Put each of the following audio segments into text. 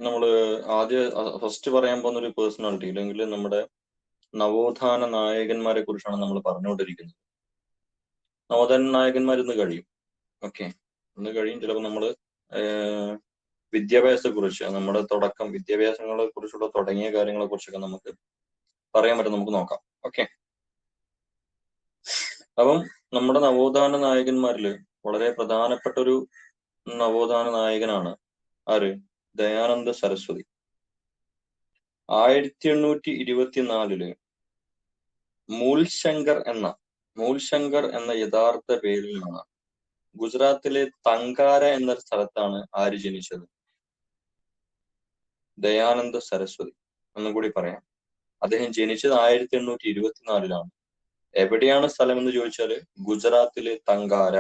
നമ്മൾ ഫസ്റ്റ് പറയാൻ പോകുന്ന ഒരു പേഴ്സണാലിറ്റി അല്ലെങ്കിൽ നമ്മുടെ നവോത്ഥാന നായകന്മാരെ കുറിച്ചാണ് നമ്മൾ പറഞ്ഞുകൊണ്ടിരിക്കുന്നത്. നവോത്ഥാന നായകന്മാർ ഇന്ന് കഴിയും. ഓക്കെ, ഇന്ന് കഴിയും. ചിലപ്പോൾ നമ്മൾ വിദ്യാഭ്യാസത്തെ കുറിച്ച്, നമ്മുടെ തുടക്കം വിദ്യാഭ്യാസങ്ങളെ കുറിച്ചുള്ള തുടങ്ങിയ കാര്യങ്ങളെ കുറിച്ചൊക്കെ നമുക്ക് പറയാൻ പറ്റും. നമുക്ക് നോക്കാം. ഓക്കെ, അപ്പം നമ്മുടെ നവോത്ഥാന നായകന്മാരില് വളരെ പ്രധാനപ്പെട്ട ഒരു നവോത്ഥാന നായകനാണ് ആര്? ദയാനന്ദ സരസ്വതി. 1824 മൂൽശങ്കർ എന്ന യഥാർത്ഥ പേരിലാണ് ഗുജറാത്തിലെ തങ്കാര എന്ന സ്ഥലത്താണ് ആര് ജനിച്ചത്? ദയാനന്ദ സരസ്വതി. ഒന്നും കൂടി പറയാം. അദ്ദേഹം ജനിച്ചത് 1824 എവിടെയാണ് സ്ഥലം എന്ന് ചോദിച്ചാല് ഗുജറാത്തിലെ തങ്കാര.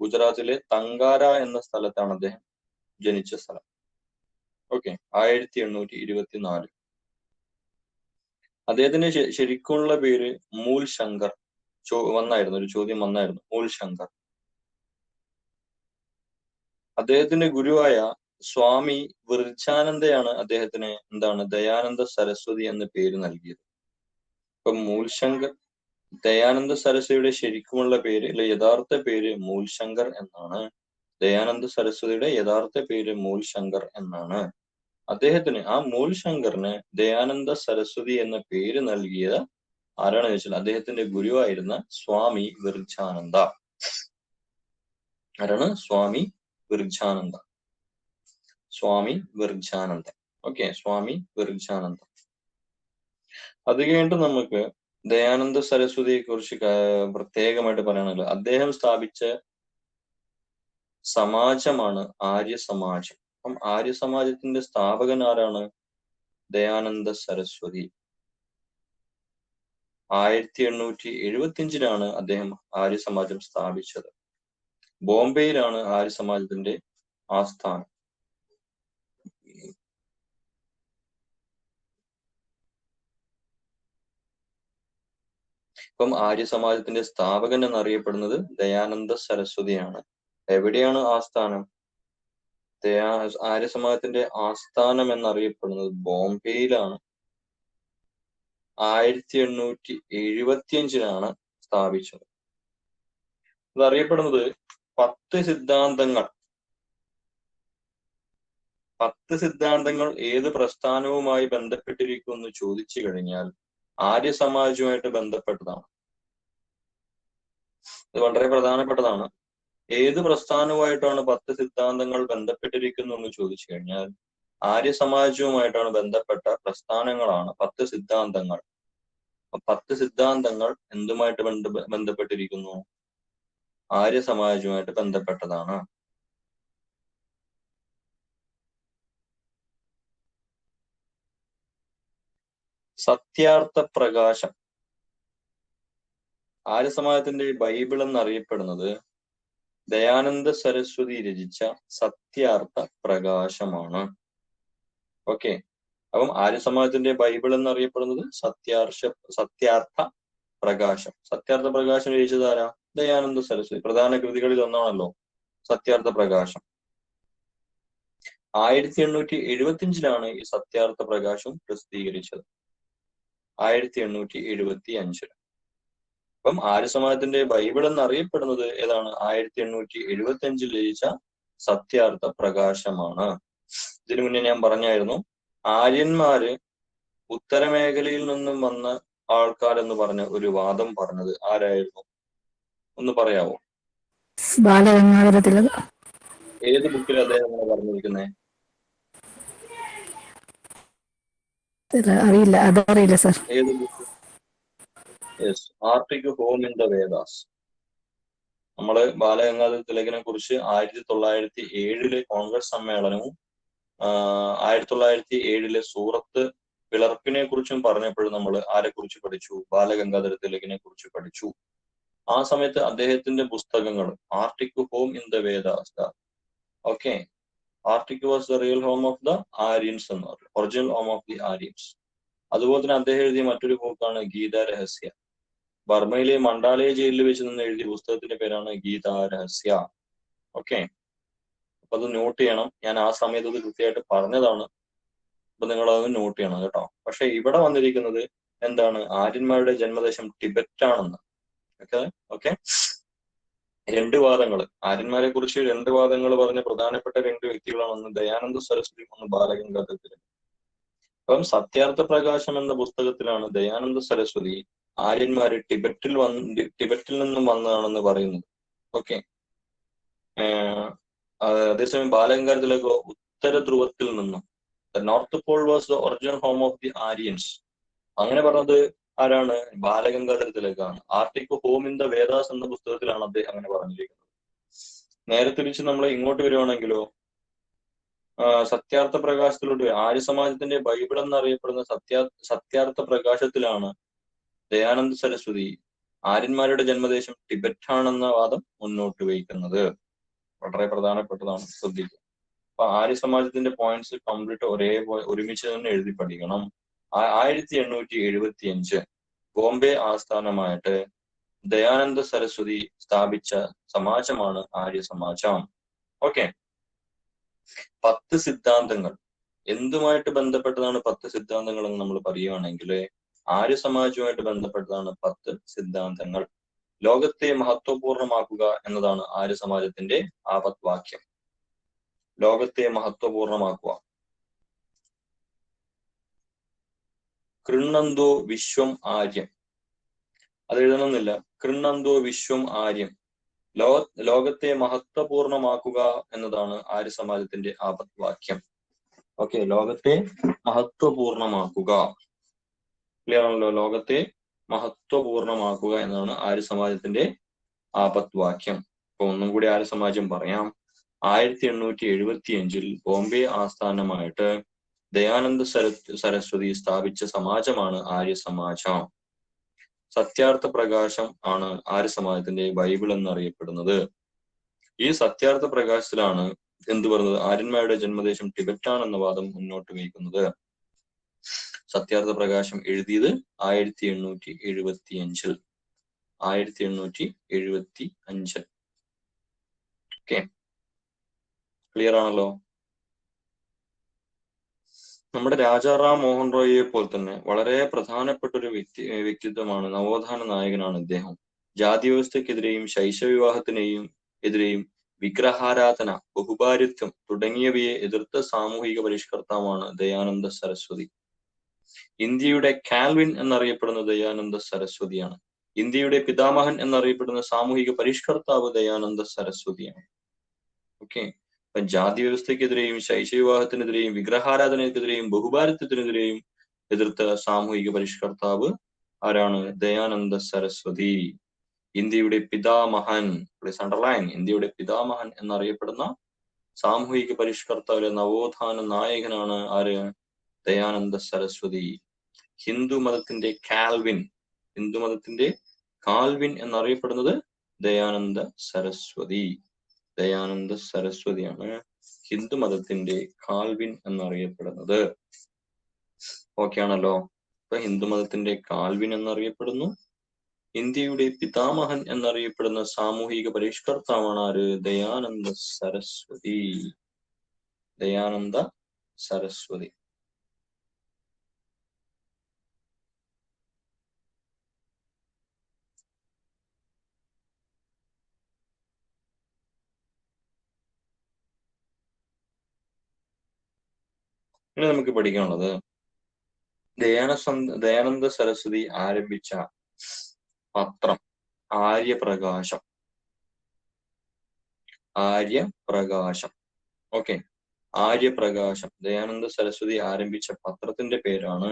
ഗുജറാത്തിലെ തങ്കാര എന്ന സ്ഥലത്താണ് അദ്ദേഹം ജനിച്ച സ്ഥലം. ഓക്കെ, 1824. അദ്ദേഹത്തിന് ശരിക്കുമുള്ള പേര് മൂൽശങ്കർ. വന്നായിരുന്നു, ഒരു ചോദ്യം വന്നായിരുന്നു. മൂൽശങ്കർ. അദ്ദേഹത്തിന്റെ ഗുരുവായ സ്വാമി വിർജാനന്ദയാണ് അദ്ദേഹത്തിന് ദയാനന്ദ സരസ്വതി എന്ന പേര് നൽകിയത്. ഇപ്പൊ മൂൽശങ്കർ, ദയാനന്ദ സരസ്വതിയുടെ ശരിക്കുമുള്ള പേര് അല്ലെ യഥാർത്ഥ പേര് മൂൽശങ്കർ എന്നാണ്. ദയാനന്ദ സരസ്വതിയുടെ യഥാർത്ഥ പേര് മൂൽശങ്കർ എന്നാണ്. അദ്ദേഹത്തിന്, ആ മൂൽശങ്കറിന് ദയാനന്ദ സരസ്വതി എന്ന പേര് നൽകിയത് ആരാണെന്ന് വെച്ചാൽ അദ്ദേഹത്തിന്റെ ഗുരുവായിരുന്ന സ്വാമി വിർജാനന്ദ. ആരാണ്? സ്വാമി വിർജാനന്ദ. സ്വാമി വിർജാനന്ദ. ഓക്കെ, സ്വാമി വിർജാനന്ദ. അത് കഴിഞ്ഞിട്ട് നമുക്ക് ദയാനന്ദ സരസ്വതിയെ കുറിച്ച് പ്രത്യേകമായിട്ട് പറയാനുള്ളത്, അദ്ദേഹം സ്ഥാപിച്ച സമാജമാണ് ആര്യ സമാജം. അപ്പം ആര്യ സമാജത്തിന്റെ സ്ഥാപകൻ ആരാണ്? ദയാനന്ദ സരസ്വതി. 1875 അദ്ദേഹം ആര്യ സമാജം സ്ഥാപിച്ചത്. ബോംബെയിലാണ് ആര്യ സമാജത്തിന്റെ ആസ്ഥാനം. ഇപ്പം ആര്യ സമാജത്തിന്റെ സ്ഥാപകൻ എന്നറിയപ്പെടുന്നത് ദയാനന്ദ സരസ്വതിയാണ്. എവിടെയാണ് ആസ്ഥാനം? ആര്യ സമാജത്തിന്റെ ആസ്ഥാനം എന്നറിയപ്പെടുന്നത് ബോംബെയിലാണ്. 1875 സ്ഥാപിച്ചത്. ഇതറിയപ്പെടുന്നത് 10 സിദ്ധാന്തങ്ങൾ ഏത് പ്രസ്ഥാനവുമായി ബന്ധപ്പെട്ടിരിക്കും എന്ന് ചോദിച്ചു കഴിഞ്ഞാൽ ആര്യ സമാജവുമായിട്ട് ബന്ധപ്പെട്ടതാണ്. ഇത് വളരെ പ്രധാനപ്പെട്ടതാണ്. ഏത് പ്രസ്ഥാനവുമായിട്ടാണ് 10 സിദ്ധാന്തങ്ങൾ ബന്ധപ്പെട്ടിരിക്കുന്നു എന്ന് ചോദിച്ചു കഴിഞ്ഞാൽ ആര്യ സമാജവുമായിട്ടാണ് ബന്ധപ്പെട്ട പ്രസ്ഥാനങ്ങളാണ് 10 സിദ്ധാന്തങ്ങൾ. 10 സിദ്ധാന്തങ്ങൾ എന്തുമായിട്ട് ബന്ധപ്പെട്ടിരിക്കുന്നു? ആര്യ സമാജവുമായിട്ട് ബന്ധപ്പെട്ടതാണ്. സത്യാർത്ഥ പ്രകാശം. ആര്യ സമാജത്തിന്റെ ബൈബിൾ എന്നറിയപ്പെടുന്നത് ദയാനന്ദ സരസ്വതി രചിച്ച സത്യാർത്ഥ പ്രകാശമാണ്. ഓക്കെ, അപ്പം ആര്യ സമാജത്തിന്റെ ബൈബിൾ എന്നറിയപ്പെടുന്നത് സത്യാർത്ഥ പ്രകാശം. സത്യാർത്ഥ പ്രകാശം രചിച്ചത് ആരാ? ദയാനന്ദ സരസ്വതി. പ്രധാന കൃതികളിൽ ഒന്നാണല്ലോ സത്യാർത്ഥ പ്രകാശം. 1875 ഈ സത്യാർത്ഥ പ്രകാശം പ്രസിദ്ധീകരിച്ചത്. 1875. അപ്പം ആര്യ സമാജത്തിന്റെ ബൈബിൾ എന്നറിയപ്പെടുന്നത് ഏതാണ്? 1875 രചിച്ച സത്യാർത്ഥ പ്രകാശമാണ്. ഇതിനു മുന്നേ ഞാൻ പറഞ്ഞായിരുന്നു, ആര്യന്മാര് ഉത്തരമേഖലയിൽ നിന്നും വന്ന ആൾക്കാരെന്ന് പറഞ്ഞ ഒരു വാദം പറഞ്ഞത് ആരായിരുന്നു? ഒന്ന് പറയാവോ? ബാലഗംഗാധര തിലക്. ഏത് ബുക്കിൽ അദ്ദേഹം പറഞ്ഞിരിക്കുന്നത്? അറിയില്ല, അതറിയില്ല സർ. ഏത് book? Yes, Arctic home in the Vedas. നമ്മള് ബാലഗംഗാധര തിലകിനെ കുറിച്ച് 1907 കോൺഗ്രസ് സമ്മേളനവും 1907 സൂറത്ത് പിളർപ്പിനെ കുറിച്ചും പറഞ്ഞപ്പോഴും നമ്മൾ ആരെ കുറിച്ച് പഠിച്ചു? ബാലഗംഗാധര തിലകിനെ കുറിച്ച് പഠിച്ചു. ആ സമയത്ത് അദ്ദേഹത്തിന്റെ പുസ്തകങ്ങൾ Arctic home in the Vedas. Okay, Arctic was the real home of the Aryans എന്ന് പറഞ്ഞു, original home of the Aryans. അതുപോലെ തന്നെ അദ്ദേഹം എഴുതിയ മറ്റൊരു ബുക്കാണ് ഗീതാ രഹസ്യ. ബർമയിലെ മണ്ടാലയ ജയിലിൽ വെച്ച് നിന്ന് എഴുതിയ പുസ്തകത്തിന്റെ പേരാണ് ഗീതാ രഹസ്യ. ഓക്കെ, അപ്പൊ അത് നോട്ട് ചെയ്യണം. ഞാൻ ആ സമയത്ത് അത് കൃത്യമായിട്ട് പറഞ്ഞതാണ്. അപ്പൊ നിങ്ങൾ അത് നോട്ട് ചെയ്യണം കേട്ടോ. പക്ഷെ ഇവിടെ വന്നിരിക്കുന്നത് എന്താണ്? ആര്യന്മാരുടെ ജന്മദേശം ടിബറ്റ് ആണെന്ന്. Okay okay. രണ്ട് വാദങ്ങൾ, ആര്യന്മാരെ കുറിച്ച് രണ്ട് വാദങ്ങൾ പറഞ്ഞ പ്രധാനപ്പെട്ട രണ്ട് വ്യക്തികളാണ്, ഒന്ന് ദയാനന്ദ സരസ്വതി, ഒന്ന് ബാലഗംഗാധര തിലകൻ. അപ്പം സത്യാർത്ഥ പ്രകാശം എന്ന പുസ്തകത്തിലാണ് ദയാനന്ദ സരസ്വതി ആര്യന്മാര് ടിബറ്റിൽ നിന്നും വന്നതാണെന്ന് പറയുന്നത്. ഓക്കെ. അതേസമയം ബാലഗംഗാധര തിലകോ ഉത്തര ധ്രുവത്തിൽ നിന്നും, the north pole was the original home of the Aryans. അങ്ങനെ പറഞ്ഞത് ആരാണ്? ബാലഗംഗാധര തിലകാണ്. Arctic home in the Vedas എന്ന പുസ്തകത്തിലാണ് അദ്ദേഹം അങ്ങനെ പറഞ്ഞിരിക്കുന്നത്. നേരെ തിരിച്ച് നമ്മൾ ഇങ്ങോട്ട് വരുവാണെങ്കിലോ, സത്യാർത്ഥ പ്രകാശത്തിലോട്ട്, ആര്യ സമാജത്തിന്റെ ബൈബിൾ എന്നറിയപ്പെടുന്ന സത്യാർത്ഥ പ്രകാശത്തിലാണ് ദയാനന്ദ സരസ്വതി ആര്യന്മാരുടെ ജന്മദേശം ടിബറ്റ് ആണെന്ന വാദം മുന്നോട്ട് വയ്ക്കുന്നത്. വളരെ പ്രധാനപ്പെട്ടതാണ്, ശ്രദ്ധിക്കുക. അപ്പൊ ആര്യ സമാജത്തിന്റെ പോയിന്റ്സ് കംപ്ലീറ്റ് ഒരുമിച്ച് തന്നെ എഴുതി പഠിക്കണം. 1875 ബോംബെ ആസ്ഥാനമായിട്ട് ദയാനന്ദ സരസ്വതി സ്ഥാപിച്ച സമാജമാണ് ആര്യ സമാജം. ഓക്കെ. 10 സിദ്ധാന്തങ്ങൾ എന്തുമായിട്ട് ബന്ധപ്പെട്ടതാണ്? 10 സിദ്ധാന്തങ്ങൾ എന്ന് നമ്മൾ പറയുകയാണെങ്കിൽ ആര്യ സമാജവുമായിട്ട് ബന്ധപ്പെട്ടതാണ് 10 സിദ്ധാന്തങ്ങൾ. ലോകത്തെ മഹത്വപൂർണമാക്കുക എന്നതാണ് ആര്യ സമാജത്തിന്റെ ആപത്വാക്യം. ലോകത്തെ മഹത്വപൂർണമാക്കുക. കൃണ്ണന്തോ വിശ്വം ആര്യം, അത് എഴുതണമെന്നില്ല. കൃണ്ണന്തോ വിശ്വം ആര്യം, ലോകത്തെ മഹത്വപൂർണമാക്കുക എന്നതാണ് ആര്യ സമാജത്തിന്റെ ആപത്വാക്യം. ഓക്കെ. ലോകത്തെ മഹത്വപൂർണമാക്കുക. ക്ലിയർ ആണല്ലോ? ലോകത്തെ മഹത്വപൂർണമാക്കുക എന്നതാണ് ആര്യ സമാജത്തിന്റെ ആപത്വാക്യം. അപ്പൊ ഒന്നും കൂടി ആര്യ സമാജം പറയാം. 1875 ബോംബെ ആസ്ഥാനമായിട്ട് ദയാനന്ദ സരസ്വതി സ്ഥാപിച്ച സമാജമാണ് ആര്യ സമാജം. സത്യാർത്ഥ പ്രകാശം ആണ് ആര്യ സമാജത്തിന്റെ ബൈബിൾ എന്നറിയപ്പെടുന്നത്. ഈ സത്യാർത്ഥ പ്രകാശത്തിലാണ് എന്ത് പറഞ്ഞത്? ആര്യന്മാരുടെ ജന്മദേശം ടിബറ്റാൻ എന്ന വാദം മുന്നോട്ട് വയ്ക്കുന്നത്. സത്യാർത്ഥ പ്രകാശം എഴുതിയത് 1875. 1875. ഓക്കെ. ക്ലിയർ ആണല്ലോ? നമ്മുടെ രാജാറാം മോഹൻ റോയിയെ പോലെ തന്നെ വളരെ പ്രധാനപ്പെട്ട ഒരു വ്യക്തിത്വമാണ്, നവോത്ഥാന നായകനാണ് ഇദ്ദേഹം. ജാതി വ്യവസ്ഥക്കെതിരെയും ശൈശവിവാഹത്തിനെയും എതിരെയും വിഗ്രഹാരാധന, ബഹുഭാര്യത്വം തുടങ്ങിയവയെ എതിർത്ത സാമൂഹിക പരിഷ്കർത്താവാണ് ദയാനന്ദ സരസ്വതി. ഇന്ത്യയുടെ കാൽവിൻ എന്നറിയപ്പെടുന്ന ദയാനന്ദ സരസ്വതിയാണ്. ഇന്ത്യയുടെ പിതാമഹൻ എന്നറിയപ്പെടുന്ന സാമൂഹിക പരിഷ്കർത്താവ് ദയാനന്ദ സരസ്വതിയാണ്. ഓക്കെ. ജാതി വ്യവസ്ഥക്കെതിരെയും ശൈശവിവാഹത്തിനെതിരെയും വിഗ്രഹാരാധനക്കെതിരെയും ബഹുഭാരത്വത്തിനെതിരെയും എതിർത്ത സാമൂഹിക പരിഷ്കർത്താവ് ആരാണ്? ദയാനന്ദ സരസ്വതി. ഇന്ത്യയുടെ പിതാമഹൻ, പ്ലീസ് അണ്ടർലൈൻ, ഇന്ത്യയുടെ പിതാമഹൻ എന്നറിയപ്പെടുന്ന സാമൂഹിക പരിഷ്കർത്താവിലെ നവോത്ഥാന നായകനാണ് ആര്? ദയാനന്ദ സരസ്വതി. ഹിന്ദു മതത്തിന്റെ കാൽവിൻ, ഹിന്ദു മതത്തിന്റെ കാൽവിൻ എന്നറിയപ്പെടുന്നത് ദയാനന്ദ സരസ്വതി. ദയാനന്ദ സരസ്വതിയാണ് ഹിന്ദു മതത്തിന്റെ കാൽവിൻ എന്നറിയപ്പെടുന്നത്. ഓക്കെ ആണല്ലോ? ഇപ്പൊ ഹിന്ദു മതത്തിന്റെ കാൽവിൻ എന്നറിയപ്പെടുന്നു. ഇന്ത്യയുടെ പിതാമഹൻ എന്നറിയപ്പെടുന്ന സാമൂഹിക പരിഷ്കർത്താവാണ് ആര്? ദയാനന്ദ സരസ്വതി. ദയാനന്ദ സരസ്വതി. ഇനി നമുക്ക് പഠിക്കാനുള്ളത് ദയാനന്ദ സരസ്വതി ആരംഭിച്ച പത്രം ആര്യപ്രകാശം. ആര്യപ്രകാശം. ഓക്കെ. ആര്യപ്രകാശം. ദയാനന്ദ സരസ്വതി ആരംഭിച്ച പത്രത്തിന്റെ പേരാണ്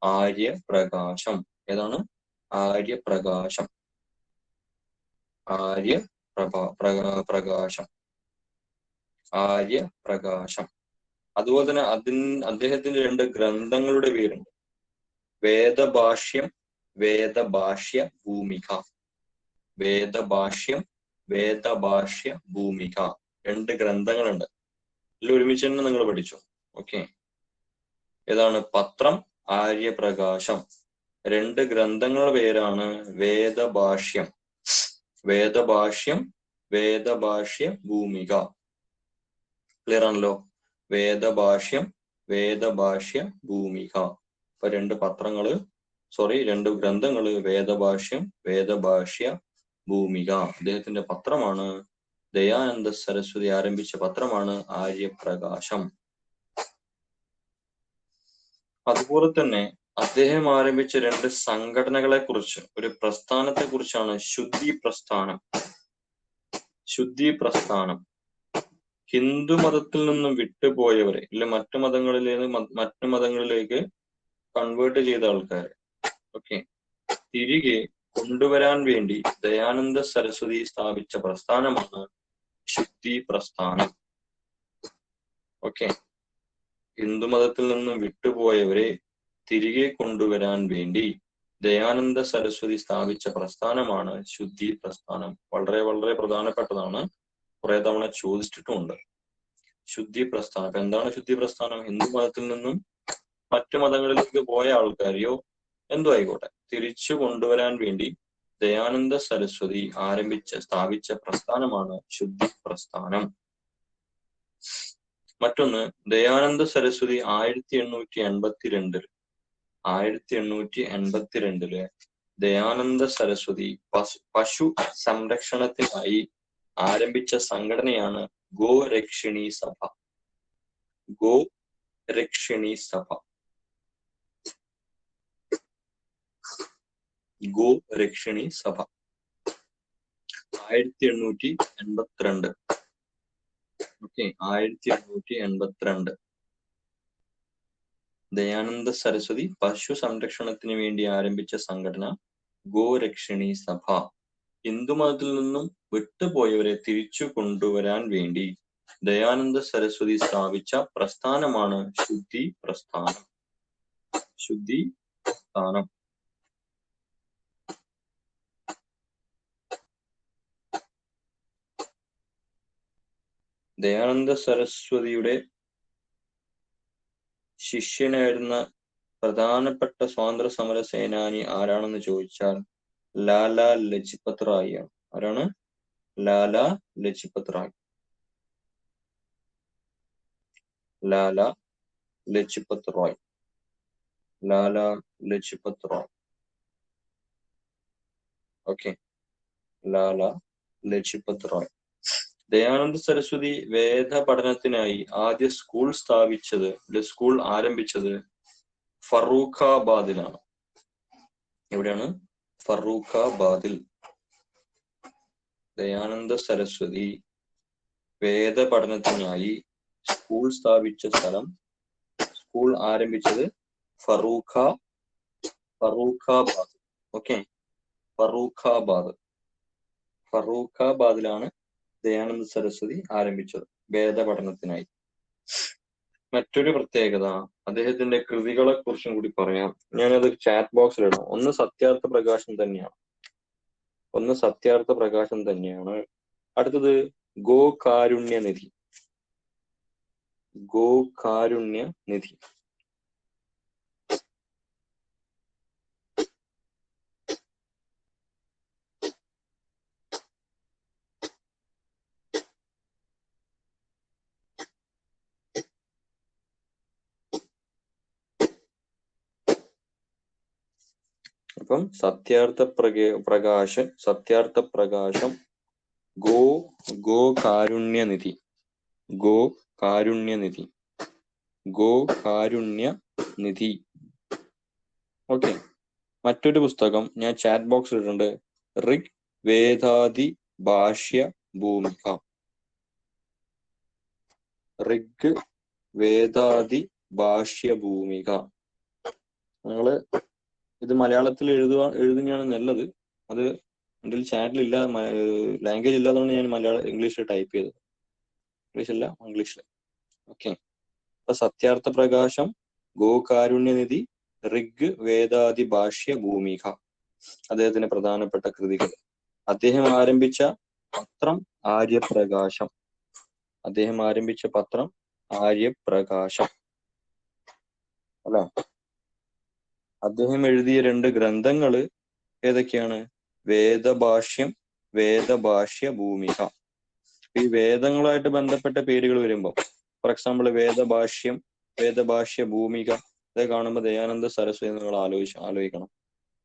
ആര്യപ്രകാശം. ഏതാണ്? ആര്യപ്രകാശം. പ്രകാശം. ആര്യപ്രകാശം. അതുപോലെ തന്നെ അദ്ദേഹത്തിന്റെ 2 ഗ്രന്ഥങ്ങളുടെ പേരുണ്ട്. വേദഭാഷ്യം, വേദഭാഷ്യ ഭൂമിക. വേദഭാഷ്യം, വേദഭാഷ്യ ഭൂമിക. 2 ഗ്രന്ഥങ്ങളുണ്ട്. ഇതിൽ ഒരുമിച്ച് തന്നെ നിങ്ങൾ പഠിച്ചു. ഓക്കെ. ഏതാണ്? പത്രം ആര്യപ്രകാശം. 2 ഗ്രന്ഥങ്ങളുടെ പേരാണ് വേദഭാഷ്യം, വേദഭാഷ്യം, വേദഭാഷ്യ ഭൂമിക. ക്ലിയർ ആണല്ലോ. വേദഭാഷ്യം, വേദഭാഷ്യ ഭൂമിക. അപ്പൊ രണ്ട് ഗ്രന്ഥങ്ങള്, വേദഭാഷ്യം, വേദഭാഷ്യ ഭൂമിക. അദ്ദേഹത്തിന്റെ പത്രമാണ്, ദയാനന്ദ സരസ്വതി ആരംഭിച്ച പത്രമാണ് ആര്യപ്രകാശം. അതുപോലെ തന്നെ അദ്ദേഹം ആരംഭിച്ച രണ്ട് സംഘടനകളെ കുറിച്ച്, ഒരു പ്രസ്ഥാനത്തെ കുറിച്ചാണ് ശുദ്ധി പ്രസ്ഥാനം. ശുദ്ധി പ്രസ്ഥാനം ഹിന്ദു മതത്തിൽ നിന്നും വിട്ടുപോയവരെ, ഇല്ല മറ്റു മതങ്ങളിലേക്ക് കൺവേർട്ട് ചെയ്ത ആൾക്കാരെ തിരികെ കൊണ്ടുവരാൻ വേണ്ടി ദയാനന്ദ സരസ്വതി സ്ഥാപിച്ച പ്രസ്ഥാനമാണ് ശുദ്ധി പ്രസ്ഥാനം. ഹിന്ദു മതത്തിൽ നിന്നും വിട്ടുപോയവരെ തിരികെ കൊണ്ടുവരാൻ വേണ്ടി ദയാനന്ദ സരസ്വതി സ്ഥാപിച്ച പ്രസ്ഥാനമാണ് ശുദ്ധി പ്രസ്ഥാനം. വളരെ വളരെ പ്രധാനപ്പെട്ടതാണ്, കുറെ തവണ ചോദിച്ചിട്ടുമുണ്ട്. ശുദ്ധി പ്രസ്ഥാനം. അപ്പൊ എന്താണ് ശുദ്ധി പ്രസ്ഥാനം? ഹിന്ദു മതത്തിൽ നിന്നും മറ്റു മതങ്ങളിലേക്ക് പോയ ആൾക്കാരെയോ എന്തോ ആയിക്കോട്ടെ തിരിച്ചു കൊണ്ടുവരാൻ വേണ്ടി ദയാനന്ദ സരസ്വതി സ്ഥാപിച്ച പ്രസ്ഥാനമാണ് ശുദ്ധി പ്രസ്ഥാനം. മറ്റൊന്ന്, ദയാനന്ദ സരസ്വതി 1882 ദയാനന്ദ സരസ്വതി പശു സംരക്ഷണത്തിനായി ആരംഭിച്ച സംഘടനയാണ് ഗോരക്ഷിണി സഭ. ഗോരക്ഷിണി സഭ. ഗോരക്ഷിണി സഭ 1882. 1882 ദയാനന്ദ സരസ്വതി പശു സംരക്ഷണത്തിന് വേണ്ടി ആരംഭിച്ച സംഘടന ഗോരക്ഷിണി സഭ. ഹിന്ദുമതത്തിൽ നിന്നും വിട്ടുപോയവരെ തിരിച്ചു കൊണ്ടുവരാൻ വേണ്ടി ദയാനന്ദ സരസ്വതി സ്ഥാപിച്ച പ്രസ്ഥാനമാണ് ശുദ്ധി പ്രസ്ഥാനം. ശുദ്ധി പ്രസ്ഥാനം. ദയാനന്ദ സരസ്വതിയുടെ ശിഷ്യനായിരുന്ന പ്രധാനപ്പെട്ട സ്വാതന്ത്ര്യ സമര സേനാനി ആരാണെന്ന് ചോദിച്ചാൽ ലാലാ ലജ്പത് റായ് ആണ്. ആരാണ്? ലാലാ ലജ്പത് റായ്. ലാലാ ലജ്പത് റായ്. ലാലാ ലജ്പത് റായ്. ലാലാ ലജ്പത് റായ്. ദയാനന്ദ സരസ്വതി വേദ പഠനത്തിനായി ആദ്യ സ്കൂൾ ആരംഭിച്ചത് ഫറൂഖാബാദിലാണ്. എവിടെയാണ്? ഫറൂഖാബാദിൽ. ദയാനന്ദ സരസ്വതി വേദ പഠനത്തിനായി സ്കൂൾ ആരംഭിച്ചത് ഫറൂഖാബാദ്. ഫറൂഖാബാദിലാണ് ദയാനന്ദ സരസ്വതി ആരംഭിച്ചത് വേദ പഠനത്തിനായി. മറ്റൊരു പ്രത്യേകത, അദ്ദേഹത്തിന്റെ കൃതികളെ കുറിച്ചും കൂടി പറയാം. ഞാനത് ചാറ്റ് ബോക്സിൽ ഇടാം. ഒന്ന് സത്യാർത്ഥ പ്രകാശം തന്നെയാണ്. അടുത്തത് ഗോകാരുണ്യനിധി. അപ്പം സത്യാർത്ഥ പ്രകാശം ഗോകാരുണ്യനിധി. മറ്റൊരു പുസ്തകം ഞാൻ ചാറ്റ് ബോക്സിൽ ഇട്ടിട്ടുണ്ട്, ഋഗ് വേദാദി ഭാഷ്യ ഭൂമിക. ഋഗ് വേദാദി ഭാഷ്യ ഭൂമിക. നിങ്ങള് ഇത് മലയാളത്തിൽ എഴുതുകയാണ് നല്ലത്. അത് എൻ്റെ ചാറ്റിലില്ല, ലാംഗ്വേജ് ഇല്ലാത്തതുകൊണ്ട് ഞാൻ ഇംഗ്ലീഷിൽ ടൈപ്പ് ചെയ്തത്. ഇംഗ്ലീഷിൽ. അപ്പൊ സത്യാർത്ഥ പ്രകാശം, ഗോകാരുണ്യനിധി, ഋഗ് വേദാദി ഭാഷ്യ ഭൂമിക അദ്ദേഹത്തിന്റെ പ്രധാനപ്പെട്ട കൃതികൾ. അദ്ദേഹം ആരംഭിച്ച പത്രം ആര്യപ്രകാശം. അല്ല, അദ്ദേഹം എഴുതിയ രണ്ട് ഗ്രന്ഥങ്ങള് ഏതൊക്കെയാണ്? വേദഭാഷ്യം, വേദഭാഷ്യ ഭൂമിക. ഈ വേദങ്ങളുമായിട്ട് ബന്ധപ്പെട്ട പേരുകൾ വരുമ്പോൾ ഫോർ എക്സാമ്പിൾ വേദഭാഷ്യ ഭൂമിക ഇതൊക്കെ കാണുമ്പോൾ ദയാനന്ദ സരസ്വതി നിങ്ങൾ ആലോചിക്കണം.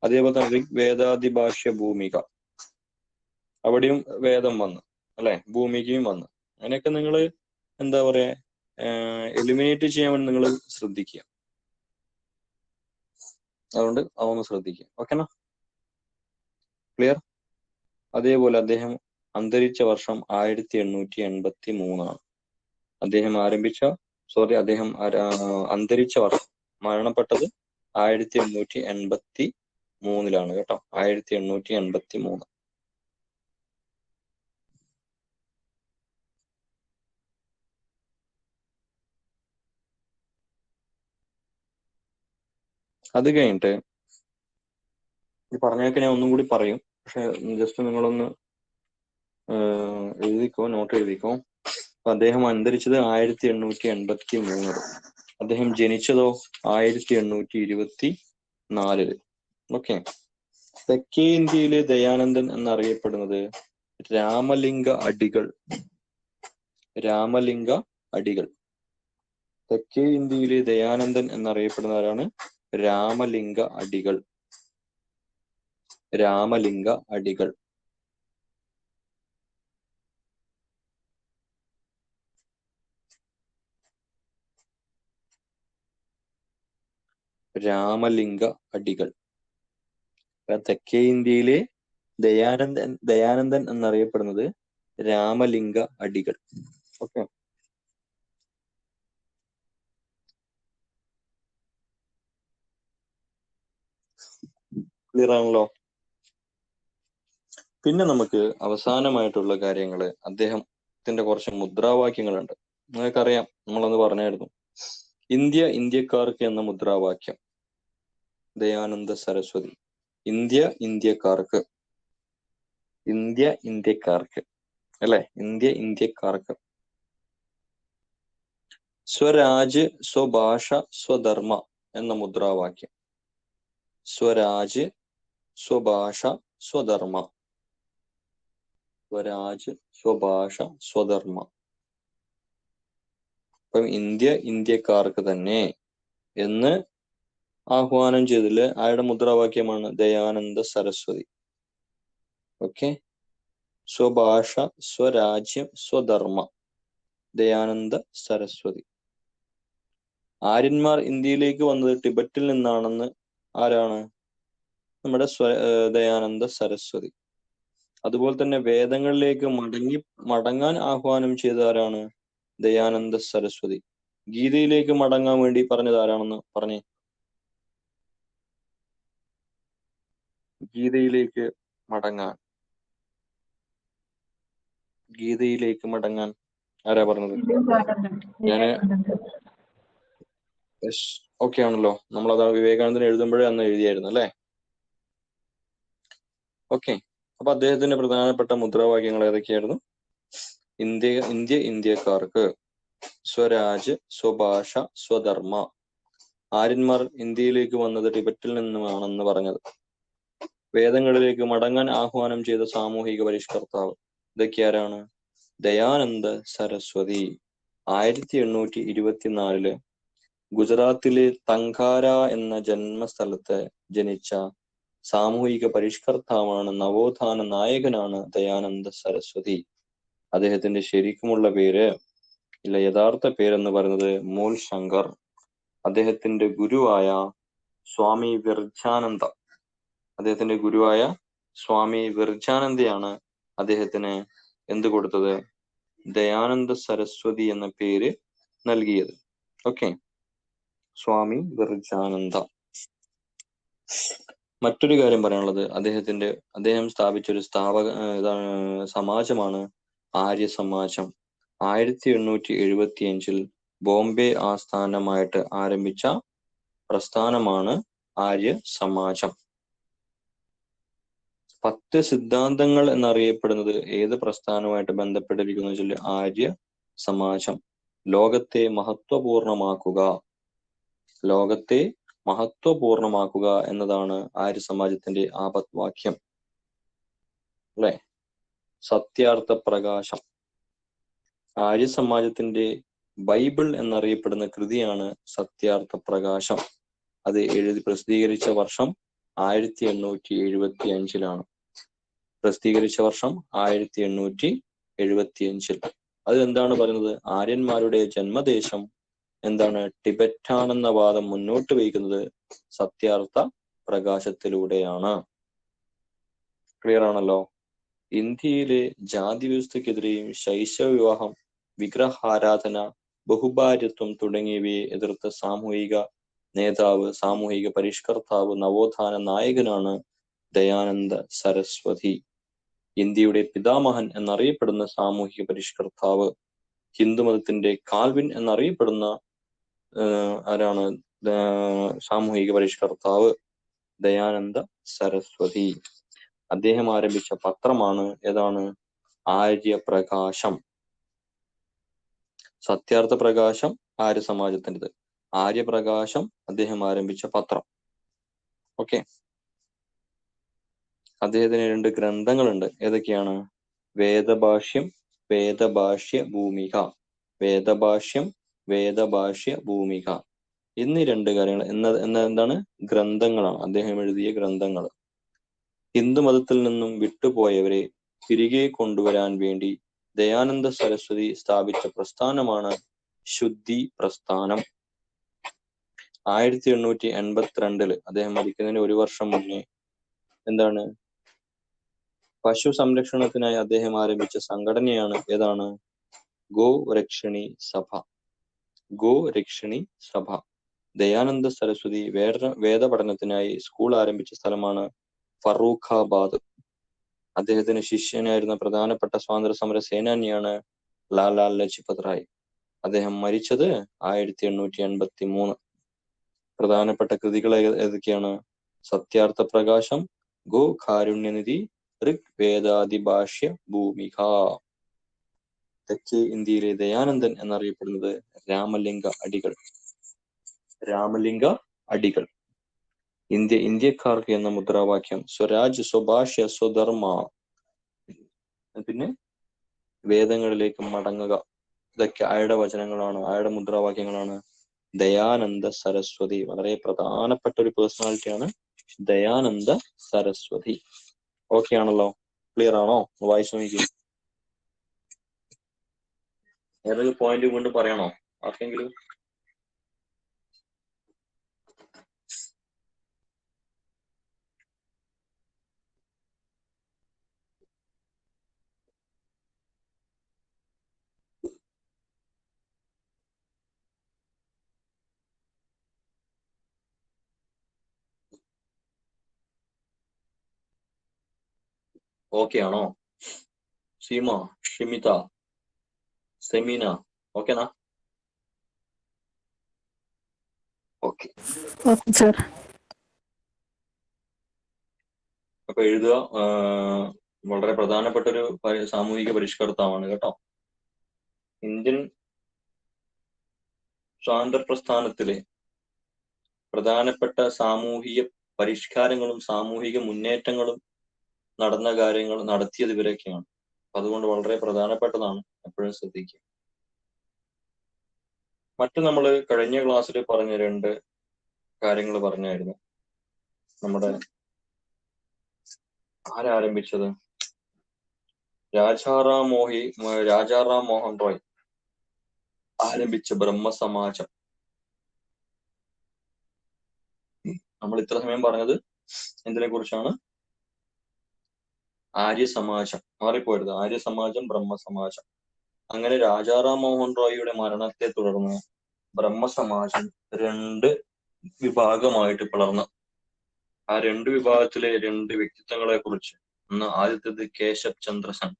അതേപോലെ തന്നെ വേദാദിഭാഷ്യ ഭൂമിക, അവിടെയും വേദം വന്നു അല്ലെ, ഭൂമികയും വന്നു. അങ്ങനെയൊക്കെ നിങ്ങൾ എന്താ പറയാ എലിമിനേറ്റ് ചെയ്യാൻ വേണ്ടി നിങ്ങൾ ശ്രദ്ധിക്കുക. അതുകൊണ്ട് അതൊന്ന് ശ്രദ്ധിക്കുക. ഓക്കെനാ? ക്ലിയർ? അതേപോലെ അദ്ദേഹം അന്തരിച്ച വർഷം 1883 അദ്ദേഹം അന്തരിച്ച വർഷം, മരണപ്പെട്ടത് 1883 കേട്ടോ. 1883. അത് കഴിഞ്ഞിട്ട് ഈ പറഞ്ഞൊക്കെ ഞാൻ ഒന്നും കൂടി പറയും, പക്ഷെ ജസ്റ്റ് നിങ്ങളൊന്ന് എഴുതിക്കോ, നോട്ട് എഴുതിക്കോ. അദ്ദേഹം അന്തരിച്ചത് 1883. അദ്ദേഹം ജനിച്ചതോ 1824. ഓക്കെ. തെക്കേ ഇന്ത്യയിലെ ദയാനന്ദൻ എന്നറിയപ്പെടുന്നത് രാമലിംഗ അടികൾ. തെക്കേ ഇന്ത്യയിലെ ദയാനന്ദൻ എന്നറിയപ്പെടുന്ന ആരാണ്? രാമലിംഗ അടികൾ. തെക്കേ ഇന്ത്യയിലെ ദയാനന്ദൻ എന്നറിയപ്പെടുന്നത് രാമലിംഗ അടികൾ. ഓക്കെ. ക്ലിയർ ആണല്ലോ? പിന്നെ നമുക്ക് അവസാനമായിട്ടുള്ള കാര്യങ്ങള്, അദ്ദേഹത്തിന്റെ കുറച്ച് മുദ്രാവാക്യങ്ങളുണ്ട്. നിങ്ങൾക്കറിയാം, നമ്മളന്ന് പറഞ്ഞായിരുന്നു. ഇന്ത്യക്കാർക്ക് എന്ന മുദ്രാവാക്യം ദയാനന്ദ സരസ്വതി. ഇന്ത്യക്കാർക്ക് അല്ലെ, ഇന്ത്യക്കാർക്ക്. സ്വരാജ്, സ്വഭാഷ, സ്വധർമ്മ എന്ന മുദ്രാവാക്യം. സ്വരാജ്, സ്വഭാഷ, സ്വധർമ്മ. സ്വരാജ്, സ്വഭാഷ, സ്വധർമ്മ. അപ്പം ഇന്ത്യക്കാർക്ക് തന്നെ എന്ന് ആഹ്വാനം ചെയ്തതില് ആരുടെ മുദ്രാവാക്യമാണ്? ദയാനന്ദ സരസ്വതി. ഓക്കെ. സ്വഭാഷ, സ്വരാജ്യം, സ്വധർമ്മ, ദയാനന്ദ സരസ്വതി. ആര്യന്മാർ ഇന്ത്യയിലേക്ക് വന്നത് ടിബറ്റിൽ നിന്നാണെന്ന് ആരാണ്? നമ്മുടെ ദയാനന്ദ സരസ്വതി. അതുപോലെ തന്നെ വേദങ്ങളിലേക്ക് മടങ്ങാൻ ആഹ്വാനം ചെയ്ത ആരാണ്? ദയാനന്ദ സരസ്വതി. ഗീതയിലേക്ക് മടങ്ങാൻ വേണ്ടി പറഞ്ഞത് ആരാണെന്ന് പറഞ്ഞേ. ഗീതയിലേക്ക് മടങ്ങാൻ ആരാ പറഞ്ഞത്? ഞാന് ഓക്കെ ആണല്ലോ. നമ്മളത് വിവേകാനന്ദൻ എഴുതുമ്പോഴേ അന്ന് എഴുതിയായിരുന്നു അല്ലെ? ഓക്കെ. അപ്പൊ അദ്ദേഹത്തിന്റെ പ്രധാനപ്പെട്ട മുദ്രാവാക്യങ്ങൾ ഏതൊക്കെയായിരുന്നു? ഇന്ത്യക്കാർക്ക്, സ്വരാജ്, സ്വഭാഷ, സ്വധർമ്മ. ആര്യന്മാർ ഇന്ത്യയിലേക്ക് വന്നത് ടിബറ്റിൽ നിന്നുമാണെന്ന് പറഞ്ഞത്. വേദങ്ങളിലേക്ക് മടങ്ങാൻ ആഹ്വാനം ചെയ്ത സാമൂഹിക പരിഷ്കർത്താവ്. ഇതൊക്കെ ആരാണ്? ദയാനന്ദ സരസ്വതി. 1824 ഗുജറാത്തിലെ തങ്കാര എന്ന ജന്മസ്ഥലത്ത് ജനിച്ച സാമൂഹിക പരിഷ്കർത്താവാണ്, നവോത്ഥാന നായകനാണ് ദയാനന്ദ സരസ്വതി. അദ്ദേഹത്തിന്റെ ശരിക്കുമുള്ള പേര്, യഥാർത്ഥ പേരെന്ന് പറയുന്നത് മൂൽ ശങ്കർ. അദ്ദേഹത്തിന്റെ ഗുരുവായ സ്വാമി വിർജാനന്ദയാണ് അദ്ദേഹത്തിന് എന്ത് കൊടുത്തത്? ദയാനന്ദ സരസ്വതി എന്ന പേര് നൽകിയത്. ഓക്കെ. സ്വാമി വിർജാനന്ദ. മറ്റൊരു കാര്യം പറയാനുള്ളത്, അദ്ദേഹം സ്ഥാപിച്ച ഒരു സമാജമാണ് ആര്യ സമാജം. 1875 ബോംബെ ആസ്ഥാനമായിട്ട് ആരംഭിച്ച പ്രസ്ഥാനമാണ് ആര്യ സമാജം. 10 സിദ്ധാന്തങ്ങൾ എന്നറിയപ്പെടുന്നത് ഏത് പ്രസ്ഥാനവുമായിട്ട് ബന്ധപ്പെട്ടിരിക്കുന്നു വെച്ചാൽ ആര്യ സമാജം. ലോകത്തെ മഹത്വപൂർണമാക്കുക എന്നതാണ് ആര്യ സമാജത്തിന്റെ ആപത്വാക്യം അല്ലെ? സത്യാർത്ഥ പ്രകാശം. ആര്യ സമാജത്തിന്റെ ബൈബിൾ എന്നറിയപ്പെടുന്ന കൃതിയാണ് സത്യാർത്ഥ പ്രകാശം. അത് എഴുതി പ്രസിദ്ധീകരിച്ച വർഷം 1875 പ്രസിദ്ധീകരിച്ച വർഷം 1875. അത് എന്താണ് പറയുന്നത്? ആര്യന്മാരുടെ ജന്മദേശം എന്താണ് ടിബറ്റാണെന്ന വാദം മുന്നോട്ട് വയ്ക്കുന്നത് സത്യാർത്ഥ പ്രകാശത്തിലൂടെയാണ്. ക്ലിയർ ആണല്ലോ? ഇന്ത്യയിലെ ജാതി വ്യവസ്ഥക്കെതിരെയും ശൈശവ വിവാഹം, വിഗ്രഹാരാധന, ബഹുഭാര്യത്വം തുടങ്ങിയവയെ എതിർത്ത സാമൂഹിക നേതാവ്, സാമൂഹിക പരിഷ്കർത്താവ്, നവോത്ഥാന നായകനാണ് ദയാനന്ദ സരസ്വതി. ഇന്ത്യയുടെ പിതാമഹൻ എന്നറിയപ്പെടുന്ന സാമൂഹിക പരിഷ്കർത്താവ്, ഹിന്ദുമതത്തിന്റെ കാൽവിൻ എന്നറിയപ്പെടുന്ന ആരാണ്? സാമൂഹിക പരിഷ്കർത്താവ് ദയാനന്ദ സരസ്വതി. അദ്ദേഹം ആരംഭിച്ച പത്രമാണ് ഏതാണ്? ആര്യപ്രകാശം. സത്യാർത്ഥ പ്രകാശം ആര്യ സമാജത്തിൻ്റെത്, ആര്യപ്രകാശം അദ്ദേഹം ആരംഭിച്ച പത്രം. ഓക്കെ. അദ്ദേഹത്തിന് 2 ഗ്രന്ഥങ്ങളുണ്ട്. ഏതൊക്കെയാണ്? വേദഭാഷ്യം, വേദഭാഷ്യ ഭൂമിക. വേദഭാഷ്യം, വേദഭാഷ്യ ഭൂമിക എന്നീ 2 കാര്യങ്ങൾ എന്താണ്? ഗ്രന്ഥങ്ങളാണ്, അദ്ദേഹം എഴുതിയ ഗ്രന്ഥങ്ങൾ. ഹിന്ദുമതത്തിൽ നിന്നും വിട്ടുപോയവരെ തിരികെ കൊണ്ടുവരാൻ വേണ്ടി ദയാനന്ദ സരസ്വതി സ്ഥാപിച്ച പ്രസ്ഥാനമാണ് ശുദ്ധി പ്രസ്ഥാനം. 1882 അദ്ദേഹം മരിക്കുന്നതിന് 1 വർഷം മുന്നേ എന്താണ്? പശു സംരക്ഷണത്തിനായി അദ്ദേഹം ആരംഭിച്ച സംഘടനയാണ് ഏതാണ്? ഗോരക്ഷണി സഭ. ഗോരക്ഷണി സഭ. ദയാനന്ദ സരസ്വതി വേദ പഠനത്തിനായി സ്കൂൾ ആരംഭിച്ച സ്ഥലമാണ് ഫറൂഖാബാദ്. അദ്ദേഹത്തിന് ശിഷ്യനായിരുന്ന പ്രധാനപ്പെട്ട സ്വാതന്ത്ര്യ സമര സേനാനിയാണ് ലാലാ ലജ്പത് റായ്. അദ്ദേഹം മരിച്ചത് 1883. പ്രധാനപ്പെട്ട കൃതികൾ ഏതൊക്കെയാണ്? സത്യാർത്ഥ പ്രകാശം, ഗോ കാരുണ്യനിധി, ഋഗ് വേദാദിഭാഷ്യ ഭൂമിക. തെക്കേ ഇന്ത്യയിലെ ദയാനന്ദൻ എന്നറിയപ്പെടുന്നത് രാമലിംഗ അടികൾ. രാമലിംഗ അടികൾ. ഇന്ത്യക്കാർക്ക് എന്ന മുദ്രാവാക്യം സ്വരാജ്, സ്വഭാഷ്യ, സ്വധർമ്മ. പിന്നെ വേദങ്ങളിലേക്ക് മടങ്ങുക. ഇതൊക്കെ ആരുടെ വചനങ്ങളാണ്? ആരുടെ മുദ്രാവാക്യങ്ങളാണ്? ദയാനന്ദ സരസ്വതി. വളരെ പ്രധാനപ്പെട്ട ഒരു പേഴ്സണാലിറ്റിയാണ് ദയാനന്ദ സരസ്വതി. ഓക്കെ ആണല്ലോ? ക്ലിയർ ആണോ? വായിച്ചു നോക്കി. ഏതൊക്കെ പോയിന്റ് വീണ്ടും പറയണോ ആർക്കെങ്കിലും? ഓക്കെ ആണോ? സീമ, ഷിമിത, സെമീന, ഓക്കെനാ? ഓക്കെ. Okay sir. അപ്പൊ എഴുതുക. വളരെ പ്രധാനപ്പെട്ട ഒരു സാമൂഹിക പരിഷ്കർത്താവാണ് കേട്ടോ. ഇന്ത്യൻ സ്വാതന്ത്ര്യ പ്രസ്ഥാനത്തിലെ പ്രധാനപ്പെട്ട സാമൂഹിക പരിഷ്കാരങ്ങളും സാമൂഹിക മുന്നേറ്റങ്ങളും നടന്ന കാര്യങ്ങൾ നടത്തിയത് ഇവരൊക്കെയാണ്. അതുകൊണ്ട് വളരെ പ്രധാനപ്പെട്ടതാണ്, എപ്പോഴും ശ്രദ്ധിക്കുക. മറ്റു നമ്മൾ കഴിഞ്ഞ ക്ലാസ്സിൽ പറഞ്ഞ 2 കാര്യങ്ങൾ പറഞ്ഞായിരുന്നു. നമ്മുടെ ആരാരംഭിച്ചത്? രാജാറാം മോഹൻ റോയ് ആരംഭിച്ച ബ്രഹ്മസമാജം. നമ്മൾ ഇത്ര സമയം പറഞ്ഞത് എന്തിനെ കുറിച്ചാണ്? ആര്യസമാജം. മാറിപ്പോരുത്. ആര്യസമാജം, ബ്രഹ്മസമാജം. അങ്ങനെ രാജാറാം മോഹൻ റോയിയുടെ മരണത്തെ തുടർന്ന് ബ്രഹ്മസമാജം 2 വിഭാഗമായിട്ട് പിളർന്നു. ആ 2 വിഭാഗത്തിലെ 2 വ്യക്തിത്വങ്ങളെ കുറിച്ച് ഒന്ന്, ആദ്യത്തേത് കേശബ് ചന്ദ്ര സെൻ,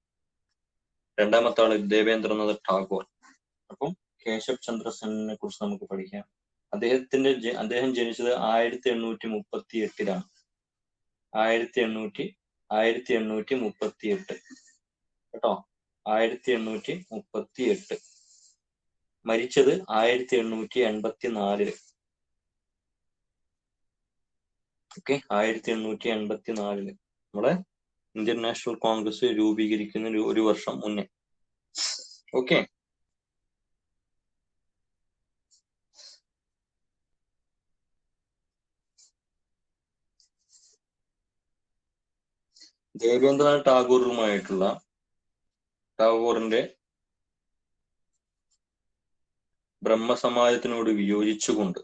രണ്ടാമത്തെ ആള് ദേവേന്ദ്രനാഥ് ടാഗോർ. അപ്പം കേശബ് ചന്ദ്ര സെന്നിനെ കുറിച്ച് നമുക്ക് പഠിക്കാം. അദ്ദേഹം ജനിച്ചത് 1838. 1838 കേട്ടോ. 1838. മരിച്ചത് 1884. ഓക്കെ. 1884 നമ്മുടെ ഇന്ത്യൻ നാഷണൽ കോൺഗ്രസ് രൂപീകരിക്കുന്ന 1 വർഷം മുന്നേ. ഓക്കെ. ദേവേന്ദ്രനാഥ് ടാഗോറിന്റെ ബ്രഹ്മസമാജത്തിനോട് വിയോജിച്ചുകൊണ്ട്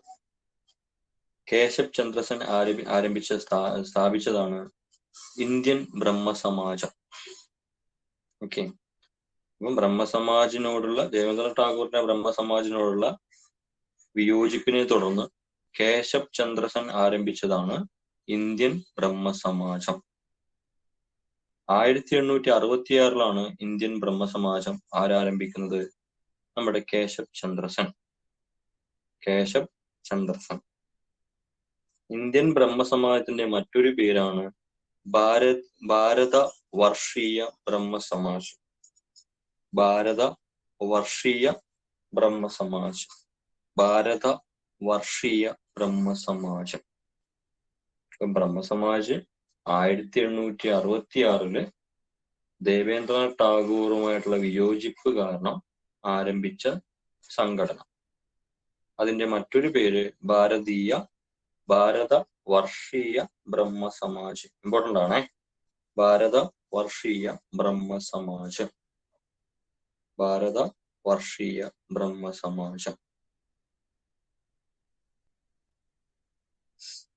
കേശബ് ചന്ദ്ര സെൻ സ്ഥാപിച്ചതാണ് ഇന്ത്യൻ ബ്രഹ്മസമാജം. ഓക്കെ, അപ്പം ദേവേന്ദ്രനാഥ് ടാഗോറിന്റെ ബ്രഹ്മസമാജിനോടുള്ള വിയോജിപ്പിനെ തുടർന്ന് കേശബ് ചന്ദ്ര സെൻ ആരംഭിച്ചതാണ് ഇന്ത്യൻ ബ്രഹ്മസമാജം. 1866 ഇന്ത്യൻ ബ്രഹ്മസമാജം ആരംഭിക്കുന്നത്? നമ്മുടെ കേശബ് ചന്ദ്ര സെൻ. ഇന്ത്യൻ ബ്രഹ്മസമാജത്തിന്റെ മറ്റൊരു പേരാണ് ഭാരത വർഷീയ ബ്രഹ്മസമാജ്. ഭാരത വർഷീയ ബ്രഹ്മസമാജ്. 1866 ദേവേന്ദ്രനാഥ് ടാഗോറുമായിട്ടുള്ള വിയോജിപ്പ് കാരണം ആരംഭിച്ച സംഘടന. അതിന്റെ മറ്റൊരു പേര് ഭാരത വർഷീയ ബ്രഹ്മസമാജ്. ഇമ്പോർട്ടന്റ് ആണേ, Bharata Varshiya Brahmasamaj.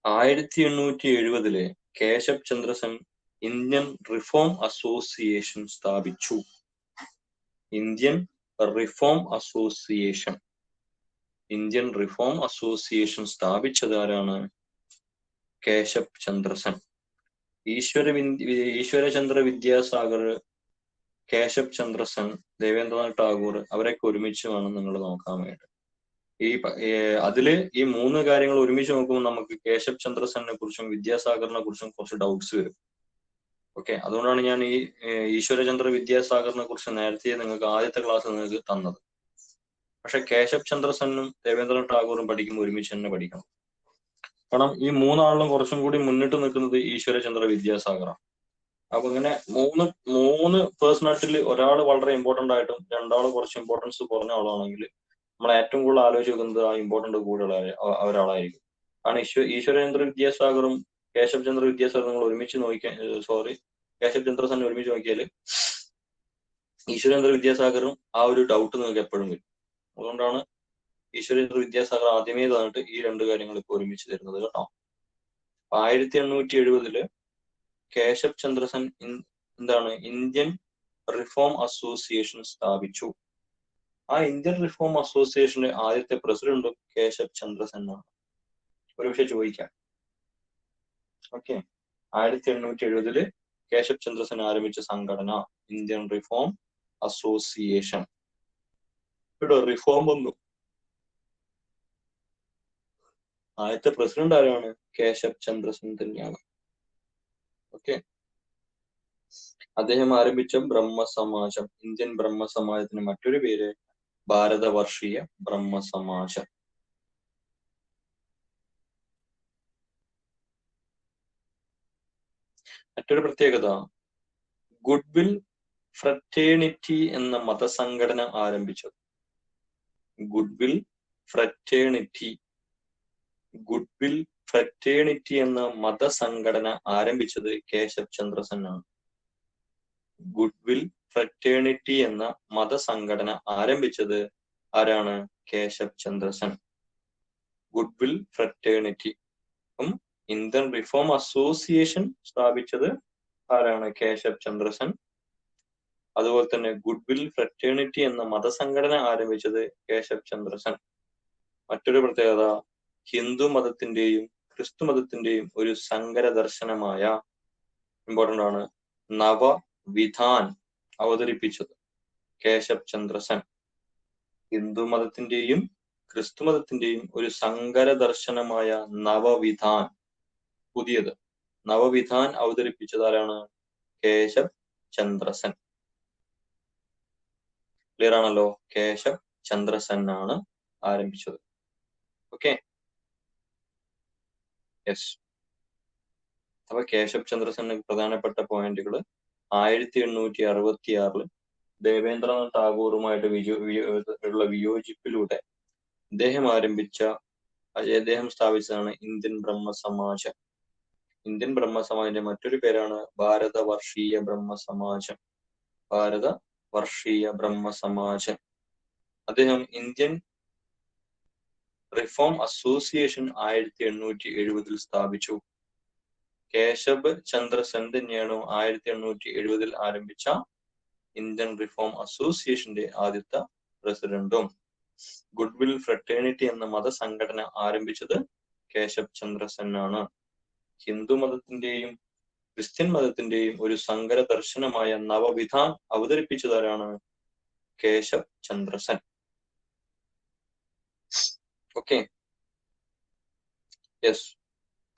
1870 Keshab Chandra Sen Indian reform association സ്ഥാപിച്ചു. ഇന്ത്യൻ റിഫോം അസോസിയേഷൻ സ്ഥാപിച്ചത് ആരാണ്? കേശബ് ചന്ദ്ര സെൻ. ഈശ്വരചന്ദ്ര വിദ്യാസാഗർ, കേശബ് ചന്ദ്ര സെൻ, ദേവേന്ദ്രനാഥ് ടാഗോർ അവരൊക്കെ ഒരുമിച്ച് വേണം നിങ്ങൾ നോക്കാൻ വേണ്ടി. അതില് ഈ 3 കാര്യങ്ങൾ ഒരുമിച്ച് നോക്കുമ്പോൾ നമുക്ക് കേശബ് ചന്ദ്ര സെന്നെ കുറിച്ചും വിദ്യാസാഗറിനെ കുറിച്ചും കുറച്ച് ഡൗട്ട്സ് വരും. ഓക്കെ, അതുകൊണ്ടാണ് ഞാൻ ഈ ഈശ്വരചന്ദ്ര വിദ്യാസാഗറിനെ കുറിച്ച് നേരത്തെ നിങ്ങൾക്ക് ആദ്യത്തെ ക്ലാസ് നിങ്ങൾക്ക് തന്നത്. പക്ഷെ കേശബ് ചന്ദ്ര സെന്നും ദേവേന്ദ്രനാഥ് ടാഗോറും പഠിക്കുമ്പോൾ ഒരുമിച്ച് തന്നെ പഠിക്കണം. കാരണം ഈ 3 ആളിലും കുറച്ചും കൂടി മുന്നിട്ട് നിൽക്കുന്നത് ഈശ്വരചന്ദ്ര വിദ്യാസാഗറാണ്. അപ്പൊ ഇങ്ങനെ മൂന്ന് പേഴ്സണാലിറ്റിയിൽ ഒരാൾ വളരെ ഇമ്പോർട്ടന്റ് ആയിട്ടും 2 ആൾ കുറച്ച് ഇമ്പോർട്ടൻസ് കുറഞ്ഞ ആളാണെങ്കിൽ നമ്മൾ ഏറ്റവും കൂടുതൽ ആലോചിച്ച് നോക്കുന്നത് ആ ഇമ്പോർട്ടന്റ് കൂടുതൽ ഒരാളായിരിക്കും. കാരണം ഈശ്വരചന്ദ്ര വിദ്യാസാഗറും കേശബ് ചന്ദ്ര വിദ്യാസാഗറും നിങ്ങൾ ഒരുമിച്ച് കേശബ് ചന്ദ്ര സെൻ ഒരുമിച്ച് നോക്കിയാൽ ഈശ്വരചന്ദ്ര വിദ്യാസാഗറും ആ ഒരു ഡൗട്ട് നിങ്ങൾക്ക് എപ്പോഴും വരും. അതുകൊണ്ടാണ് ഈശ്വരചന്ദ്ര വിദ്യാസാഗർ ആദ്യമേ തന്നിട്ട് ഈ 2 കാര്യങ്ങൾ ഇപ്പോൾ ഒരുമിച്ച് തരുന്നത് കേട്ടോ. 1870 Keshab Chandra Sen Indian reform association സ്ഥാപിച്ചു. ആ ഇന്ത്യൻ റിഫോം അസോസിയേഷന്റെ ആദ്യത്തെ പ്രസിഡന്റും കേശബ് ചന്ദ്ര സെൻ ആണ്. ഒരു പക്ഷെ ചോദിക്കാം. ഓക്കെ, 1870 കേശബ് ചന്ദ്ര സെൻ ആരംഭിച്ച സംഘടന ഇന്ത്യൻ റിഫോം അസോസിയേഷൻ. ഇവിടെ റിഫോം വന്നു. ആദ്യത്തെ പ്രസിഡന്റ് ആരാണ്? കേശബ് ചന്ദ്ര സെൻ തന്നെയാണ്. ഓക്കെ, അദ്ദേഹം ആരംഭിച്ച ബ്രഹ്മസമാജം, ഇന്ത്യൻ ബ്രഹ്മസമാജത്തിന് മറ്റൊരു പേര് ഭാരതവർഷീയ ബ്രഹ്മസമാജം. മറ്റൊരു പ്രത്യേകത, ഗുഡ്വിൽ ഫ്രറ്റേണിറ്റി എന്ന മതസംഘടന ആരംഭിച്ചത്. ഗുഡ്വിൽ ഫ്രറ്റേണിറ്റി എന്ന മതസംഘടന ആരംഭിച്ചത് കേശബ് ചന്ദ്ര സെൻ ആണ്. ഗുഡ്വിൽ ഫ്രറ്റേണിറ്റി എന്ന മതസംഘടന ആരംഭിച്ചത് ആരാണ്? Keshab Chandra Sen. Goodwill fraternity. Indian reform association സ്ഥാപിച്ചത് ആരാണ്? കേശബ് ചന്ദ്ര സെൻ. അതുപോലെ തന്നെ ഗുഡ്വിൽ ഫ്രറ്റേണിറ്റി എന്ന മതസംഘടന ആരംഭിച്ചത് കേശബ് ചന്ദ്ര സെൻ. മറ്റൊരു പ്രത്യേകത, ഹിന്ദു മതത്തിന്റെയും ക്രിസ്തു മതത്തിന്റെയും ഒരു സങ്കര ദർശനമായ ഇമ്പോർട്ടന്റ് ആണ് നവവിധാൻ അവതരിപ്പിച്ചത് കേശബ് ചന്ദ്ര സെൻ. ഹിന്ദു മതത്തിന്റെയും ക്രിസ്തു മതത്തിന്റെയും ഒരു സങ്കര ദർശനമായ നവവിധാൻ, പുതിയത് നവവിധാൻ അവതരിപ്പിച്ചത് ആരാണ്? കേശബ് ചന്ദ്ര സെൻ. ക്ലിയർ ആണല്ലോ? കേശബ് ചന്ദ്ര സെൻ ആണ് ആരംഭിച്ചത്. Okay, yes. അപ്പൊ കേശബ് ചന്ദ്ര സെൻ പ്രധാനപ്പെട്ട പോയിന്റുകൾ 1866 ദേവേന്ദ്രനാഥ് ടാഗോറുമായിട്ട് ഉള്ള വിയോജിപ്പിലൂടെ അദ്ദേഹം സ്ഥാപിച്ചതാണ് ഇന്ത്യൻ ബ്രഹ്മസമാജം. ഇന്ത്യൻ ബ്രഹ്മസമാജിന്റെ മറ്റൊരു പേരാണ് ഭാരതവർഷീയ ബ്രഹ്മസമാജം. ഭാരതവർഷീയ ബ്രഹ്മസമാജം. അദ്ദേഹം ഇന്ത്യൻ റിഫോം അസോസിയേഷൻ 1870 സ്ഥാപിച്ചു. കേശബ് ചന്ദ്ര സെൻ തന്നെയാണ് 1870 ആരംഭിച്ച ഇന്ത്യൻ റിഫോം അസോസിയേഷന്റെ ആദ്യത്തെ പ്രസിഡന്റും. ഗുഡ്വിൽ ഫ്രട്ടേണിറ്റി എന്ന മതസംഘടന ആരംഭിച്ചത് കേശബ് ചന്ദ്ര സെൻ ആണ്. ഹിന്ദു മതത്തിന്റെയും ക്രിസ്ത്യൻ മതത്തിന്റെയും ഒരു സങ്കര ദർശനമായ നവവിധാൻ അവതരിപ്പിച്ചതാരാണ്? കേശബ് ചന്ദ്ര സെൻ. Okay, yes.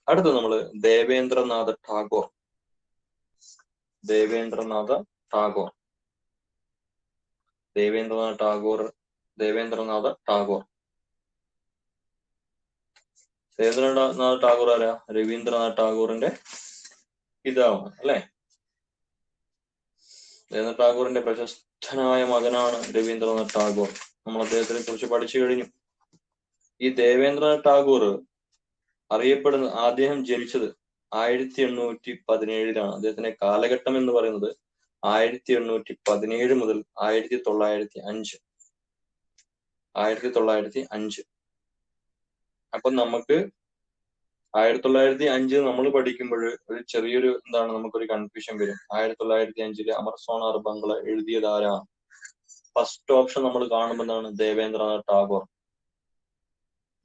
അടുത്ത നമ്മള് ദേവേന്ദ്രനാഥ ടാഗോർ. ദേവേന്ദ്രനാഥ ടാഗോർ. ദേവേന്ദ്രനാഥ ടാഗോർ. ദേവേന്ദ്രനാഥ ടാഗോർ ആരാ? രവീന്ദ്രനാഥ ടാഗോറിന്റെ പിതാവാണ് അല്ലെ? രവീന്ദ്രനാഥ ടാഗോറിന്റെ പ്രശസ്തനായ മകനാണ് രവീന്ദ്രനാഥ ടാഗോർ. നമ്മൾ അദ്ദേഹത്തിനെ കുറിച്ച് പഠിച്ചു കഴിഞ്ഞു. ഈ ദേവേന്ദ്രനാഥ ടാഗോർ അറിയപ്പെടുന്ന അദ്ദേഹം ജനിച്ചത് 1817 അദ്ദേഹത്തിന്റെ കാലഘട്ടം എന്ന് പറയുന്നത് 1817 മുതൽ 1905. അപ്പൊ നമുക്ക് 1905 നമ്മൾ പഠിക്കുമ്പോൾ ഒരു ചെറിയൊരു നമുക്കൊരു കൺഫ്യൂഷൻ വരും. 1905 അമർസോണാർ ബംഗ്ല എഴുതിയത് ആരാ? ഫസ്റ്റ് ഓപ്ഷൻ നമ്മൾ കാണുമ്പോൾ എന്താണ്? ദേവേന്ദ്രനാഥ ടാഗോർ.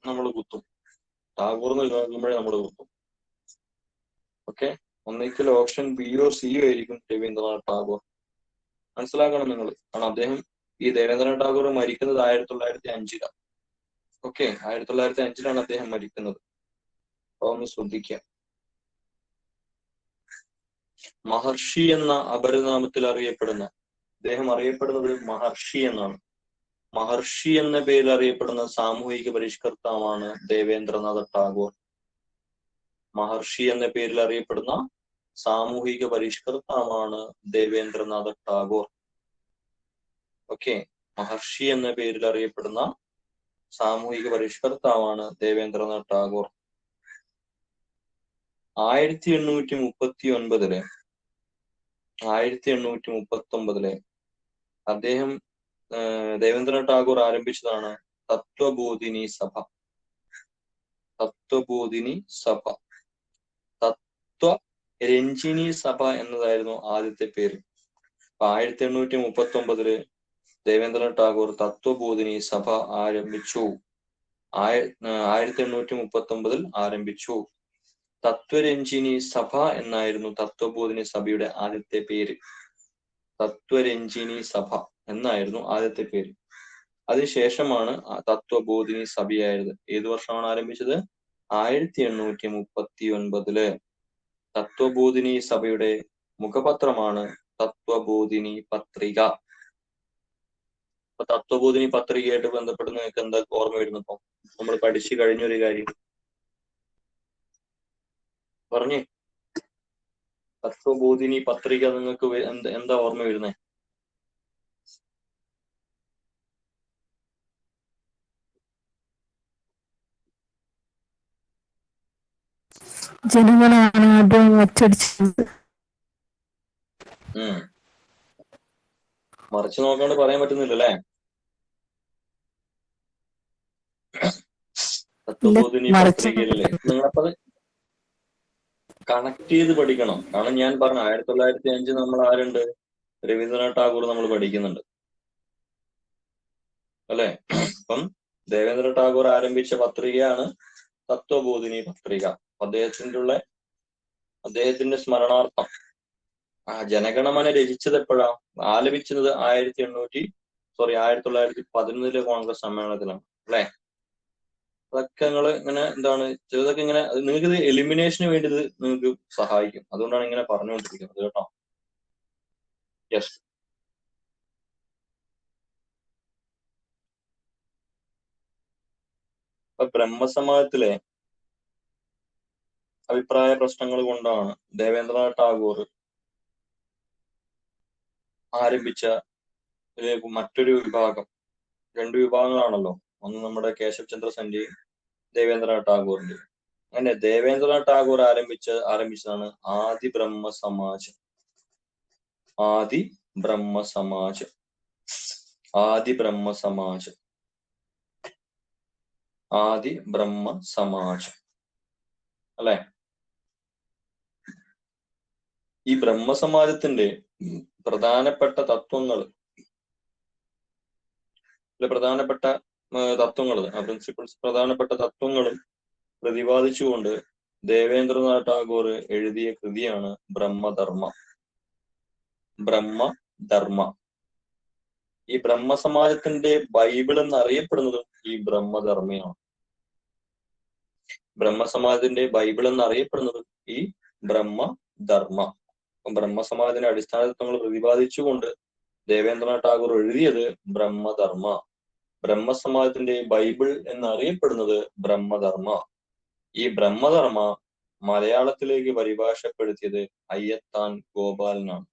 നമ്മൾ കുത്തും. ടാഗോർ എന്ന് നോക്കുമ്പോഴേ നമ്മൾ കുത്തും. ഓക്കെ, ഒന്നിക്കൽ ഓപ്ഷൻ ബിയോ സിയോ ആയിരിക്കും രവീന്ദ്രനാഥ ടാഗോർ. മനസ്സിലാക്കണം നിങ്ങൾ. കാരണം അദ്ദേഹം ഈ ദേവേന്ദ്രനാഥ ടാഗോർ മരിക്കുന്നത് 1905. ഓക്കെ, 1905 അദ്ദേഹം മരിക്കുന്നത്. അപ്പൊ ഒന്ന് ശ്രദ്ധിക്കാം. മഹർഷി എന്ന അപരനാമത്തിൽ അറിയപ്പെടുന്ന അദ്ദേഹം അറിയപ്പെടുന്നത് മഹർഷി എന്നാണ്. മഹർഷി എന്ന പേരിൽ അറിയപ്പെടുന്ന സാമൂഹിക പരിഷ്കർത്താവാണ് ദേവേന്ദ്രനാഥ ടാഗോർ. മഹർഷി എന്ന പേരിൽ അറിയപ്പെടുന്ന സാമൂഹിക പരിഷ്കർത്താവാണ് ദേവേന്ദ്രനാഥ ടാഗോർ. ഓക്കെ, മഹർഷി എന്ന പേരിൽ അറിയപ്പെടുന്ന സാമൂഹിക പരിഷ്കർത്താവാണ് ദേവേന്ദ്രനാഥ ടാഗോർ. 1839 അദ്ദേഹം ദേവേന്ദ്രനാഥ ടാഗോർ ആരംഭിച്ചതാണ് തത്വബോധിനി സഭ. തത്വരഞ്ജിനി സഭ എന്നതായിരുന്നു ആദ്യത്തെ പേര്. 1839 ദേവേന്ദ്രനാഥ ടാഗോർ തത്വബോധിനി സഭ ആരംഭിച്ചു. 1839 ആരംഭിച്ചു. തത്വരഞ്ജിനി സഭ എന്നായിരുന്നു തത്വബോധിനി സഭയുടെ ആദ്യത്തെ പേര്. തത്വരഞ്ജിനി സഭ എന്നായിരുന്നു ആദ്യത്തെ പേര്. അതിനുശേഷമാണ് തത്വബോധിനി സഭയായത്. ഏത് വർഷമാണ് ആരംഭിച്ചത്? 1839. തത്വബോധിനി സഭയുടെ മുഖപത്രമാണ് തത്വബോധിനി പത്രിക. അപ്പൊ തത്വബോധിനി പത്രികയായിട്ട് ബന്ധപ്പെട്ട് നിങ്ങൾക്ക് എന്താ ഓർമ്മ വരുന്നു? ഇപ്പൊ നമ്മൾ പഠിച്ചു കഴിഞ്ഞൊരു കാര്യം പറഞ്ഞേ. തത്വബോധിനി പത്രിക നിങ്ങൾക്ക് എന്താ ഓർമ്മ വരുന്നേ? ജനങ്ങളാണ് ആദ്യം അച്ചടിച്ചത്. മറിച്ച് നോക്കാണ്ട് പറയാൻ പറ്റുന്നില്ലല്ലേ? തത്വബോധിനി പത്രികയിലല്ലേ? നിങ്ങളപ്പത് കണക്ട് ചെയ്ത് പഠിക്കണം. കാരണം ഞാൻ പറഞ്ഞു 1905 നമ്മൾ ആരുണ്ട്? രവീന്ദ്രനാഥ ടാഗോർ നമ്മൾ പഠിക്കുന്നുണ്ട് അല്ലെ? അപ്പം ദേവേന്ദ്രനാഥ ടാഗോർ ആരംഭിച്ച പത്രികയാണ് തത്വബോധിനി പത്രിക. അദ്ദേഹത്തിന്റെ സ്മരണാർത്ഥം ജനഗണമന രചിച്ചത് എപ്പോഴാ? ആലപിച്ചത് 1911 കോൺഗ്രസ് സമ്മേളനത്തിലാണ് അല്ലെ? അതൊക്കെ നിങ്ങൾ ഇങ്ങനെ ചിലതൊക്കെ ഇങ്ങനെ നിങ്ങൾക്ക് ഇത് എലിമിനേഷന് വേണ്ടി ഇത് നിങ്ങൾക്ക് സഹായിക്കും. അതുകൊണ്ടാണ് ഇങ്ങനെ പറഞ്ഞുകൊണ്ടിരിക്കുന്നത് കേട്ടോ. യെസ്. അപ്പൊ ബ്രഹ്മസമാജത്തിലെ അഭിപ്രായ പ്രശ്നങ്ങൾ കൊണ്ടാണ് ദേവേന്ദ്രനാഥ ടാഗോർ ആരംഭിച്ച മറ്റൊരു വിഭാഗം. 2 വിഭാഗങ്ങളാണല്ലോ. ഒന്ന് നമ്മുടെ കേശബ് ചന്ദ്ര സെന്റെയും ദേവേന്ദ്രനാഥ ടാഗോറിന്റെയും. അങ്ങനെ ദേവേന്ദ്രനാഥ് ടാഗോർ ആരംഭിച്ചതാണ് ആദി ബ്രഹ്മ സമാജം. ആദി ബ്രഹ്മ സമാജം. ആദി ബ്രഹ്മ സമാജം. ആദി ബ്രഹ്മ സമാജം അല്ലെ? ഈ ബ്രഹ്മസമാജത്തിന്റെ പ്രധാനപ്പെട്ട തത്വങ്ങൾ, പ്രധാനപ്പെട്ട തത്വങ്ങൾ, പ്രിൻസിപ്പിൾസ്, പ്രധാനപ്പെട്ട തത്വങ്ങളും പ്രതിപാദിച്ചുകൊണ്ട് ദേവേന്ദ്രനാഥ് ടാഗോർ എഴുതിയ കൃതിയാണ് ബ്രഹ്മധർമ്മ. ബ്രഹ്മധർമ്മ. ഈ ബ്രഹ്മസമാജത്തിന്റെ ബൈബിൾ എന്നറിയപ്പെടുന്നതും ഈ ബ്രഹ്മധർമ്മയാണ്. ബ്രഹ്മസമാജത്തിന്റെ ബൈബിൾ എന്നറിയപ്പെടുന്നതും ഈ ബ്രഹ്മധർമ്മ. ബ്രഹ്മസമാജത്തിന്റെ അടിസ്ഥാന തത്വങ്ങൾ പ്രതിപാദിച്ചുകൊണ്ട് ദേവേന്ദ്രനാഥ് ടാഗോർ എഴുതിയത് ബ്രഹ്മധർമ്മ. ബ്രഹ്മസമാജത്തിന്റെ ബൈബിൾ എന്നറിയപ്പെടുന്നത് ബ്രഹ്മധർമ്മ. ഈ ബ്രഹ്മധർമ്മ മലയാളത്തിലേക്ക് പരിഭാഷപ്പെടുത്തിയത് അയ്യത്താൻ ഗോപാലനാണ്.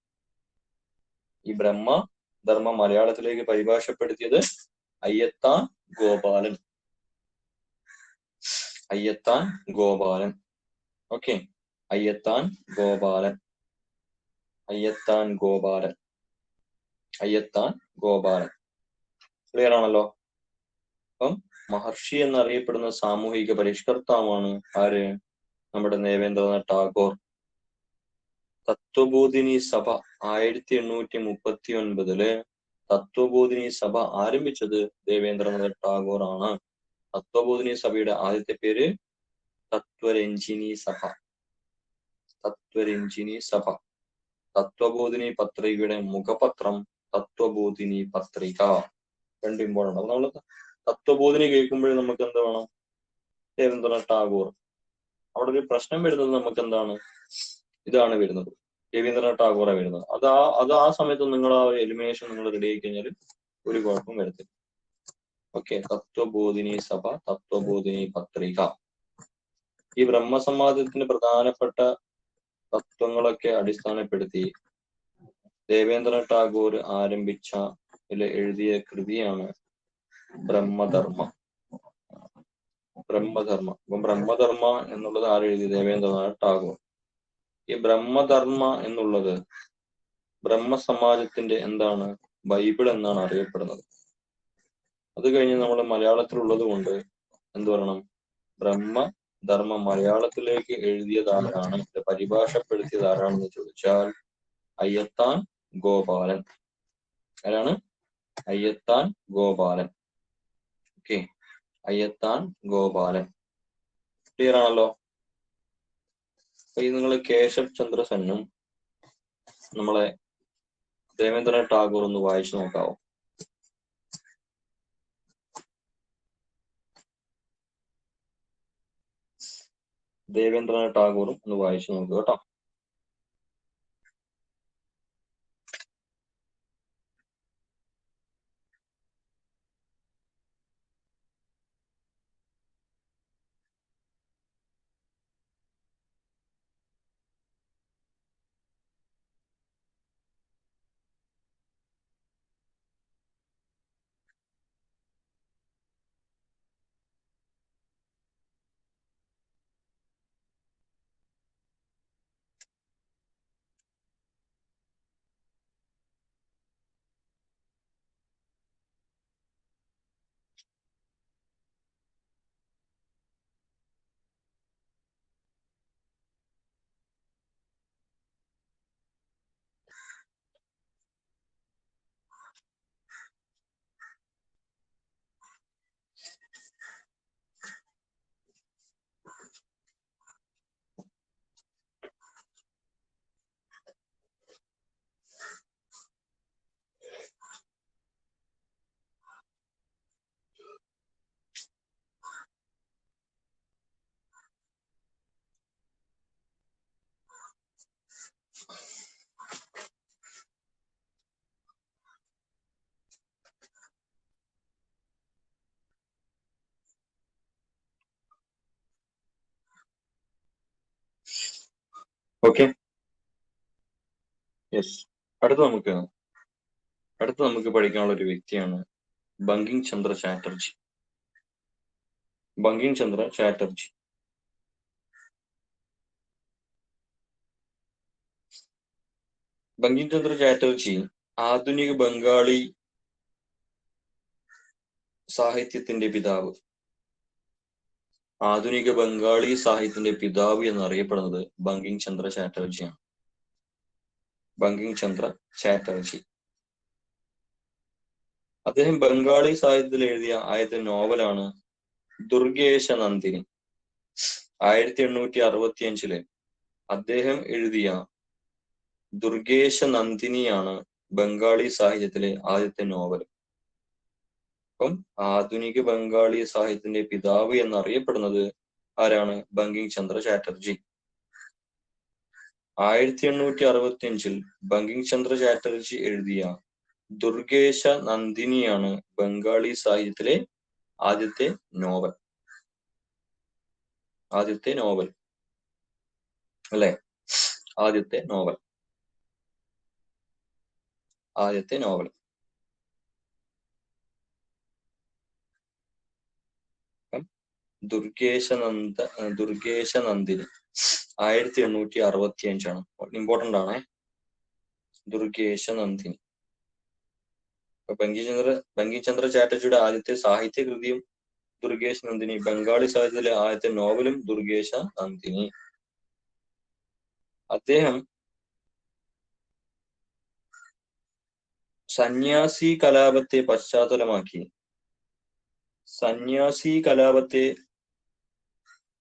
ഈ ബ്രഹ്മധർമ്മ മലയാളത്തിലേക്ക് പരിഭാഷപ്പെടുത്തിയത് അയ്യത്താൻ ഗോപാലൻ. അയ്യത്താൻ ഗോപാലൻ. ഓക്കെ, അയ്യത്താൻ ഗോപാലൻ. അയ്യത്താൻ ഗോപാലൻ. അയ്യത്താൻ ഗോപാലൻ. ക്ലിയർ ആണല്ലോ? അപ്പം മഹർഷി എന്നറിയപ്പെടുന്ന സാമൂഹിക പരിഷ്കർത്താവാണ് ആര്? നമ്മുടെ ദേവേന്ദ്രനാഥ് ടാഗോർ. തത്വബോധിനി സഭ 1839 തത്വബോധിനി സഭ ആരംഭിച്ചത് ദേവേന്ദ്രനാഥ് ടാഗോർ ആണ്. തത്വബോധിനി സഭയുടെ ആദ്യത്തെ പേര് തത്വരഞ്ജിനി സഭ. തത്വരഞ്ജിനി സഭ. തത്വബോധിനി പത്രികയുടെ മുഖപത്രം തത്വബോധിനി പത്രിക. രണ്ട് ഇമ്പോർട്ടൻ്റ്. അപ്പൊ നമ്മൾ തത്വബോധിനി കേൾക്കുമ്പോഴേ നമുക്ക് എന്താ വേണം? ദേവേന്ദ്രനാഥ് ടാഗോർ. അവിടെ ഒരു പ്രശ്നം വരുന്നത് നമുക്ക് എന്താണ്? ഇതാണ് വരുന്നത്, രവീന്ദ്രനാഥ് ടാഗോറെ വരുന്നത്. അത് ആ സമയത്ത് നിങ്ങൾ ആ ഒരു എലിമിനേഷൻ നിങ്ങൾ റെഡി ആയി കഴിഞ്ഞാൽ ഒരു കുഴപ്പം വരത്തില്ല. ഓക്കെ, തത്വബോധിനി സഭ, തത്വബോധിനി പത്രിക. ഈ ബ്രഹ്മസമാജത്തിന്റെ പ്രധാനപ്പെട്ട തത്വങ്ങളൊക്കെ അടിസ്ഥാനപ്പെടുത്തി ദേവേന്ദ്രനാഥ് ടാഗോർ ആരംഭിച്ച എഴുതിയ കൃതിയാണ് ബ്രഹ്മധർമ്മ. ബ്രഹ്മധർമ്മ. അപ്പം ബ്രഹ്മധർമ്മ എന്നുള്ളത് ആരെഴുതി? ദേവേന്ദ്രനാഥ് ടാഗോർ. ഈ ബ്രഹ്മധർമ്മ എന്നുള്ളത് ബ്രഹ്മസമാജത്തിന്റെ എന്താണ്? ബൈബിൾ എന്നാണ് അറിയപ്പെടുന്നത്. അത് കഴിഞ്ഞ് നമ്മൾ മലയാളത്തിലുള്ളത് കൊണ്ട് എന്ത് പറയണം? ബ്രഹ്മധർമ്മ മലയാളത്തിലേക്ക് എഴുതിയതാരാണ്, പരിഭാഷപ്പെടുത്തിയത് ആരാണെന്ന് ചോദിച്ചാൽ അയ്യത്താൻ ഗോപാലൻ. ആരാണ്? അയ്യത്താൻ ഗോപാലൻ. ഓക്കെ, അയ്യത്താൻ ഗോപാലൻ. ക്ലിയർ ആണല്ലോ? ഈ നിങ്ങൾ കേശവ് ചന്ദ്ര സെന്നും നമ്മളെ ദേവേന്ദ്രനാഥ് ടാഗോർ ഒന്ന് വായിച്ചു നോക്കാവോ? ദേവേന്ദ്രനാഥ് ടാഗോറും ഒന്ന് വായിച്ചു നോക്കുക കേട്ടോ. Okay, yes. അടുത്ത നമുക്ക് പഠിക്കാനുള്ള ഒരു വ്യക്തിയാണ് ബങ്കിം ചന്ദ്ര ചാറ്റർജി. ബങ്കിം ചന്ദ്ര ചാറ്റർജി. ബങ്കിം ചന്ദ്ര ചാറ്റർജി ആധുനിക ബംഗാളി സാഹിത്യത്തിന്റെ പിതാവ്. ആധുനിക ബംഗാളി സാഹിത്യത്തിന്റെ പിതാവ് എന്നറിയപ്പെടുന്നത് ബങ്കിം ചന്ദ്ര ചാറ്റർജിയാണ്. ബങ്കിം ചന്ദ്ര ചാറ്റർജി അദ്ദേഹം ബംഗാളി സാഹിത്യത്തിൽ എഴുതിയ ആദ്യത്തെ നോവലാണ് ദുർഗേശ നന്ദിനി. 1865 അദ്ദേഹം എഴുതിയ ദുർഗേശ നന്ദിനിയാണ് ബംഗാളി സാഹിത്യത്തിലെ ആദ്യത്തെ നോവൽ. അപ്പം ആധുനിക ബംഗാളി സാഹിത്യത്തിന്റെ പിതാവ് എന്നറിയപ്പെടുന്നത് ആരാണ്? ബങ്കിം ചന്ദ്ര ചാറ്റർജി. 1865 ബങ്കിം ചന്ദ്ര ചാറ്റർജി എഴുതിയ ദുർഗേശ നന്ദിനിയാണ് ബംഗാളി സാഹിത്യത്തിലെ ആദ്യത്തെ നോവൽ. ആദ്യത്തെ നോവൽ അല്ലെ? ആദ്യത്തെ നോവൽ. ആദ്യത്തെ നോവൽ. ദുർഗേശ നന്ദിനി 1865 ഇമ്പോർട്ടന്റ് ആണേ. ദുർഗേശ നന്ദിനി. ബങ്കിം ചന്ദ്ര ചാറ്റർജിയുടെ ആദ്യത്തെ സാഹിത്യ കൃതിയും ദുർഗേശ നന്ദിനി. ബംഗാളി സാഹിത്യത്തിലെ ആദ്യത്തെ നോവലും ദുർഗേശ നന്ദിനി. അദ്ദേഹം സന്യാസി കലാപത്തെ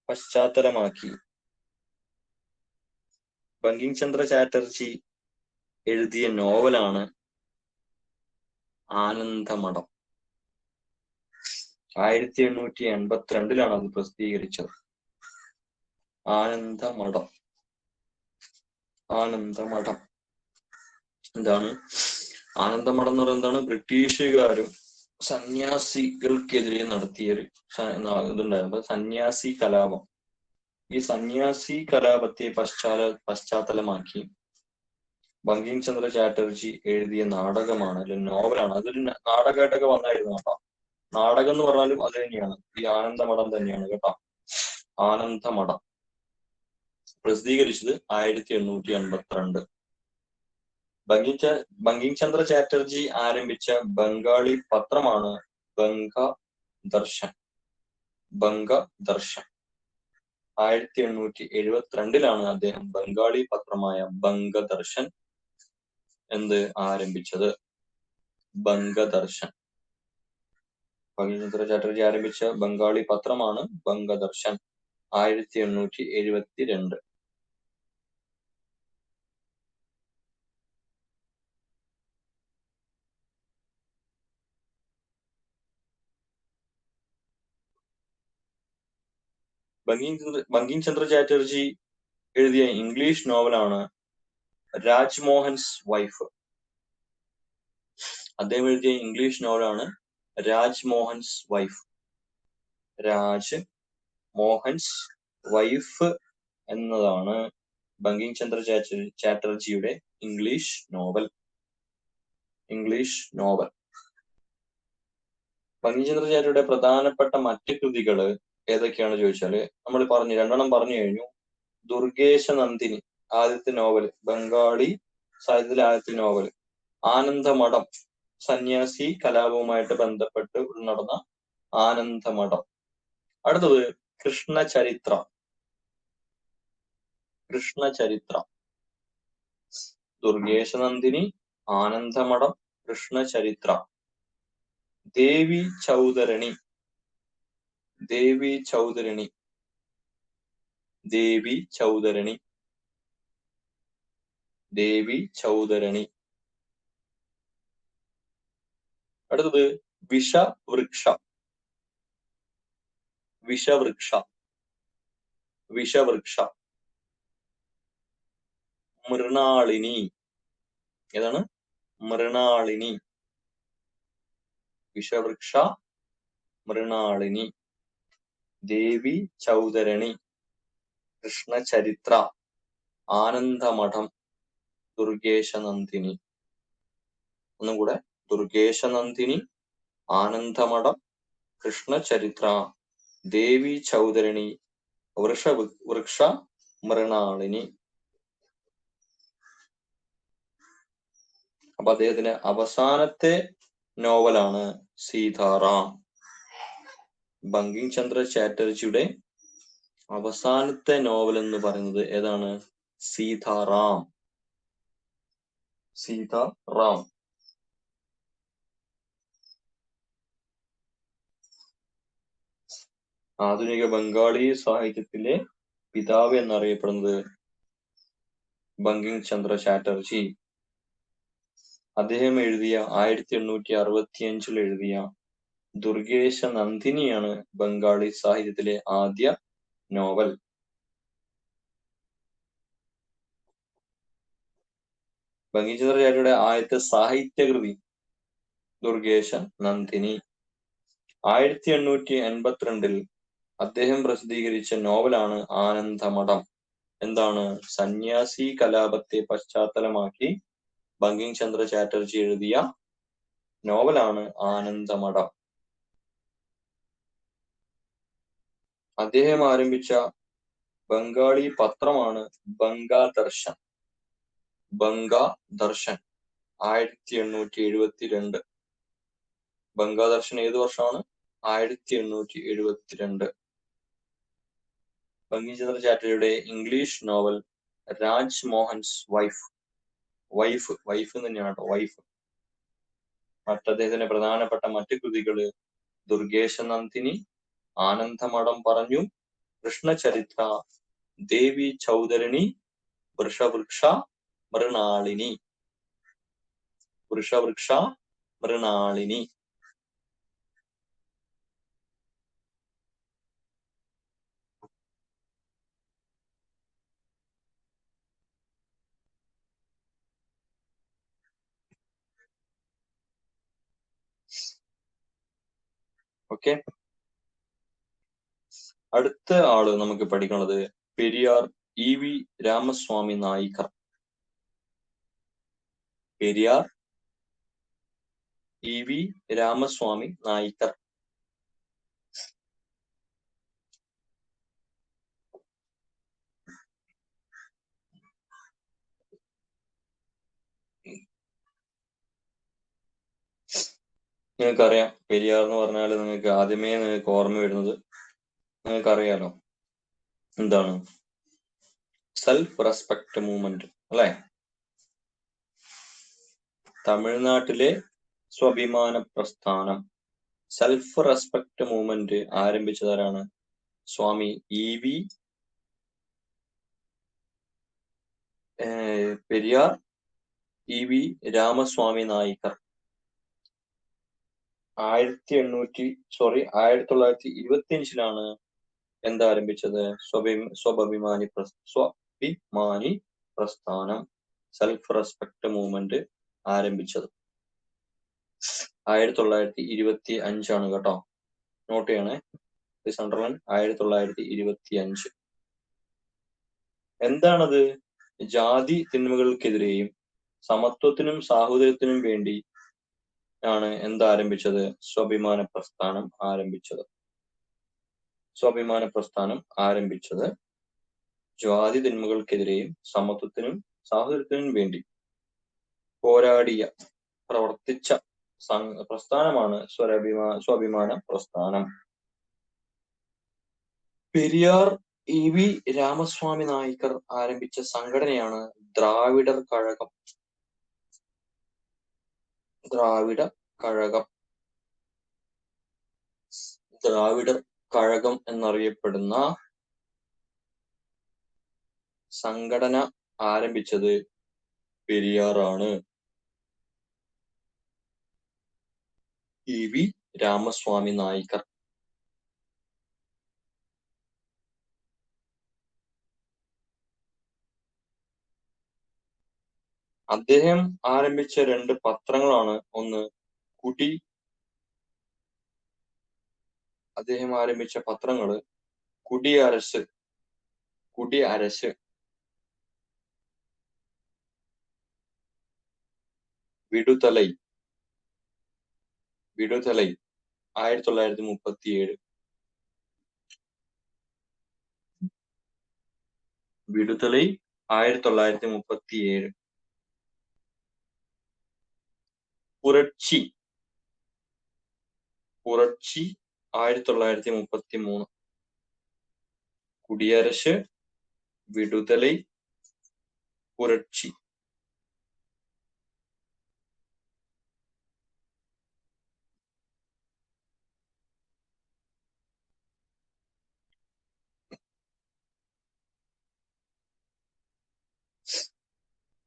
പശ്ചാത്തലമാക്കി ബങ്കിം ചന്ദ്ര ചാറ്റർജി എഴുതിയ നോവലാണ് ആനന്ദമഠം. 1882 അത് പ്രസിദ്ധീകരിച്ചത്. ആനന്ദമഠം. എന്താണ് ആനന്ദമഠം എന്ന് പറയുന്നത്? എന്താണ്? ബ്രിട്ടീഷുകാരും സന്യാസികൾക്കെതിരെ നടത്തിയൊരു ഇതുണ്ടായിരുന്നു, സന്യാസി കലാപം. ഈ സന്യാസി കലാപത്തെ പശ്ചാത്തലമാക്കി ബങ്കിം ചന്ദ്ര ചാറ്റർജി എഴുതിയ നാടകമാണ്, അല്ലെങ്കിൽ നോവലാണ്. അതൊരു നാടകമായിട്ടൊക്കെ വന്നായിരുന്നു കേട്ടോ. നാടകം എന്ന് പറഞ്ഞാലും അത് തന്നെയാണ്, ഈ ആനന്ദമഠം തന്നെയാണ് കേട്ടോ. ആനന്ദമഠം പ്രസിദ്ധീകരിച്ചത് 1882. ബങ്കിം ചന്ദ്ര ചാറ്റർജി ആരംഭിച്ച ബംഗാളി പത്രമാണ് ബംഗദർശൻ. 1872 അദ്ദേഹം ബംഗാളി പത്രമായ ബംഗദർശൻ ആരംഭിച്ചത്. ബംഗദർശൻ. ബങ്കിം ചന്ദ്ര ചാറ്റർജി ആരംഭിച്ച ബംഗാളി പത്രമാണ് ബംഗദർശൻ. 1872. ബങ്കിം ചന്ദ്ര ചാറ്റർജി എഴുതിയ ഇംഗ്ലീഷ് നോവലാണ് രാജ്മോഹൻസ് വൈഫ്. അദ്ദേഹം എഴുതിയ ഇംഗ്ലീഷ് നോവലാണ് രാജ്മോഹൻസ് വൈഫ്. രാജ്മോഹൻസ് വൈഫ് എന്നതാണ് ബങ്കിം ചന്ദ്ര ചാറ്റർജിയുടെ ഇംഗ്ലീഷ് നോവൽ. ബങ്കിം ചന്ദ്ര ചാറ്റർജിയുടെ പ്രധാനപ്പെട്ട മറ്റ് കൃതികള് ഏതൊക്കെയാണ് ചോദിച്ചാല് നമ്മൾ രണ്ടെണ്ണം പറഞ്ഞു കഴിഞ്ഞു. ദുർഗേശ നന്ദിനി ആദ്യത്തെ നോവൽ, ബംഗാളി സാഹിത്യത്തിലെ ആദ്യത്തെ നോവൽ. ആനന്ദമഠം സന്യാസി കലാപവുമായിട്ട് ബന്ധപ്പെട്ട് നടന്ന ആനന്ദമഠം. അടുത്തത് കൃഷ്ണചരിത്ര. ദുർഗേശ നന്ദിനി, ആനന്ദമഠം, കൃഷ്ണചരിത്ര. ദേവി ചൗധരണി. അടുത്തത് വിഷവൃക്ഷ. മൃണാളിനി. ഏതാണ്? മൃണാളിനി. വിഷവൃക്ഷ, മൃണാളിനി. ദേവി ചൗധരണി, കൃഷ്ണചരിത്ര, ആനന്ദമഠം, ദുർഗേശ നന്ദിനി. ഒന്നും കൂടെ, ദുർഗേശ നന്ദിനി, ആനന്ദമഠം, കൃഷ്ണചരിത്ര, ദേവി ചൗധരണി, വൃക്ഷ, മൃണാളിനി. അപ്പൊ അദ്ദേഹത്തിന്റെ അവസാനത്തെ നോവലാണ് സീതാറാം. ബങ്കിം ചന്ദ്ര ചാറ്റർജിയുടെ അവസാനത്തെ നോവൽ എന്ന് പറയുന്നത് ഏതാണ്? സീതാറാം. സീതാറാം. ആധുനിക ബംഗാളി സാഹിത്യത്തിലെ പിതാവ് എന്നറിയപ്പെടുന്നത് ബങ്കിം ചന്ദ്ര ചാറ്റർജി. അദ്ദേഹം എഴുതിയ 1865 എഴുതിയ ദുർഗേശ നന്ദിനിയാണ് ബംഗാളി സാഹിത്യത്തിലെ ആദ്യ നോവൽ. ബങ്കിംചന്ദ്ര ചാറ്റർജിയുടെ ആദ്യത്തെ സാഹിത്യകൃതി ദുർഗേശ നന്ദിനി. 1882 അദ്ദേഹം പ്രസിദ്ധീകരിച്ച നോവലാണ് ആനന്ദമഠം. എന്താണ്? സന്യാസി കലാപത്തെ പശ്ചാത്തലമാക്കി ബങ്കിം ചന്ദ്ര ചാറ്റർജി എഴുതിയ നോവലാണ് ആനന്ദമഠം. അദ്ദേഹം ആരംഭിച്ച ബംഗാളി പത്രമാണ് ബംഗാദർശൻ. ബംഗാദർശൻ 1872. ബംഗാദർശൻ ഏത് വർഷമാണ്? 1872. ബങ്കിം ചന്ദ്ര ചാറ്റർജിയുടെ English novel Raj Mohan's wife തന്നെയാണ് കേട്ടോ, വൈഫ്. അദ്ദേഹത്തിന്റെ പ്രധാനപ്പെട്ട മറ്റു കൃതികള് ദുർഗേശ നന്ദിനി, ആനന്ദമഠം പറഞ്ഞു, കൃഷ്ണചരിത്ര, ദേവി ചൗധരണി, വൃഷവൃക്ഷ മൃണാളിനി. വൃഷവൃക്ഷ മൃണാളിനി. ഓക്കെ. അടുത്ത ആള് നമുക്ക് പഠിക്കുന്നത് പെരിയാർ EV രാമസ്വാമി നായിക്കർ. പെരിയാർ EV രാമസ്വാമി നായിക്കർ. നിങ്ങൾക്കറിയാം, പെരിയാർ എന്ന് പറഞ്ഞാൽ നിങ്ങൾക്ക് ആദ്യമേ ഓർമ്മ വരുന്നത് നിങ്ങൾക്കറിയാലോ എന്താണ്? സെൽഫ് റെസ്പെക്ട് മൂവ്മെന്റ് അല്ലെ? തമിഴ്നാട്ടിലെ സ്വാഭിമാന പ്രസ്ഥാനം, സെൽഫ് റെസ്പെക്ട് മൂവ്മെന്റ് ആരംഭിച്ചതാരാണ്? സ്വാമി EV പെരിയാർ EV രാമസ്വാമി നായിക്കർ. 1925 എന്താരംഭിച്ചത്? സ്വാഭിമാനി പ്രസ്ഥാനം, സെൽഫ് റെസ്പെക്ട് മൂവ്മെന്റ് ആരംഭിച്ചത് 1925 കേട്ടോ. നോട്ട് ചെയ്യണേ, 1925. എന്താണത്? ജാതി തിന്മകൾക്കെതിരെയും സമത്വത്തിനും സാഹോദര്യത്തിനും വേണ്ടി ആണ് എന്താരംഭിച്ചത്? സ്വാഭിമാന പ്രസ്ഥാനം ആരംഭിച്ചത്. സ്വാഭിമാന പ്രസ്ഥാനം ആരംഭിച്ചത് ജാതി തിന്മകൾക്കെതിരെയും സമത്വത്തിനും സാഹോദര്യത്തിനും വേണ്ടി പ്രവർത്തിച്ച പ്രസ്ഥാനമാണ് സ്വാഭിമാന പ്രസ്ഥാനം. പെരിയാർ EV രാമസ്വാമി നായിക്കർ ആരംഭിച്ച സംഘടനയാണ് ദ്രാവിഡർ കഴകം. ദ്രാവിഡർ കഴകം എന്നറിയപ്പെടുന്ന സംഘടന ആരംഭിച്ചത് പെരിയാറാണ്. EV രാമസ്വാമി നായിക്കർ. അദ്ദേഹം ആരംഭിച്ച 2 പത്രങ്ങളാണ്. ഒന്ന് കുടി. അദ്ദേഹം ആരംഭിച്ച പത്രങ്ങള് കുടിയരശ്, വിടുതലൈ 1937. വിടുതലൈ 1937. പുരട്ചി 1933. കുടിയരശ്, വിടുതലൈ, പുരട്ചി.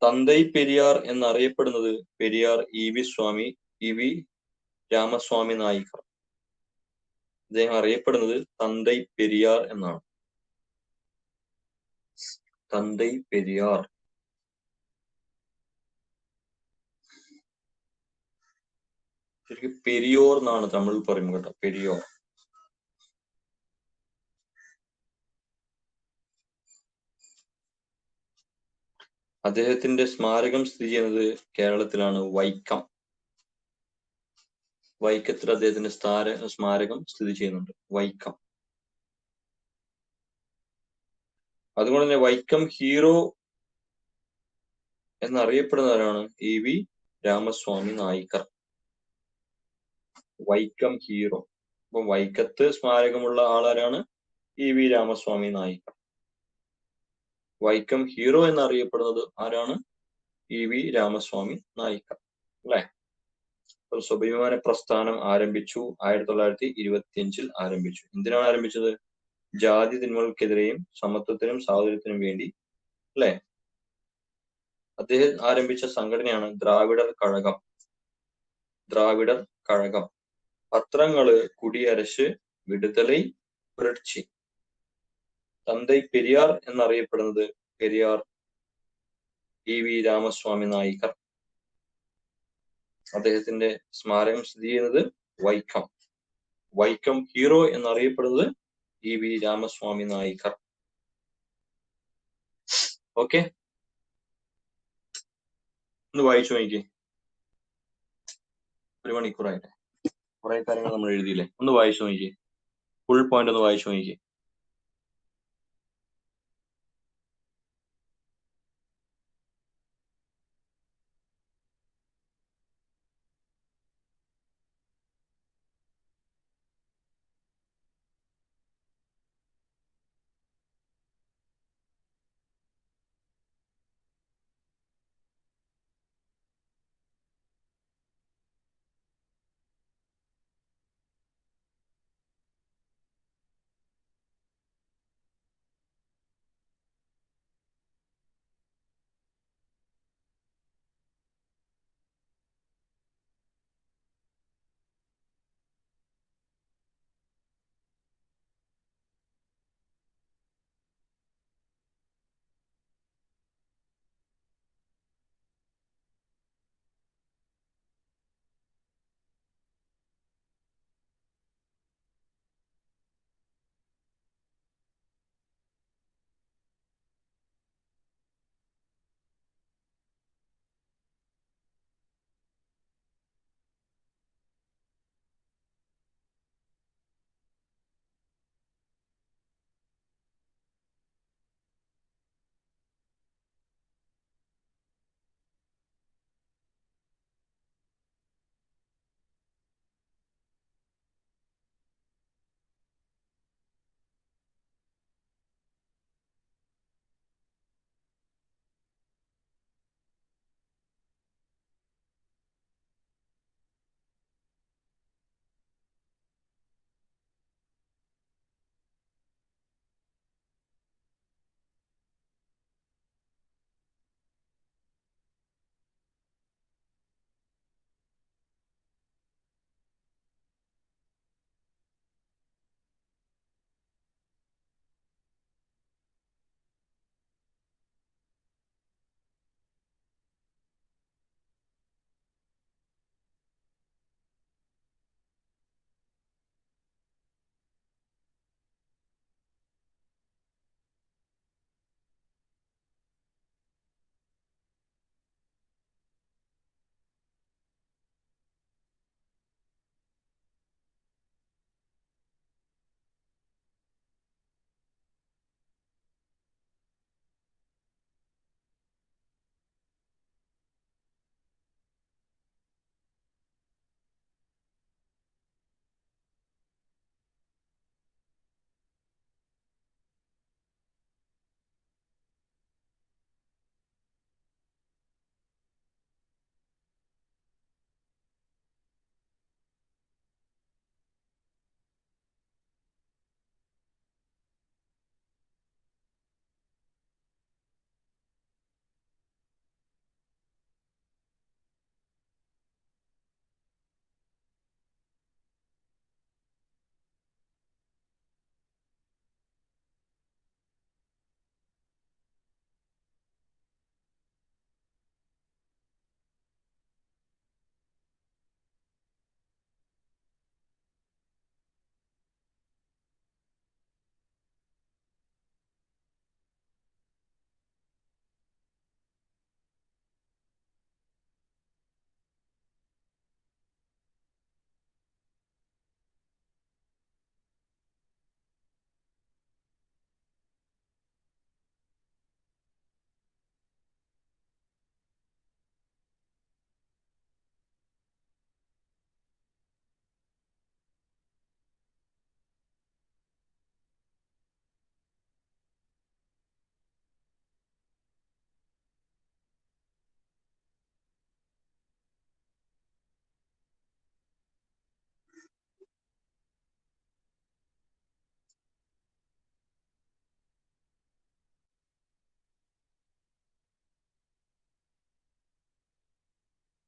തന്തൈ പെരിയാർ എന്നറിയപ്പെടുന്നത് പെരിയാർ ഇ വി രാമസ്വാമി നായിക്കർ. അദ്ദേഹം അറിയപ്പെടുന്നത് തന്തൈ പെരിയാർ എന്നാണ്. തന്തൈ പെരിയാർ. ശരിക്കും പെരിയോർ എന്നാണ് തമിഴിൽ പറയുന്നത് കേട്ടോ, പെരിയോർ. അദ്ദേഹത്തിന്റെ സ്മാരകം സ്ഥിതി ചെയ്യുന്നത് കേരളത്തിലാണ്, വൈക്കം. വൈക്കത്തിൽ അദ്ദേഹത്തിന്റെ സ്മാരകം സ്ഥിതി ചെയ്യുന്നുണ്ട്, വൈക്കം. അതുകൊണ്ട് തന്നെ വൈക്കം ഹീറോ എന്നറിയപ്പെടുന്നവരാണ് ഇ.വി. രാമസ്വാമി നായിക്കർ. വൈക്കം ഹീറോ. അപ്പൊ വൈക്കത്ത് സ്മാരകമുള്ള ആളാരാണ്? ഇ.വി. രാമസ്വാമി നായിക്കർ. വൈക്കം ഹീറോ എന്നറിയപ്പെടുന്നത് ആരാണ്? ഇ.വി. രാമസ്വാമി നായിക്കർ. അല്ലെ? സ്വാഭിമാന പ്രസ്ഥാനം ആരംഭിച്ചു 1925 ആരംഭിച്ചു. എന്തിനാണ് ആരംഭിച്ചത്? ജാതി തിന്മകൾക്കെതിരെയും സമത്വത്തിനും സ്വാതന്ത്ര്യത്തിനും വേണ്ടി. അല്ലെ? അദ്ദേഹം ആരംഭിച്ച സംഘടനയാണ് ദ്രാവിഡർ കഴകം. ദ്രാവിഡർ കഴകം. പത്രങ്ങള് കുടിയരശ്, വിടുതലൈ, പുരട്ചി. തന്തൈ പെരിയാർ എന്നറിയപ്പെടുന്നത് പെരിയാർ ഇ.വി. രാമസ്വാമി നായിക്കർ. അദ്ദേഹത്തിന്റെ സ്മാരകം സ്ഥിതി ചെയ്യുന്നത് വൈക്കം. വൈക്കം ഹീറോ എന്നറിയപ്പെടുന്നത് ഇ.വി. രാമസ്വാമി നായിക്കർ. ഓക്കെ, ഒന്ന് വായിച്ചു നോക്കിക്കേ. 1 മണിക്കൂറായിട്ട് കുറെ കാര്യങ്ങൾ നമ്മൾ എഴുതിയില്ലേ? ഒന്ന് വായിച്ചു നോക്കിക്കേ. ഫുൾ പോയിന്റ് ഒന്ന് വായിച്ചു നോക്കിക്കേ.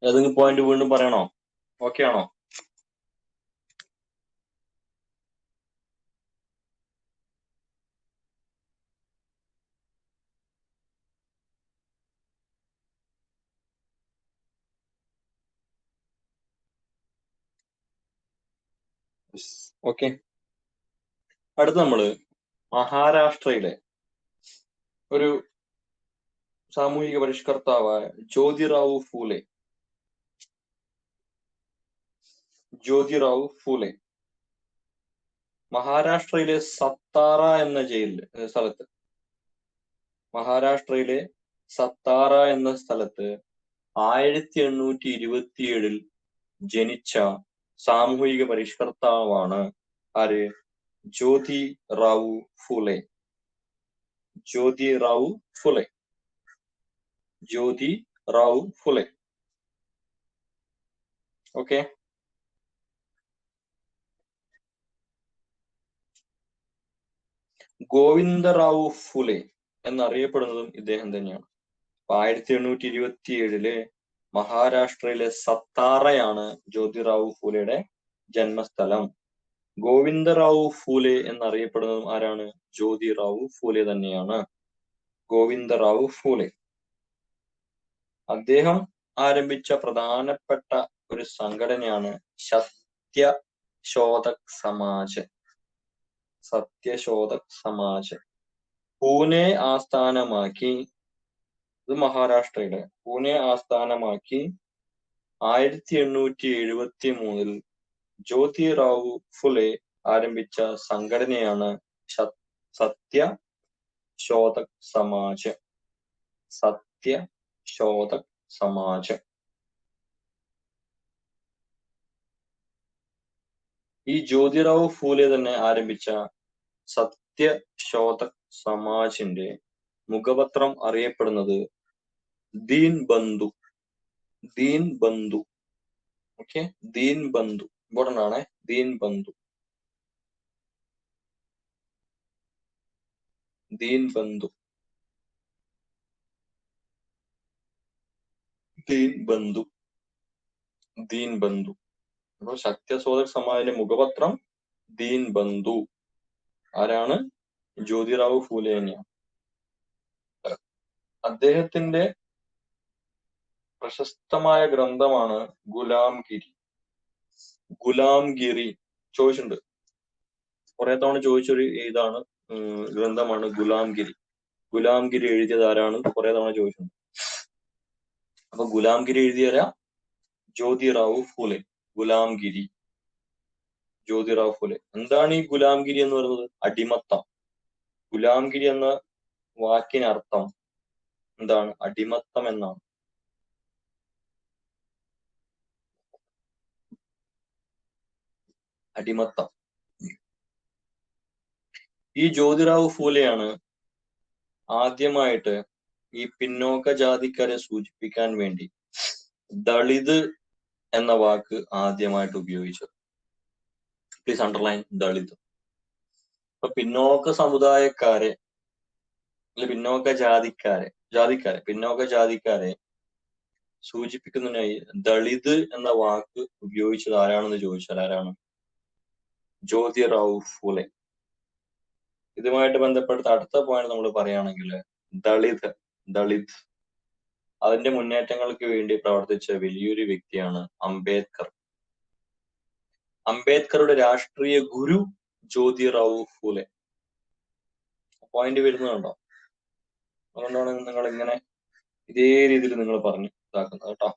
ഏതെങ്കിലും പോയിന്റ് വീണ്ടും പറയണോ? ഓക്കെ ആണോ? ഓക്കെ. അടുത്ത നമ്മള് മഹാരാഷ്ട്രയിലെ ഒരു സാമൂഹിക പരിഷ്കർത്താവായ ജ്യോതിറാവു ഫൂലെ. ജ്യോതിറാവു ഫൂലെ മഹാരാഷ്ട്രയിലെ സത്താറ എന്ന സ്ഥലത്ത്, മഹാരാഷ്ട്രയിലെ സത്താറ എന്ന സ്ഥലത്ത് 1827 ജനിച്ച സാമൂഹിക പരിഷ്കർത്താവാണ് ആര്? ജ്യോതിറാവു ഫൂലെ. ജ്യോതിറാവു ഫൂലെ. ജ്യോതിറാവു ഫൂലെ. ഓക്കെ. ഗോവിന്ദറാവു ഫൂലെ എന്നറിയപ്പെടുന്നതും ഇദ്ദേഹം തന്നെയാണ്. 1827 മഹാരാഷ്ട്രയിലെ സത്താറയാണ് ജ്യോതിറാവു ഫൂലെയുടെ ജന്മസ്ഥലം. ഗോവിന്ദറാവു ഫൂലെ എന്നറിയപ്പെടുന്നതും ആരാണ്? ജ്യോതിറാവു ഫൂലെ തന്നെയാണ്. ഗോവിന്ദറാവു ഫൂലെ. അദ്ദേഹം ആരംഭിച്ച പ്രധാനപ്പെട്ട ഒരു സംഘടനയാണ് സത്യശോധക് സമാജ്. സത്യശോധക് സമാജ് പൂനെ ആസ്ഥാനമാക്കി, ഇത് മഹാരാഷ്ട്രയുടെ പൂനെ ആസ്ഥാനമാക്കി 1873 ജ്യോതിറാവു ഫുലെ ആരംഭിച്ച സംഘടനയാണ് സത്യശോധക് സമാജ്. സത്യശോധക് സമാജ്. ഈ ജ്യോതിറാവു ഫൂലെ തന്നെ ആരംഭിച്ച സത്യശോധക് സമാജിന്റെ മുഖപത്രം അറിയപ്പെടുന്നത് ദീൻ ബന്ധു. ദീൻ ബന്ധു. ഓക്കെ. ദീൻ ബന്ധു ഇമ്പോർട്ടന്റ് ആണ്. ദീൻ ബന്ധു. ദീൻ ബന്ധു. ദീൻ ബന്ധു. ദീൻ ബന്ധു. അപ്പോൾ സത്യശോധക് സമാജിന്റെ മുഖപത്രം ദീൻ ബന്ധു. ആരാണ്? ജ്യോതിറാവു ഫൂലെ തന്നെയാണ്. അദ്ദേഹത്തിന്റെ പ്രശസ്തമായ ഗ്രന്ഥമാണ് ഗുലാംഗിരി. ഗുലാംഗിരി ചോദിച്ചിട്ടുണ്ട്, കുറെ തവണ ചോദിച്ചൊരു ഇതാണ് ഗ്രന്ഥമാണ് ഗുലാംഗിരി. ഗുലാംഗിരി എഴുതിയത് ആരാണ്? കുറെ തവണ ചോദിച്ചിട്ടുണ്ട്. അപ്പൊ ഗുലാംഗിരി എഴുതിയരാ? ജ്യോതിറാവു ഫൂലെ. ഗുലാംഗിരി. ജ്യോതിറാവു ഫൂലെ. എന്താണ് ഈ ഗുലാംഗിരി എന്ന് പറയുന്നത്? അടിമത്തം. ഗുലാംഗിരി എന്ന വാക്കിനർത്ഥം എന്താണ്? അടിമത്തം എന്നാണ്. അടിമത്തം. ഈ ജ്യോതിറാവു ഫൂലെയാണ് ആദ്യമായിട്ട് ഈ പിന്നോക്ക ജാതിക്കാരെ സൂചിപ്പിക്കാൻ വേണ്ടി ദളിത് എന്ന വാക്ക് ആദ്യമായിട്ട് ഉപയോഗിച്ചത്. Please underline Dalit. ഇപ്പൊ പിന്നോക്ക സമുദായക്കാരെ, പിന്നോക്ക ജാതിക്കാരെ സൂചിപ്പിക്കുന്നതിനായി ദളിത് എന്ന വാക്ക് ഉപയോഗിച്ചത് ആരാണെന്ന് ചോദിച്ചാൽ ആരാണ്? ജ്യോതിറാവു ഫൂലെ. ഇതുമായിട്ട് ബന്ധപ്പെട്ട അടുത്ത പോയിന്റ് നമ്മൾ പറയുകയാണെങ്കിൽ ദളിത് അതിന്റെ മുന്നേറ്റങ്ങൾക്ക് വേണ്ടി പ്രവർത്തിച്ച വലിയൊരു വ്യക്തിയാണ് അംബേദ്കർ. അംബേദ്കറുടെ രാഷ്ട്രീയ ഗുരു ജ്യോതിറാവു ഫൂലെ. പോയിന്റ് വരുന്നതുണ്ടോ? അതുകൊണ്ടാണ് നിങ്ങൾ ഇങ്ങനെ ഇതേ രീതിയിൽ നിങ്ങൾ പറഞ്ഞു ഇതാക്കുന്നത് കേട്ടോ.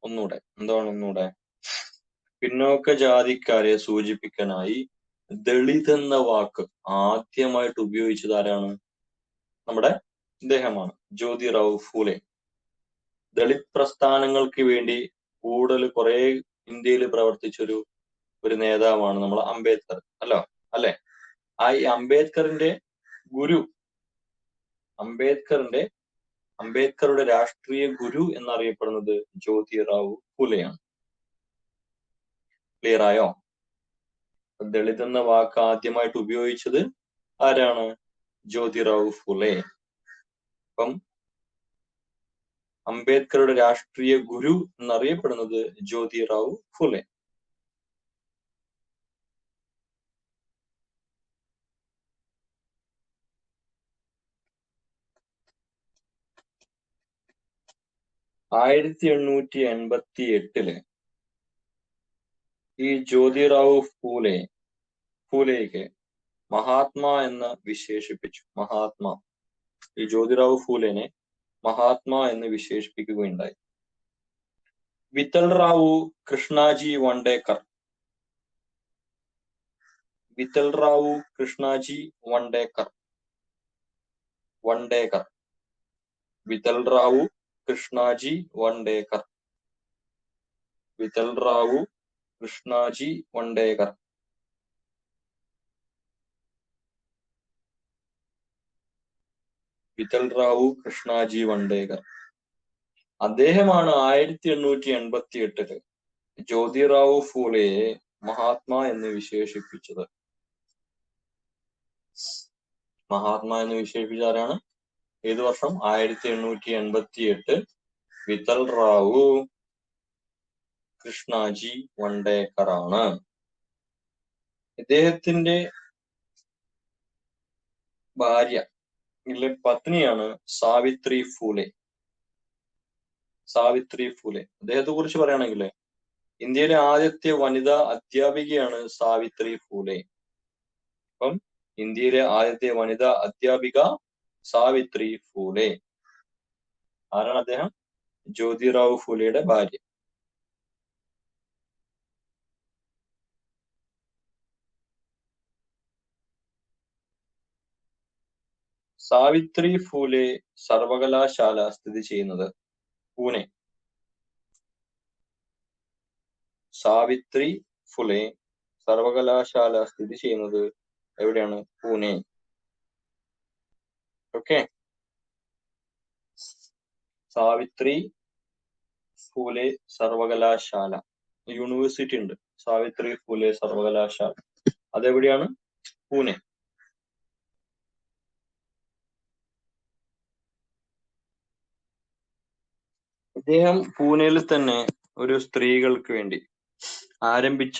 ഒന്നുകൂടെ എന്താണ്? ഒന്നുകൂടെ പിന്നോക്ക ജാതിക്കാരെ സൂചിപ്പിക്കാനായി ദളിത് എന്ന വാക്ക് ആദ്യമായിട്ട് ഉപയോഗിച്ചത് ആരാണ്? നമ്മുടെ ഇദ്ദേഹമാണ്, ജ്യോതിറാവു ഫൂലെ. ദളിത് പ്രസ്ഥാനങ്ങൾക്ക് വേണ്ടി കൂടുതൽ കുറെ ഇന്ത്യയിൽ പ്രവർത്തിച്ചൊരു നേതാവാണ് നമ്മൾ അംബേദ്കർ. അല്ലേ? ആ ഈ അംബേദ്കറിന്റെ ഗുരു, അംബേദ്കറുടെ രാഷ്ട്രീയ ഗുരു എന്നറിയപ്പെടുന്നത് ജ്യോതിറാവു ഫൂലെയാണ്. ക്ലിയർ ആയോ? ദളിത് എന്ന വാക്ക് ആദ്യമായിട്ട് ഉപയോഗിച്ചത് ആരാണ്? ജ്യോതിറാവു ഫുലെ. അപ്പം അംബേദ്കറുടെ രാഷ്ട്രീയ ഗുരു എന്നറിയപ്പെടുന്നത് ജ്യോതിറാവു ഫുലെ. ആയിരത്തി 1888 ഈ ജ്യോതിറാവു ഫൂലെയ്ക്ക് മഹാത്മാ എന്ന് വിശേഷിപ്പിച്ചു. മഹാത്മാ, ഈ ജ്യോതിറാവു ഫൂലെനെ മഹാത്മാ എന്ന് വിശേഷിപ്പിക്കുകയുണ്ടായി. വിത്തൽ റാവു കൃഷ്ണാജി വണ്ടേക്കർ. വിത്തൽ റാവു കൃഷ്ണാജി വണ്ടേക്കർ. വിത്തൽ റാവു കൃഷ്ണാജി വണ്ടേക്കർ. വിത്തൽ റാവു കൃഷ്ണാജി വണ്ടേക്കർ. വിത്തൽ റാവു കൃഷ്ണാജി വണ്ടേക്കർ. അദ്ദേഹമാണ് 1888 ജ്യോതിറാവു ഫൂലെയെ മഹാത്മാ എന്ന് വിശേഷിപ്പിച്ചത്. മഹാത്മാ എന്ന് വിശേഷിപ്പിച്ച ആരാണ്? ഏത് വർഷം? 1888 വിത്തൽ റാവു കൃഷ്ണാജി വണ്ടേക്കർ ആണ്. ഇദ്ദേഹത്തിന്റെ ഭാര്യ പത്നിയാണ് സാവിത്രി ഫൂലെ. സാവിത്രി ഫൂലെ, അദ്ദേഹത്തെ കുറിച്ച് പറയുകയാണെങ്കിൽ ഇന്ത്യയിലെ ആദ്യത്തെ വനിതാ അധ്യാപികയാണ് സാവിത്രി ഫൂലെ. അപ്പം ഇന്ത്യയിലെ ആദ്യത്തെ വനിതാ അധ്യാപിക സാവിത്രി ഫൂലെ. ആരാണ് അദ്ദേഹം? ജ്യോതിറാവു ഫൂലെയുടെ ഭാര്യ. സാവിത്രി ഫൂലെ സർവകലാശാല സ്ഥിതി ചെയ്യുന്നത് പൂനെ. സാവിത്രി ഫുലെ സർവകലാശാല സ്ഥിതി ചെയ്യുന്നത് എവിടെയാണ്? പൂനെ. ഓക്കെ. സാവിത്രി ഫൂലെ സർവകലാശാല, യൂണിവേഴ്സിറ്റി ഉണ്ട്. സാവിത്രി ഫൂലെ സർവകലാശാല, അതെവിടെയാണ്? പൂനെ. ഇദ്ദേഹം പൂനെയിൽ തന്നെ ഒരു സ്ത്രീകൾക്ക് വേണ്ടി ആരംഭിച്ച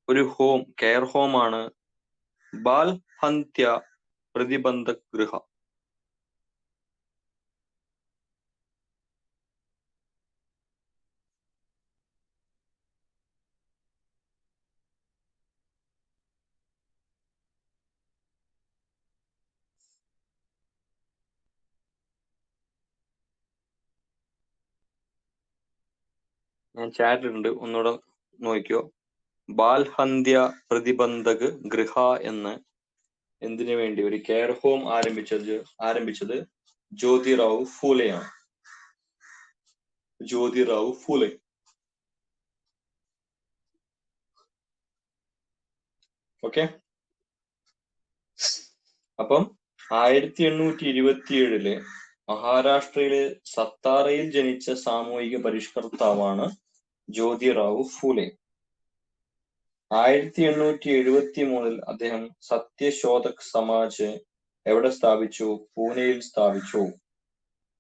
ഒരു കെയർ ഹോമാണ് ബാൽഹന്ത്യ പ്രതിബന്ധ ഗൃഹ. ഞാൻ ചാറ്റിലുണ്ട്, ഒന്നുകൂടെ നോക്കിയോ. ബാൽഹന്ത്യ പ്രതിബന്ധക് ഗൃഹ എന്ന് എന്തിനു വേണ്ടി ഒരു കെയർ ഹോം ആരംഭിച്ചത് ജ്യോതിറാവു ഫൂലെയാണ്. ജ്യോതിറാവു ഫൂലെ. ഓക്കെ. അപ്പം 1827 മഹാരാഷ്ട്രയിലെ സത്താറയിൽ ജനിച്ച സാമൂഹിക പരിഷ്കർത്താവാണ് ജ്യോതിറാവു ഫൂലെ. 1873 അദ്ദേഹം സത്യശോധക് സമാജ് എവിടെ സ്ഥാപിച്ചു? പൂനെയിൽ സ്ഥാപിച്ചു.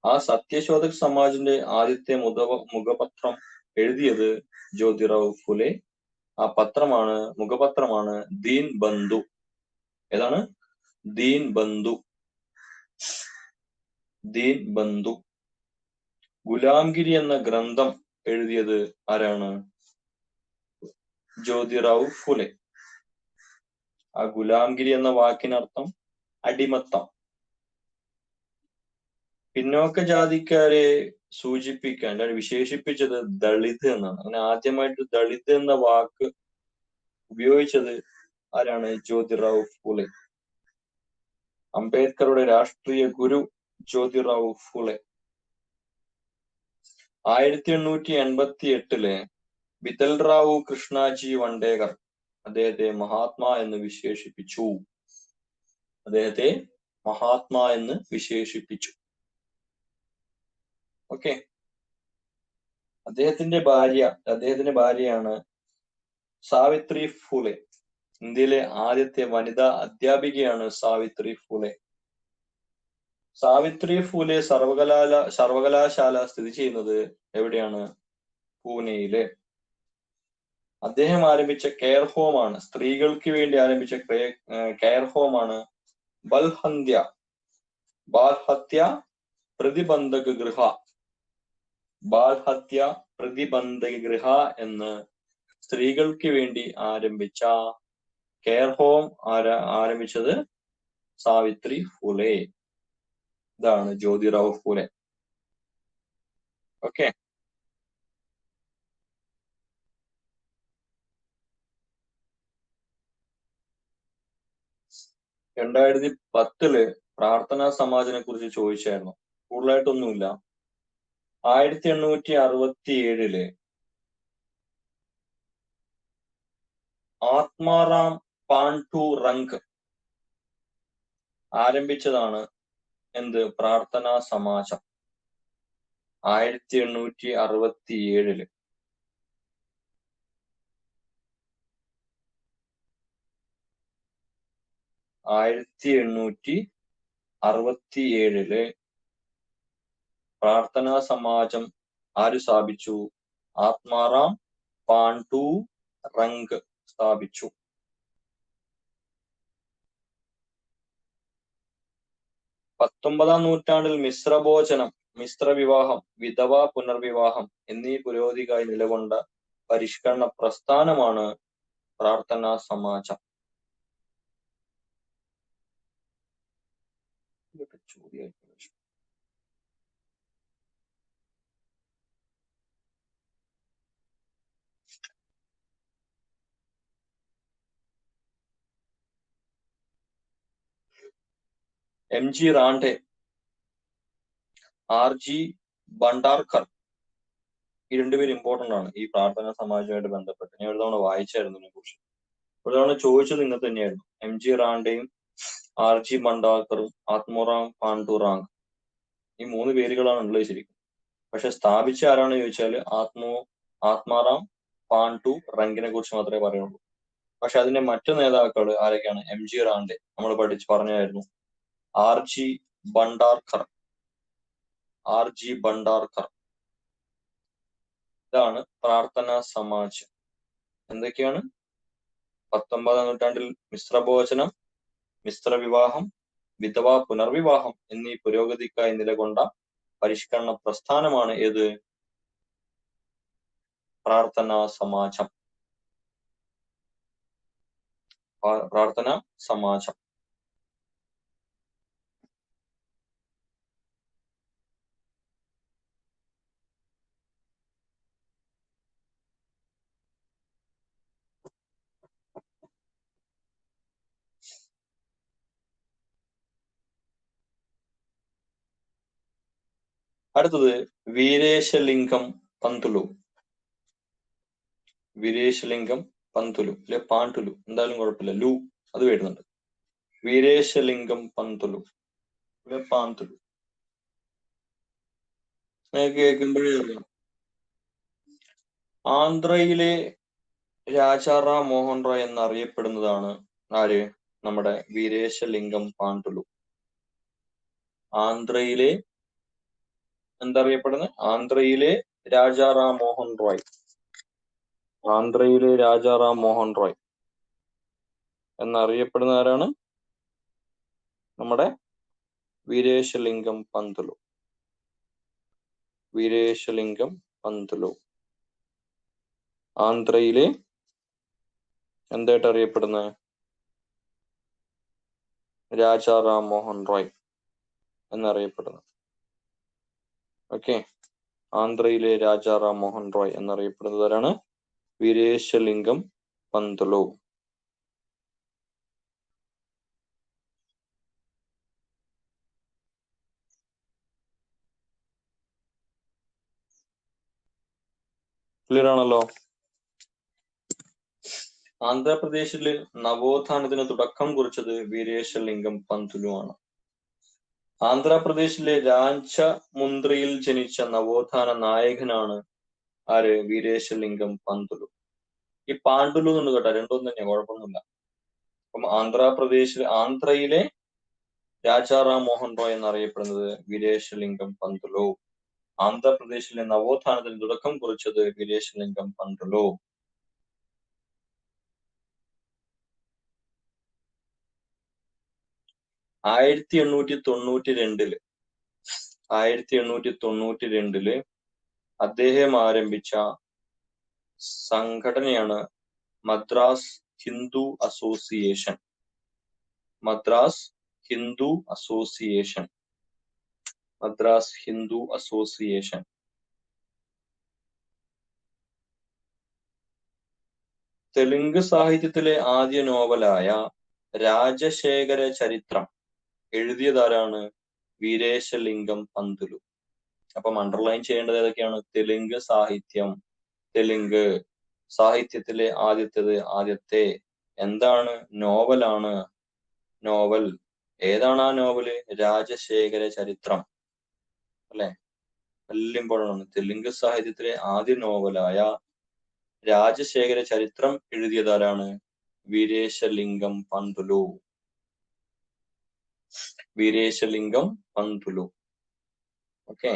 ആ സത്യശോധക് സമാജിന്റെ ആദ്യത്തെ മുഖപത്രം എഴുതിയത് ജ്യോതിറാവു ഫുലെ. ആ മുഖപത്രമാണ് ദീൻ ബന്ധു. ഏതാണ്? ദീൻ ബന്ധു. ദീൻ ബന്ധു. ഗുലാംഗിരി എന്ന ഗ്രന്ഥം എഴുതിയത് ആരാണ്? ജ്യോതിറാവു ഫുലെ. ആ ഗുലാംഗിരി എന്ന വാക്കിനർത്ഥം അടിമത്തം. പിന്നോക്ക ജാതിക്കാരെ സൂചിപ്പിക്കാൻ വിശേഷിപ്പിച്ചത് ദളിത് എന്നാണ്. അങ്ങനെ ആദ്യമായിട്ട് ദളിത് എന്ന വാക്ക് ഉപയോഗിച്ചത് ആരാണ്? ജ്യോതിറാവു ഫുലെ. അംബേദ്കറുടെ രാഷ്ട്രീയ ഗുരു ജ്യോതിറാവു ഫുലെ. 1888 വിത്തൽ റാവു കൃഷ്ണാജി വണ്ടേക്കർ അദ്ദേഹത്തെ മഹാത്മാ എന്ന് വിശേഷിപ്പിച്ചു. അദ്ദേഹത്തെ മഹാത്മാ എന്ന് വിശേഷിപ്പിച്ചു. ഓക്കെ. അദ്ദേഹത്തിന്റെ ഭാര്യയാണ് സാവിത്രി ഫൂലെ. ഇന്ത്യയിലെ ആദ്യത്തെ വനിതാ അധ്യാപികയാണ് സാവിത്രി ഫൂലെ. സാവിത്രി ഫൂലെ സർവകലാശാല സ്ഥിതി ചെയ്യുന്നത് എവിടെയാണ്? പൂനെയില്. അദ്ദേഹം ആരംഭിച്ച കെയർ ഹോമാണ്, സ്ത്രീകൾക്ക് വേണ്ടി ആരംഭിച്ച കെയർ ഹോമാണ് ബാൽഹത്യ പ്രതിബന്ധക ഗൃഹ. ബാൽഹത്യ പ്രതിബന്ധക ഗൃഹ എന്ന് സ്ത്രീകൾക്ക് വേണ്ടി ആരംഭിച്ച കെയർ ഹോം ആരംഭിച്ചത് സാവിത്രി ഫൂലെ. ഇതാണ് ജ്യോതിറാവു ഫൂലെ. ഓക്കെ. രണ്ടായിരത്തി 2010 പ്രാർത്ഥനാ സമാജിനെ കുറിച്ച് ചോദിച്ചായിരുന്നു. കൂടുതലായിട്ടൊന്നുമില്ല. 1867 ആത്മാറാം പാണ്ഡു റംഗ് ആരംഭിച്ചതാണ് എന്ത്? പ്രാർത്ഥനാ സമാജം. 1867 1867 പ്രാർത്ഥനാ സമാജം ആര് സ്ഥാപിച്ചു? ആത്മാറാം പാണ്ഡു റംഗ് സ്ഥാപിച്ചു. 19-ാം നൂറ്റാണ്ടിൽ മിശ്രഭോജനം, മിശ്രവിവാഹം, വിധവാ പുനർവിവാഹം എന്നീ പുരോഗതിക്കായി നിലകൊണ്ട പരിഷ്കരണ പ്രസ്ഥാനമാണ് പ്രാർത്ഥനാ സമാജം. MG റാണ്ഡെ, RG ഭണ്ഡാർക്കർ, ഈ രണ്ടുപേരും ഇമ്പോർട്ടന്റ് ആണ് ഈ പ്രാർത്ഥനാ സമാജവുമായിട്ട് ബന്ധപ്പെട്ട്. ഞാൻ ഒരു തവണ വായിച്ചായിരുന്നു ഇതിനെ കുറിച്ച്. ഒരു തവണ ചോദിച്ചത് ഇങ്ങനെ തന്നെയായിരുന്നു. MG റാണ്ഡെയും RG ഭണ്ഡാർക്കറും ആത്മാറാം പാണ്ഡു റാംഗ്, ഈ 3 പേരുകളാണ് ഉള്ളത് ശരിക്കും. പക്ഷെ സ്ഥാപിച്ച ആരാണ് ചോദിച്ചാൽ ആത്മാറാം പാണ്ഡു റംഗിനെ കുറിച്ച് മാത്രമേ പറയുള്ളൂ. പക്ഷെ അതിന്റെ മറ്റു നേതാക്കൾ ആരൊക്കെയാണ്? MG റാണ്ഡെ നമ്മൾ പറഞ്ഞായിരുന്നു. RG ഭണ്ഡാർക്കർ. ഇതാണ് പ്രാർത്ഥനാ സമാജ്. എന്തൊക്കെയാണ്? 19-ാം നൂറ്റാണ്ടിൽ മിശ്രഭോജനം, മിശ്രവിവാഹം, വിധവാ പുനർവിവാഹം എന്നീ പുരോഗതിക്കായി നിലകൊണ്ട പരിഷ്കരണ പ്രസ്ഥാനമാണ് ഏത്? പ്രാർത്ഥനാ സമാജം. പ്രാർത്ഥനാ സമാജം. അടുത്തത് വീരേശലിംഗം പന്തുലു. വീരേശലിംഗം പന്തുലു അല്ലെ പാണ്ഡുലു, എന്തായാലും കുഴപ്പമില്ല, ലു അത് വരുന്നുണ്ട്. വീരേശലിംഗം പന്തുലു അല്ലെ പാന്തുലു. കേൾക്കുമ്പോഴേ അറിയാം. ആന്ധ്രയിലെ രാജാറാം മോഹൻ റോയ് എന്നറിയപ്പെടുന്നതാണ് ആര്? നമ്മുടെ വീരേശലിംഗം പാണ്ഡുലു. ആന്ധ്രയിലെ എന്തറിയപ്പെടുന്നത്? ആന്ധ്രയിലെ രാജാറാം മോഹൻ റോയ്. ആന്ധ്രയിലെ രാജാറാം മോഹൻ റോയ് എന്നറിയപ്പെടുന്ന ആരാണ്? നമ്മുടെ വീരേശലിംഗം പന്തുലു. വീരേശലിംഗം പന്തുലു ആന്ധ്രയിലെ എന്തായിട്ട് അറിയപ്പെടുന്നത്? രാജാറാം മോഹൻ റോയ് എന്നറിയപ്പെടുന്നത്. ഓക്കെ. ആന്ധ്രയിലെ രാജാറാം മോഹൻ റോയ് എന്നറിയപ്പെടുന്നവരാണ് വീരേശലിംഗം പന്തുലു. ക്ലിയർ ആണല്ലോ? ആന്ധ്രാപ്രദേശില് നവോത്ഥാനത്തിന് തുടക്കം കുറിച്ചത് വീരേശലിംഗം പന്തുലു ആണ്. ആന്ധ്രാപ്രദേശിലെ രാജമുന്ദ്രിയിൽ ജനിച്ച നവോത്ഥാന നായകനാണ് ആര്? വീരേശലിംഗം പന്തുലു. ഈ പാണ്ഡുലു എന്ന് കേട്ടോ, രണ്ടും തന്നെയാണ്, കുഴപ്പമൊന്നുമില്ല. അപ്പം ആന്ധ്രയിലെ രാജാറാം മോഹൻ റോയ് എന്നറിയപ്പെടുന്നത് വീരേശലിംഗം പന്തുലു. ആന്ധ്രാപ്രദേശിലെ നവോത്ഥാനത്തിന് തുടക്കം കുറിച്ചത് വീരേശലിംഗം പന്തുലു. ആയിരത്തി 1892 അദ്ദേഹം ആരംഭിച്ച സംഘടനയാണ് Madras Hindu association. Madras Hindu association. Madras Hindu association. Telugu സാഹിത്യത്തിലെ ആദ്യ നോവലായ രാജശേഖര ചരിത്രം എഴുതിയതാരാണ്? വീരേശലിംഗം പന്തുലു. അപ്പം അണ്ടർലൈൻ ചെയ്യേണ്ടത് ഏതൊക്കെയാണ്? തെലുങ്ക് സാഹിത്യം. തെലുങ്ക് സാഹിത്യത്തിലെ ആദ്യത്തെ എന്താണ്? നോവലാണ്. നോവൽ ഏതാണ്? ആ നോവല് രാജശേഖര ചരിത്രം അല്ലെ? നല്ല ഇമ്പോർട്ടൻ്റ് ആണ്. തെലുങ്ക് സാഹിത്യത്തിലെ ആദ്യ നോവലായ രാജശേഖര ചരിത്രം എഴുതിയതാരാണ്? വീരേശലിംഗം പന്തുലു. വീരേശലിംഗം പന്തുലു. ഓക്കെ,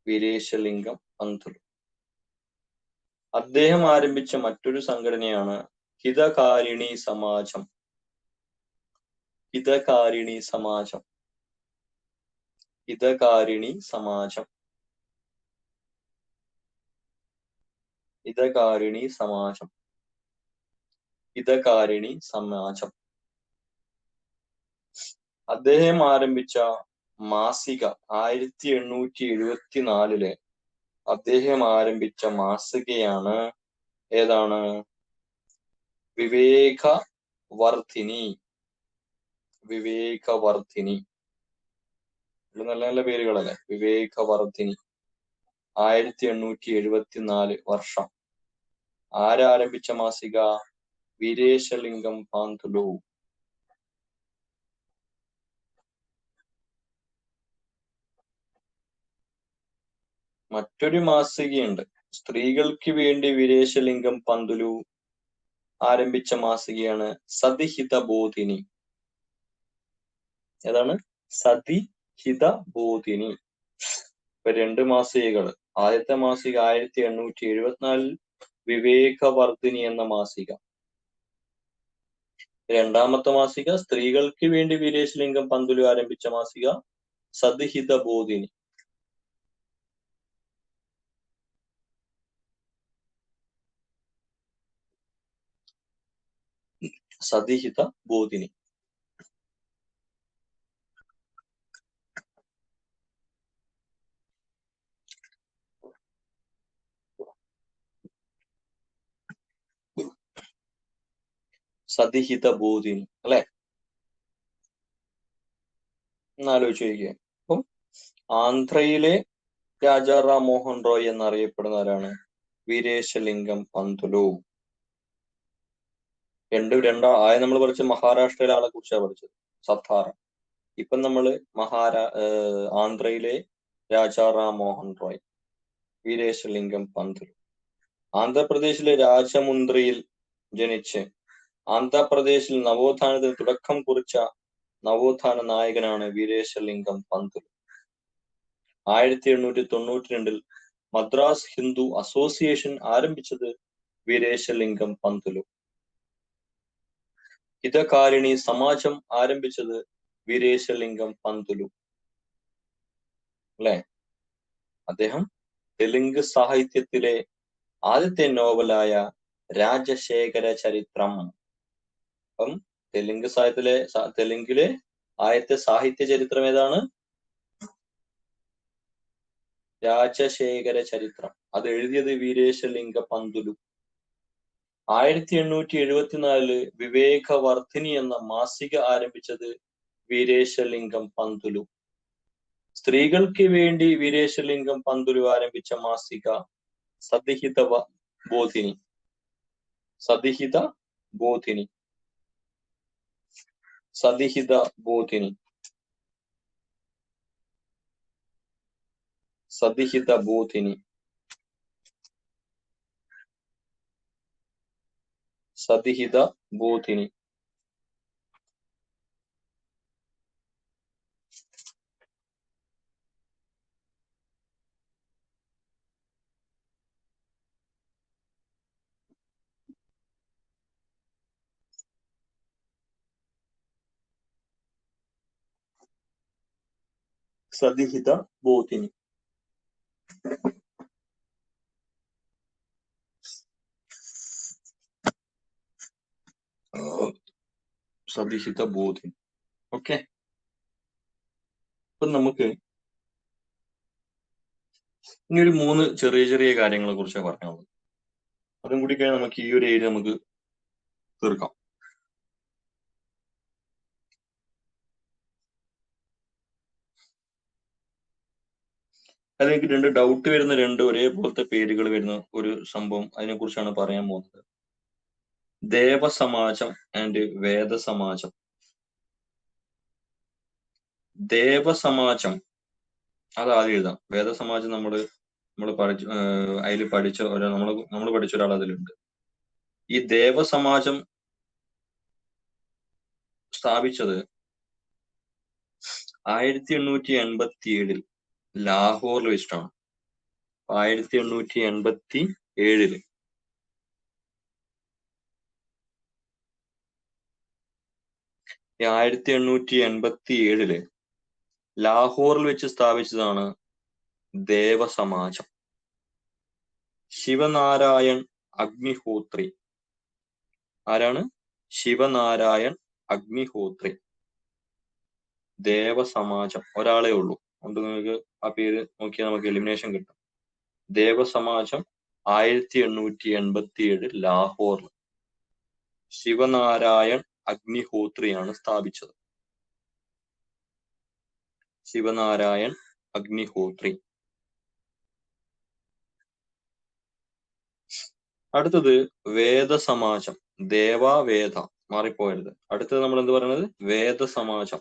വീരേശലിംഗം പന്തുലു. അദ്ദേഹം ആരംഭിച്ച മറ്റൊരു സംഘടനയാണ് ഹിതകാരിണി സമാജം. ഹിതകാരിണി സമാജം. ഹിതകാരിണി സമാജം. ഹിതകാരിണി സമാജം. ഹിതകാരിണി സമാജം. അദ്ദേഹം ആരംഭിച്ച മാസിക 1874 അദ്ദേഹം ആരംഭിച്ച മാസികയാണ് ഏതാണ്? വിവേകവർധിനി. വിവേകവർധിനി. നല്ല നല്ല പേരുകളല്ലേ? വിവേകവർധിനി. 1874 വർഷം. ആരാരംഭിച്ച മാസിക? വീരേശലിംഗം പന്തുലു. മറ്റൊരു മാസികയുണ്ട് സ്ത്രീകൾക്ക് വേണ്ടി. വീരേശലിംഗം പന്തുലു ആരംഭിച്ച മാസികയാണ് സതിഹിതബോധിനി. ഏതാണ്? സതിഹിതബോധിനി. ഇപ്പൊ 2 മാസികകൾ. ആദ്യത്തെ മാസിക 1874 വിവേകവർധിനി എന്ന മാസിക. രണ്ടാമത്തെ മാസിക സ്ത്രീകൾക്ക് വേണ്ടി വീരേശലിംഗം പന്തുലു ആരംഭിച്ച മാസിക സതിഹിതബോധിനി. സതിഹിതബോധിനി. സതിഹിതബോധിനി അല്ലെ? എന്നാലോചിച്ച് നോക്കിയേ. അപ്പം ആന്ധ്രയിലെ രാജാറാം മോഹൻ റോയ് എന്നറിയപ്പെടുന്നവരാണ് വീരേശലിംഗം പന്തുലു. ആദ്യം നമ്മൾ പഠിച്ച മഹാരാഷ്ട്രയിലെ ആളെ കുറിച്ചാണ് പഠിച്ചത്, സത്താറ. ഇപ്പം നമ്മള് ആന്ധ്രയിലെ രാജാറാം മോഹൻ റോയ്, വീരേശലിംഗം പന്തുലു. ആന്ധ്രാപ്രദേശിലെ രാജമുന്ദ്രിയിൽ ജനിച്ച് ആന്ധ്രാപ്രദേശിൽ നവോത്ഥാനത്തിന് തുടക്കം കുറിച്ച നവോത്ഥാന നായകനാണ് വീരേശലിംഗം പന്തുലു. 1892 മദ്രാസ് ഹിന്ദു അസോസിയേഷൻ ആരംഭിച്ചത് വീരേശലിംഗം പന്തുലു. ഹിതകാരിണി സമാജം ആരംഭിച്ചത് വീരേശലിംഗം പന്തുലു അല്ലെ? അദ്ദേഹം തെലുങ്ക് സാഹിത്യത്തിലെ ആദ്യത്തെ നോവലായ രാജശേഖര ചരിത്രം. അപ്പം തെലുങ്കിലെ ആദ്യത്തെ സാഹിത്യ ചരിത്രം ഏതാണ്? രാജശേഖര ചരിത്രം. അത് എഴുതിയത് വീരേശലിംഗ പന്തുലു. 1874 വിവേകവർധിനി എന്ന മാസിക ആരംഭിച്ചത് വീരേശലിംഗം പന്തുലു. സ്ത്രീകൾക്ക് വേണ്ടി വീരേശലിംഗം പന്തുലു ആരംഭിച്ച മാസിക സതിഹിതബോധിനി. സതിഹിതബോധിനി. സതിഹിതബോധിനി. സതിഹിതബോധിനി. സതിഹിത ബോധിനി. സതിഹിത ബോധിനി. സതിഹിത ബോധിനി. ഓക്കെ, അപ്പൊ നമുക്ക് ഇനി ഒരു 3 ചെറിയ ചെറിയ കാര്യങ്ങളെ കുറിച്ച് പറഞ്ഞുള്ളത്. അതും കൂടി കഴിഞ്ഞാൽ നമുക്ക് ഈ ഒരു ഏരിയ നമുക്ക് തീർക്കാം. അതിലേക്ക് 2 ഡൗട്ട് വരുന്ന 2 ഒരേപോലത്തെ പേരുകൾ വരുന്ന ഒരു സംഭവം, അതിനെ കുറിച്ചാണ് പറയാൻ പോകുന്നത്. ദേവസമാജം ആൻഡ് വേദസമാജം. ദേവസമാജം അത് ആദ്യം എഴുതാം. വേദസമാജം നമ്മൾ പഠിച്ചു, അതിൽ പഠിച്ച നമ്മൾ പഠിച്ച ഒരാൾ അതിലുണ്ട്. ഈ ദേവസമാജം സ്ഥാപിച്ചത് 1887 ലാഹോറിൽ വെച്ചിട്ടാണ്. 1887 1887 ലാഹോറിൽ വെച്ച് സ്ഥാപിച്ചതാണ് ദേവസമാജം. ശിവനാരായൺ അഗ്നിഹോത്രി. ആരാണ്? ശിവനാരായൺ അഗ്നിഹോത്രി. ദേവസമാജം ഒരാളേ ഉള്ളൂ. അതുകൊണ്ട് നിങ്ങൾക്ക് ആ പേര് നോക്കിയാൽ നമുക്ക് എലിമിനേഷൻ കിട്ടും. ദേവസമാജം 1887 ലാഹോറിൽ ശിവനാരായൺ അഗ്നിഹോത്രിയാണ് സ്ഥാപിച്ചത്. ശിവനാരായൺ അഗ്നിഹോത്രി. അടുത്തത് വേദസമാജം. ദേവാവേദ മാറിപ്പോയത്. അടുത്തത് നമ്മൾ എന്ത് പറയുന്നത്? വേദസമാജം.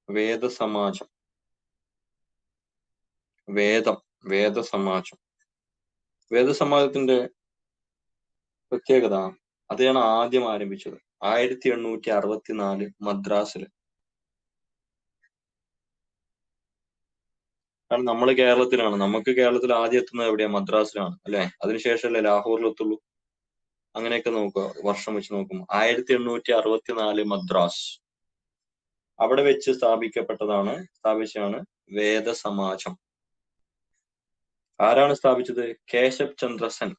വേദസമാജം. വേദം. വേദസമാജം. വേദസമാജത്തിന്റെ പ്രത്യേകത, അതാണ് ആദ്യം ആരംഭിച്ചത് 1864 മദ്രാസില്. കാരണം നമ്മൾ കേരളത്തിലാണ്. നമുക്ക് കേരളത്തിൽ ആദ്യം എത്തുന്നത് എവിടെയാ? മദ്രാസിലാണ് അല്ലെ? അതിനുശേഷമല്ലേ ലാഹോറിൽ എത്തുള്ളൂ. അങ്ങനെയൊക്കെ നോക്കുക, വർഷം വെച്ച് നോക്കുമ്പോൾ 1864 മദ്രാസ്. അവിടെ വെച്ച് സ്ഥാപിച്ചതാണ് വേദസമാജം. ആരാണ് സ്ഥാപിച്ചത്? കേശബ് ചന്ദ്ര സെൻ,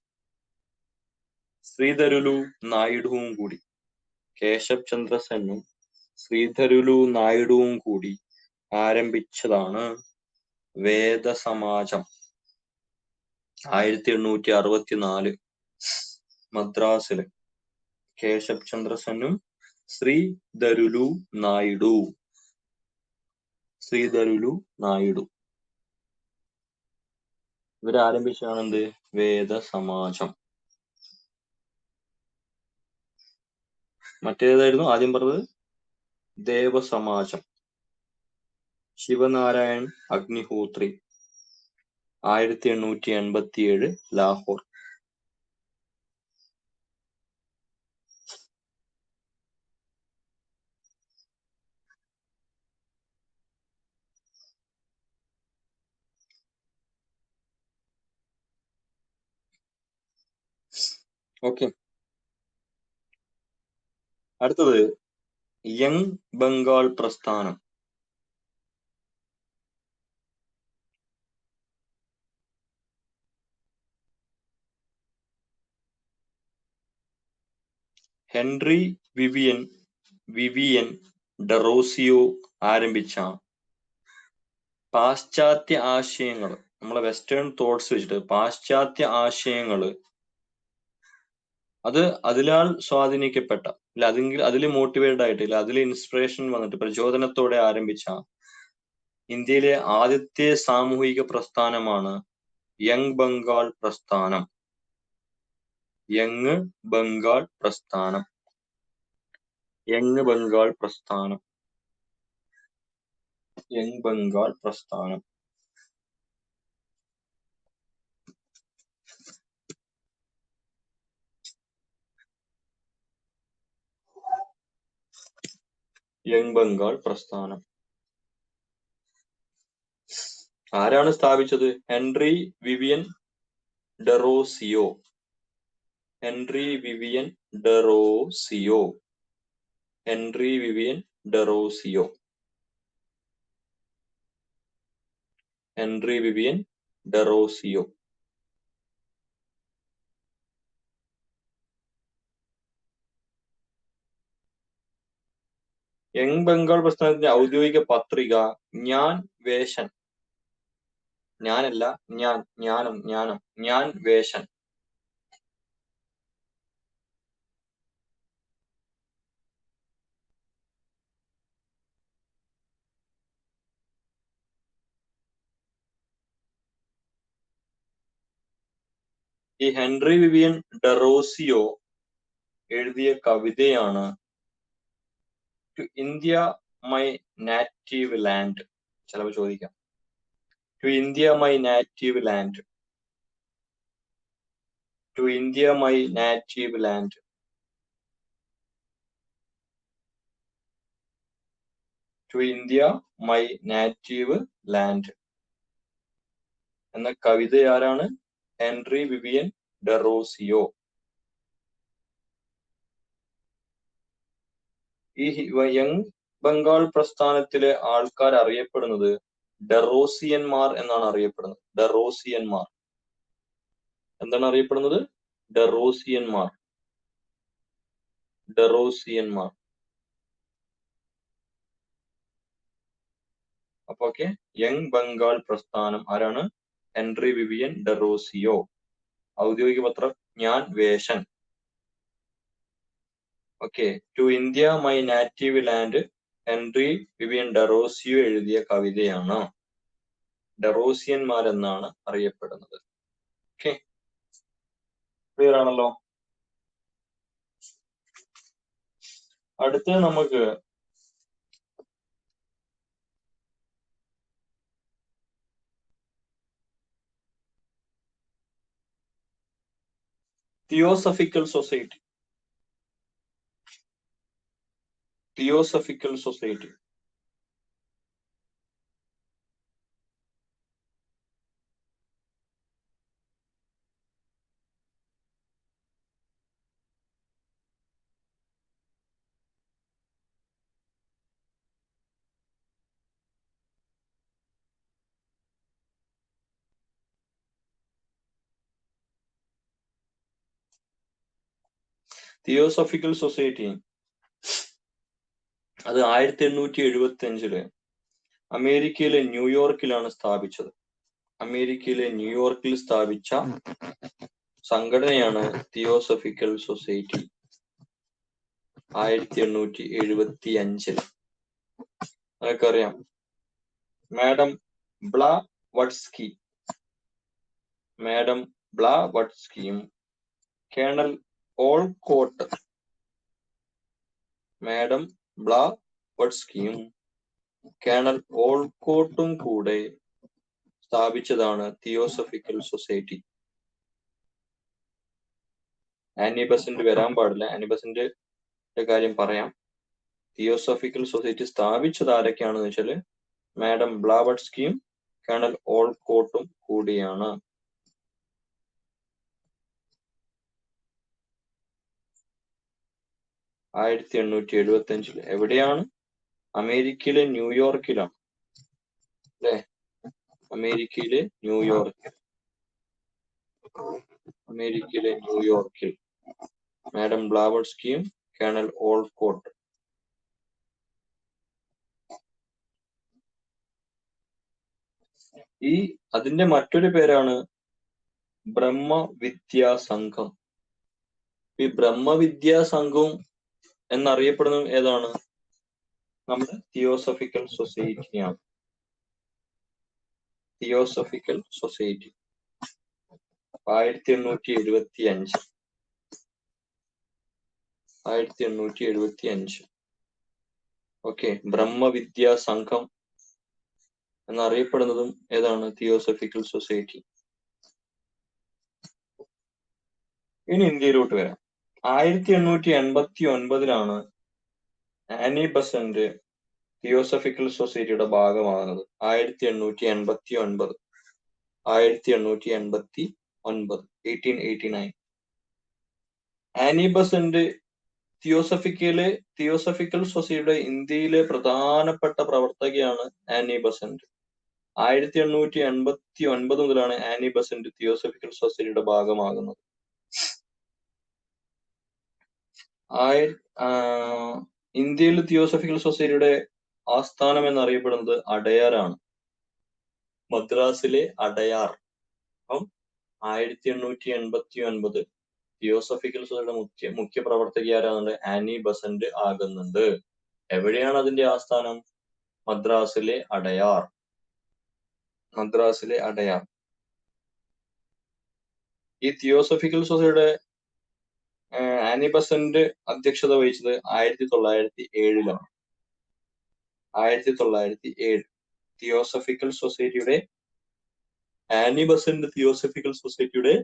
ശ്രീധരുലു നായിഡുവും കൂടി. കേശബ് ചന്ദ്ര സെന്നും ശ്രീധരുലു നായിഡുവും കൂടി ആരംഭിച്ചതാണ് വേദസമാജം. 1864 മദ്രാസില് കേശബ് ചന്ദ്ര സെന്നും ശ്രീധരുലു നായിഡു ഇവരാരംഭിച്ചതാണ് എന്ത്? വേദസമാജം. മറ്റേതായിരുന്നു ആദ്യം പറഞ്ഞത്? ദേവസമാജം. ശിവനാരായൺ അഗ്നിഹോത്രി 1887 ലാഹോർ. ഓക്കെ, അടുത്തത് യങ് ബംഗാൾ പ്രസ്ഥാനം. ഹെൻറി വിവിയൻ ഡെറോസിയോ ആരംഭിച്ച പാശ്ചാത്യ ആശയങ്ങൾ, നമ്മളെ വെസ്റ്റേൺ തോട്ട്സ് വെച്ചിട്ട് പാശ്ചാത്യ ആശയങ്ങള് അത് അതിലാൽ സ്വാധീനിക്കപ്പെട്ട, അതിൽ മോട്ടിവേറ്റഡ് ആയിട്ട്, അതിൽ ഇൻസ്പിറേഷൻ വന്നിട്ട് പ്രചോദനത്തോടെ ആരംഭിച്ച ഇന്ത്യയിലെ ആദ്യത്തെ സാമൂഹിക പ്രസ്ഥാനമാണ് യങ് ബംഗാൾ പ്രസ്ഥാനം. യങ് ബംഗാൾ പ്രസ്ഥാനം. യങ് ബംഗാൾ പ്രസ്ഥാനം. യങ് ബംഗാൾ പ്രസ്ഥാനം. യങ് ബംഗാൾ പ്രസ്ഥാനം ആരാണ് സ്ഥാപിച്ചത്? Henry Vivian Derozio. Henry Vivian Derozio. Henry Vivian Derozio. Henry Vivian Derozio. Young Bengal പ്രസ്ഥാനത്തിന്റെ ഔദ്യോഗിക പത്രിക ഞാൻ വേഷൻ. ഞാനല്ല, ഞാൻ, ജ്ഞാനം, ജ്ഞാനം, ഞാൻ വേഷൻ. ഈ ഹെൻറി വിവിയൻ ഡെറോസിയോ എഴുതിയ കവിതയാണ് to India my native land. ചിലപ്പോൾ ചോദിക്കാം, to India my native land. To India my native land. To India my native land എന്ന കവിത ആരാണ്? ഹെൻറി വിവിയൻ ഡെറോസിയോ. ഈ യങ് ബംഗാൾ പ്രസ്ഥാനത്തിലെ ആൾക്കാർ അറിയപ്പെടുന്നത് ഡെറോസിയന്മാർ എന്നാണ് അറിയപ്പെടുന്നത്. ഡെറോസിയന്മാർ എന്താണ് അറിയപ്പെടുന്നത്? ഡെറോസിയന്മാർ. ഡെറോസിയന്മാർ. അപ്പൊ ഓക്കെ, യങ് ബംഗാൾ പ്രസ്ഥാനം ആരാണ്? ഹെൻറി വിവിയൻ ഡെറോസിയോ. ഔദ്യോഗിക പത്രം ഞാൻ വേഷൻ. Okay, to India my native land Henry Vivian Derozio എഴുതിയ കവിതയാണ്. ഡെറോസിയന്മാരെന്നാണ് അറിയപ്പെടുന്നത്. ഓക്കെ, ക്ലിയർ ആണല്ലോ. അടുത്ത നമുക്ക് theosophical society. Theosophical society. Theosophical society അത് 1875 അമേരിക്കയിലെ ന്യൂയോർക്കിലാണ് സ്ഥാപിച്ചത്. അമേരിക്കയിലെ ന്യൂയോർക്കിൽ സ്ഥാപിച്ച സംഘടനയാണ് തിയോസഫിക്കൽ സൊസൈറ്റി. 1875 നമുക്കറിയാം, മാഡം ബ്ലാവട്സ്കി, മാഡം ബ്ലാവട്സ്കിയും കേണൽ ഓൾകോട്ട്, മാഡം ബ്ലാവട്സ്കിയും കേണൽ ഓൾകോട്ടും കൂടെ സ്ഥാപിച്ചതാണ് തിയോസഫിക്കൽ സൊസൈറ്റി. ആനി ബസന്റ് വരാൻ പാടില്ല, ആനി ബസന്റ് കാര്യം പറയാം. തിയോസഫിക്കൽ സൊസൈറ്റി സ്ഥാപിച്ചത് ആരൊക്കെയാണെന്ന് വെച്ചാല് മാഡം ബ്ലാവട്സ്കിയും കേണൽ ഓൾകോട്ടും കൂടിയാണ്. ആയിരത്തി 1875 എവിടെയാണ്? അമേരിക്കയിലെ ന്യൂയോർക്കിലാണ് അല്ലെ? അമേരിക്കയിലെ ന്യൂയോർക്ക്. അമേരിക്കയിലെ ന്യൂയോർക്കിൽ മാഡം ബ്ലാവട്സ്കിയും കേണൽ ഓൾകോട്ട്. അതിന്റെ മറ്റൊരു പേരാണ് ബ്രഹ്മവിദ്യാ സംഘം. ഈ ബ്രഹ്മവിദ്യാ സംഘം എന്നറിയപ്പെടുന്നത് ഏതാണ്? നമ്മുടെ തിയോസഫിക്കൽ സൊസൈറ്റിയാണ്. Theosophical society 1875. 1875. ഓക്കെ, ബ്രഹ്മവിദ്യാ സംഘം എന്നറിയപ്പെടുന്നതും ഏതാണ്? Theosophical society. ഇനി ഇന്ത്യയിലോട്ട് വരാം. 1889 ആനി ബസന്റ് തിയോസഫിക്കൽ സൊസൈറ്റിയുടെ ഭാഗമാകുന്നത് 1889. 1889. ആനി ബസന്റ് തിയോസഫിക്കൽ സൊസൈറ്റിയുടെ ഇന്ത്യയിലെ പ്രധാനപ്പെട്ട പ്രവർത്തകയാണ് ആനി ബസന്റ്. 1889 മുതലാണ് ആനി ബസന്റ് തിയോസഫിക്കൽ സൊസൈറ്റിയുടെ ഭാഗമാകുന്നത്. ഇന്ത്യയിൽ തിയോസഫിക്കൽ സൊസൈറ്റിയുടെ ആസ്ഥാനം എന്നറിയപ്പെടുന്നത് അടയാറാണ്, മദ്രാസിലെ അടയാർ. അപ്പം 1889 തിയോസഫിക്കൽ സൊസൈറ്റിയുടെ മുഖ്യ പ്രവർത്തക ആരാണ്? ആനി ബസന്റ് ആകുന്നുണ്ട്. എവിടെയാണ് അതിന്റെ ആസ്ഥാനം? മദ്രാസിലെ അടയാർ. മദ്രാസിലെ അടയാർ. ഈ തിയോസഫിക്കൽ സൊസൈറ്റിയുടെ ആനി ബസന്റ് അധ്യക്ഷത വഹിച്ചത് 1907. 1907 തിയോസഫിക്കൽ സൊസൈറ്റിയുടെ ആനി ബസന്റ് തിയോസഫിക്കൽ സൊസൈറ്റിയുടെ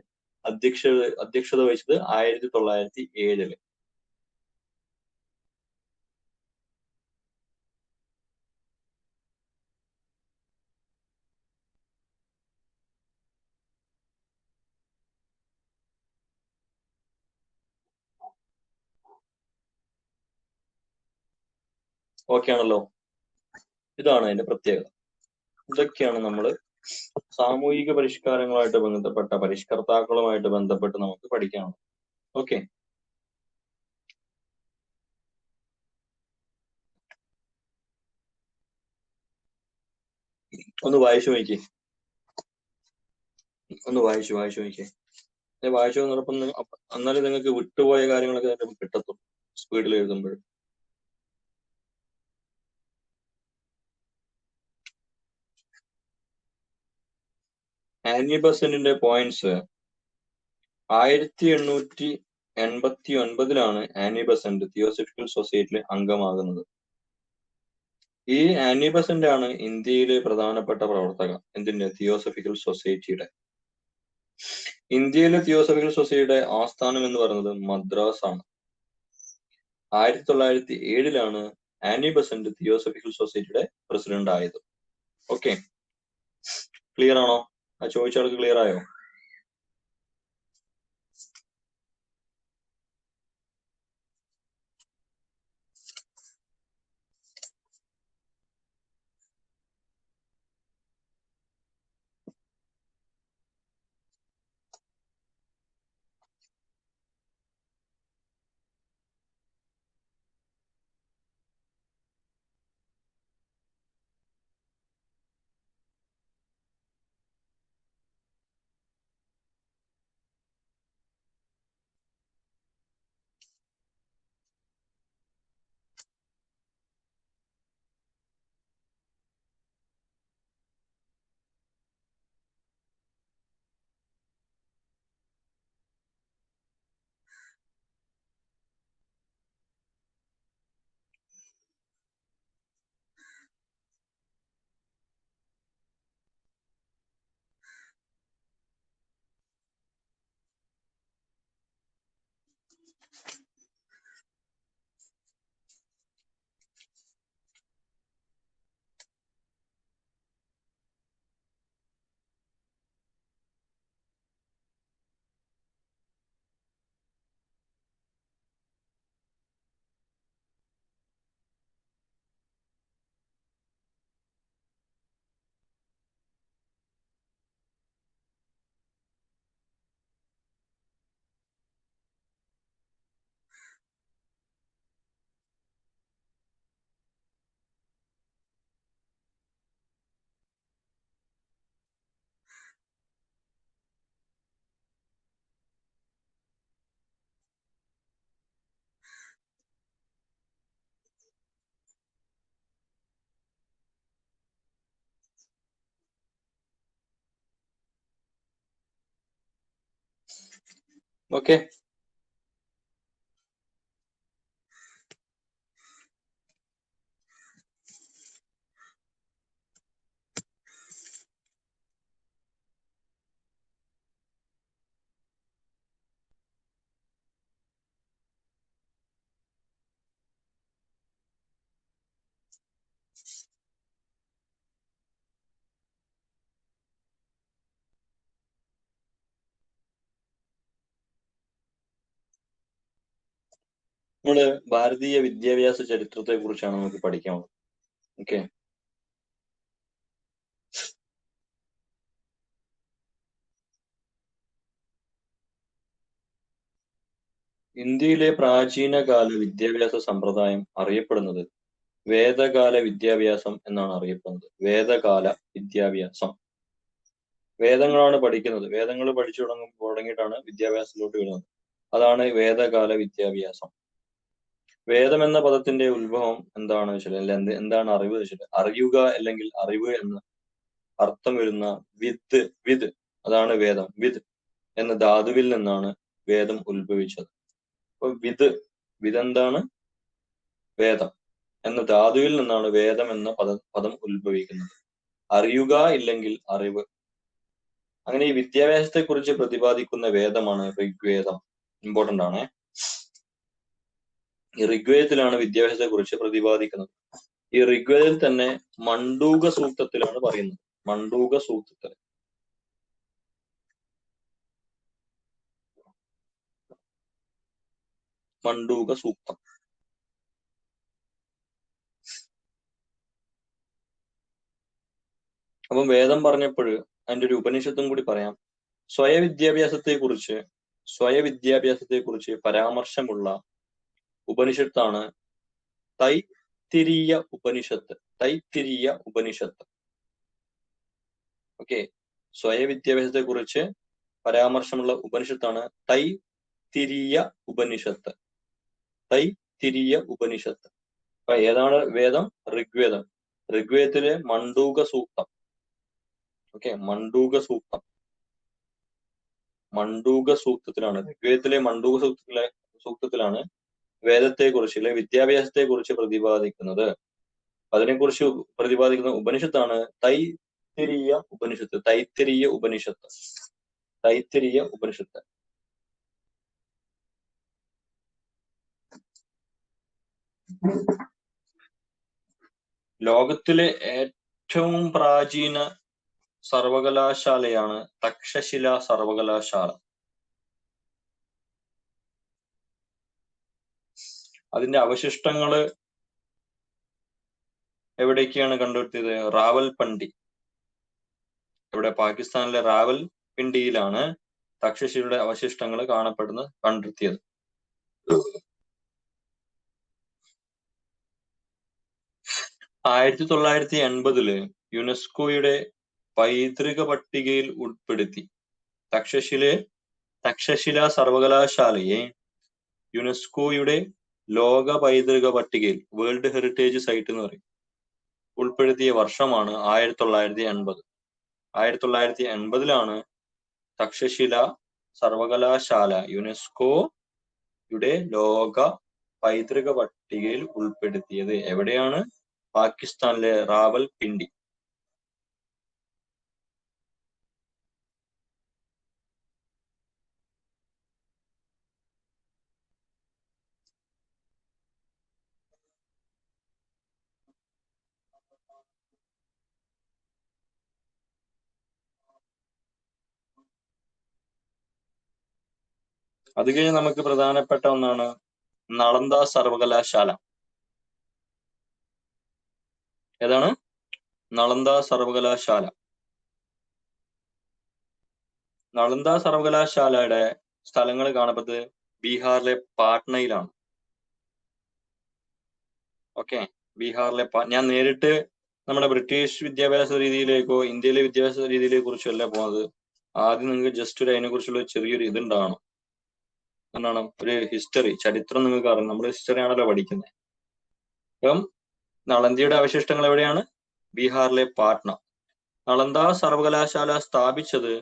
അധ്യക്ഷത വഹിച്ചത് 1907. ഓക്കെ ആണല്ലോ. ഇതാണ് അതിന്റെ പ്രത്യേകത. ഇതൊക്കെയാണ് നമ്മൾ സാമൂഹിക പരിഷ്കാരങ്ങളുമായിട്ട് ബന്ധപ്പെട്ട പരിഷ്കർത്താക്കളുമായിട്ട് ബന്ധപ്പെട്ട് നമുക്ക് പഠിക്കാനുള്ളത്. ഓക്കെ, ഒന്ന് വായിച്ചു നോക്കിയേ. വായിച്ചു നോക്കിയേ. വായിച്ചു വന്നപ്പം എന്നാലും നിങ്ങൾക്ക് വിട്ടുപോയ കാര്യങ്ങളൊക്കെ അതിന്റെ കിട്ടത്തും സ്പീഡിൽ എഴുതുമ്പോൾ. ആനി ബസന്റിന്റെ പോയിന്റ്സ് 1889 ആനി ബസന്റ് തിയോസഫിക്കൽ സൊസൈറ്റിയിലെ അംഗമാകുന്നത്. ഈ ആനി ബസന്റ് ആണ് ഇന്ത്യയിലെ പ്രധാനപ്പെട്ട പ്രവർത്തക. എന്തിന്റെ? തിയോസഫിക്കൽ സൊസൈറ്റിയുടെ. ഇന്ത്യയിലെ തിയോസഫിക്കൽ സൊസൈറ്റിയുടെ ആസ്ഥാനം എന്ന് പറയുന്നത് മദ്രാസ് ആണ്. 1907 ആനി ബസന്റ് തിയോസഫിക്കൽ സൊസൈറ്റിയുടെ പ്രസിഡന്റ് ആയത്. ഓക്കെ, ക്ലിയർ ആണോ? ആ ചോദിച്ച ആൾക്ക് ക്ലിയർ ആയോ? ഓക്കെ, നമ്മള് ഭാരതീയ വിദ്യാഭ്യാസ ചരിത്രത്തെ കുറിച്ചാണ് നമുക്ക് പഠിക്കാനുള്ളത്. ഓക്കെ, ഇന്ത്യയിലെ പ്രാചീനകാല വിദ്യാഭ്യാസ സമ്പ്രദായം അറിയപ്പെടുന്നത് വേദകാല വിദ്യാഭ്യാസം എന്നാണ് അറിയപ്പെടുന്നത്. വേദകാല വിദ്യാഭ്യാസം. വേദങ്ങളാണ് പഠിക്കുന്നത്. വേദങ്ങൾ പഠിച്ചു തുടങ്ങിയിട്ടാണ് വിദ്യാഭ്യാസത്തിലോട്ട് വരുന്നത്. അതാണ് വേദകാല വിദ്യാഭ്യാസം. വേദം എന്ന പദത്തിന്റെ ഉത്ഭവം എന്താണെന്ന് വെച്ചാൽ, അല്ല എന്താണ് അറിവ് വെച്ചാൽ, അറിയുക അല്ലെങ്കിൽ അറിവ് എന്ന അർത്ഥം വരുന്ന വിത് അതാണ് വേദം. വിത് എന്ന ധാതുവിൽ നിന്നാണ് വേദം ഉത്ഭവിച്ചത്. അപ്പൊ വിത് എന്താണ്? വേദം എന്ന ധാതുവിൽ നിന്നാണ് വേദം എന്ന പദം ഉത്ഭവിക്കുന്നത്. അറിയുക ഇല്ലെങ്കിൽ അറിവ്. അങ്ങനെ ഈ വിദ്യാഭ്യാസത്തെ കുറിച്ച് പ്രതിപാദിക്കുന്ന വേദമാണ് ഋഗ്വേദം. ഇമ്പോർട്ടന്റ് ആണ്. ഈ ഋഗ്വേദത്തിലാണ് വിദ്യാഭ്യാസത്തെ കുറിച്ച് പ്രതിപാദിക്കുന്നത്. ഈ ഋഗ്വേദത്തിൽ തന്നെ മണ്ഡൂക സൂക്തത്തിലാണ് പറയുന്നത്. മണ്ഡൂക സൂക്തത്തിൽ മണ്ഡൂക സൂക്തം. അപ്പം വേദം പറഞ്ഞപ്പോൾ അതിന്റെ ഒരു ഉപനിഷത്തും കൂടി പറയാം. സ്വയവിദ്യാഭ്യാസത്തെ കുറിച്ച് പരാമർശമുള്ള ഉപനിഷത്താണ് തൈത്തിരീയ ഉപനിഷത്ത്. ഓക്കെ, സ്വയവിദ്യാഭ്യാസത്തെ കുറിച്ച് പരാമർശമുള്ള ഉപനിഷത്താണ് തൈത്തിരീയ ഉപനിഷത്ത്. അപ്പൊ ഏതാണ് വേദം? ഋഗ്വേദം. ഋഗ്വേദത്തിലെ മണ്ഡൂക സൂക്തം. ഓക്കെ, മണ്ഡൂക സൂക്തത്തിലാണ്, ഋഗ്വേദത്തിലെ മണ്ഡൂക സൂക്തത്തിലാണ് വേദത്തെ കുറിച്ച് അല്ലെ വിദ്യാഭ്യാസത്തെ കുറിച്ച് പ്രതിപാദിക്കുന്നത്. അതിനെക്കുറിച്ച് പ്രതിപാദിക്കുന്ന ഉപനിഷത്താണ് തൈത്തിരീയ ഉപനിഷത്ത്. ലോകത്തിലെ ഏറ്റവും പ്രാചീന സർവകലാശാലയാണ് തക്ഷശില സർവകലാശാല. അതിന്റെ അവശിഷ്ടങ്ങള് എവിടേക്കാണ് കണ്ടെത്തിയത്? റാവൽപിണ്ടി. ഇവിടെ പാകിസ്ഥാനിലെ റാവൽപിണ്ടിയിലാണ് തക്ഷശിലയുടെ അവശിഷ്ടങ്ങൾ കണ്ടെത്തിയത്. 1980 യുനെസ്കോയുടെ പൈതൃക പട്ടികയിൽ ഉൾപ്പെടുത്തി. തക്ഷശില സർവകലാശാലയെ യുനെസ്കോയുടെ ലോക പൈതൃക പട്ടികയിൽ, വേൾഡ് ഹെറിറ്റേജ് സൈറ്റ് എന്ന് പറയും, ഉൾപ്പെടുത്തിയ വർഷമാണ് 1980. 1980 തക്ഷശില സർവകലാശാല യുനെസ്കോയുടെ ലോക പൈതൃക പട്ടികയിൽ ഉൾപ്പെടുത്തിയത്. എവിടെയാണ്? പാകിസ്ഥാനിലെ റാവൽപിണ്ടി. അത് കഴിഞ്ഞ് നമുക്ക് പ്രധാനപ്പെട്ട ഒന്നാണ് നളന്ദ സർവകലാശാല. ഏതാണ്? നളന്ദ സർവകലാശാല. നളന്ദ സർവകലാശാലയുടെ സ്ഥലങ്ങൾ കാണപ്പെട്ടത് ബീഹാറിലെ പാട്നയിലാണ്. ഓക്കെ, ബീഹാറിലെ ഞാൻ നേരിട്ട് നമ്മുടെ ബ്രിട്ടീഷ് വിദ്യാഭ്യാസ രീതിയിലേക്കോ ഇന്ത്യയിലെ വിദ്യാഭ്യാസ രീതിയിലെ കുറിച്ചോ അല്ല പോകുന്നത്. ആദ്യം നിങ്ങൾക്ക് ജസ്റ്റ് അതിനെ കുറിച്ചുള്ള ചെറിയൊരു ഇതുണ്ടാവണം. എന്താണ്? ഒരു ഹിസ്റ്ററി, ചരിത്രം നിങ്ങൾക്ക് അറിയാം. നമ്മൾ ഹിസ്റ്ററി ആണല്ലോ പഠിക്കുന്നത്. അപ്പം നളന്ദയുടെ അവശിഷ്ടങ്ങൾ എവിടെയാണ്? ബീഹാറിലെ പാട്ന. നളന്ദ സർവകലാശാല സ്ഥാപിച്ചത്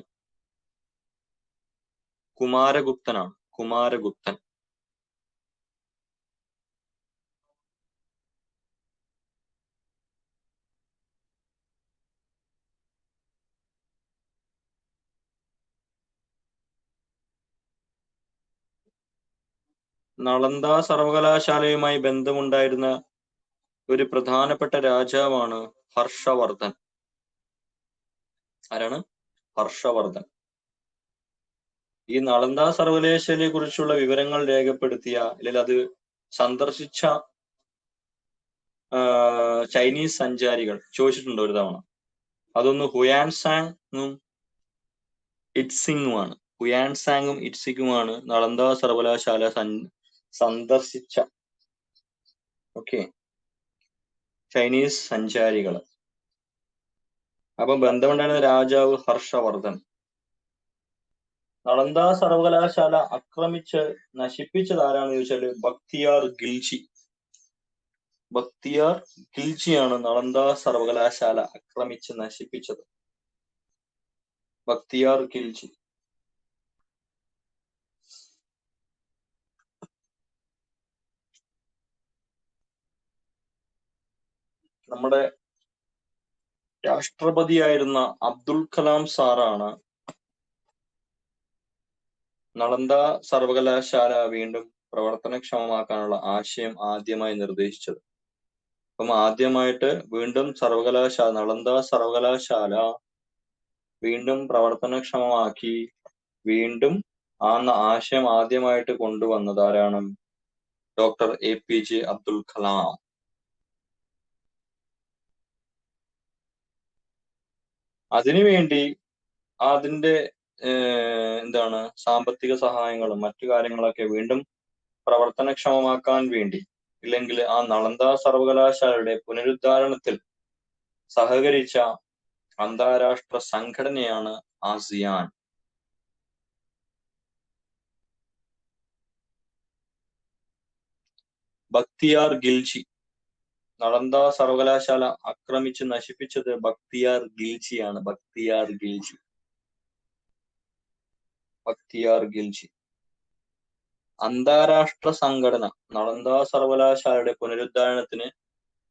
കുമാരഗുപ്തനാണ്. കുമാരഗുപ്തൻ. നളന്ദ സർവകലാശാലയുമായി ബന്ധമുണ്ടായിരുന്ന ഒരു പ്രധാനപ്പെട്ട രാജാവാണ് ഹർഷവർദ്ധൻ. ആരാണ്? ഹർഷവർദ്ധൻ. ഈ നളന്ദ സർവകലാശാലയെ കുറിച്ചുള്ള വിവരങ്ങൾ രേഖപ്പെടുത്തിയ, അല്ലെങ്കിൽ അത് സന്ദർശിച്ച ചൈനീസ് സഞ്ചാരികൾ ചോദിച്ചിട്ടുണ്ട് ഒരു തവണ. അതൊന്ന് ഹുയാൻസാങ്ങും ഇറ്റ്സിങ്ങുമാണ്. ഹുയാൻസാങ്ങും ഇറ്റ്സിങ്ങുമാണ് നളന്ദ സർവകലാശാല സന്ദർശിച്ച ചൈനീസ് സഞ്ചാരികൾ. അപ്പം ബന്ധമുണ്ടായിരുന്ന രാജാവ് ഹർഷവർദ്ധൻ. നളന്ദ സർവകലാശാല ആക്രമിച്ച് നശിപ്പിച്ചത് ആരാണെന്ന് ചോദിച്ചാല് ബക്തിയാർ ഖിൽജി. ബക്തിയാർ ഖിൽജിയാണ് നളന്ദ സർവകലാശാല ആക്രമിച്ച് നശിപ്പിച്ചത്. ബക്തിയാർ ഖിൽജി. നമ്മുടെ രാഷ്ട്രപതിയായിരുന്ന അബ്ദുൽ കലാം സാറാണ് നളന്ദ സർവകലാശാല വീണ്ടും പ്രവർത്തനക്ഷമമാക്കാനുള്ള ആശയം ആദ്യമായി നിർദ്ദേശിച്ചത്. അപ്പം ആദ്യമായിട്ട് വീണ്ടും നളന്ദ സർവകലാശാല വീണ്ടും പ്രവർത്തനക്ഷമമാക്കി വീണ്ടും ആശയം ആദ്യമായിട്ട് കൊണ്ടുവന്നത് ആരാണ്? Doctor APJ Abdul Kalam. അതിനുവേണ്ടി അതിന്റെ സാമ്പത്തിക സഹായങ്ങളും മറ്റു കാര്യങ്ങളൊക്കെ വീണ്ടും പ്രവർത്തനക്ഷമമാക്കാൻ വേണ്ടി, ഇല്ലെങ്കിൽ ആ നളന്ദ സർവകലാശാലയുടെ പുനരുദ്ധാരണത്തിൽ സഹകരിച്ച അന്താരാഷ്ട്ര സംഘടനയാണ് ആസിയാൻ. ബക്തിയാർ ഖിൽജി. നളന്ദ സർവകലാശാല ആക്രമിച്ച് നശിപ്പിച്ചത് ബക്തിയാർ ഖിൽജിയാണ്. ബക്തിയാർ ഖിൽജി. ബക്തിയാർ ഖിൽജി. അന്താരാഷ്ട്ര സംഘടന നളന്ദ സർവകലാശാലയുടെ പുനരുദ്ധാരണത്തിന്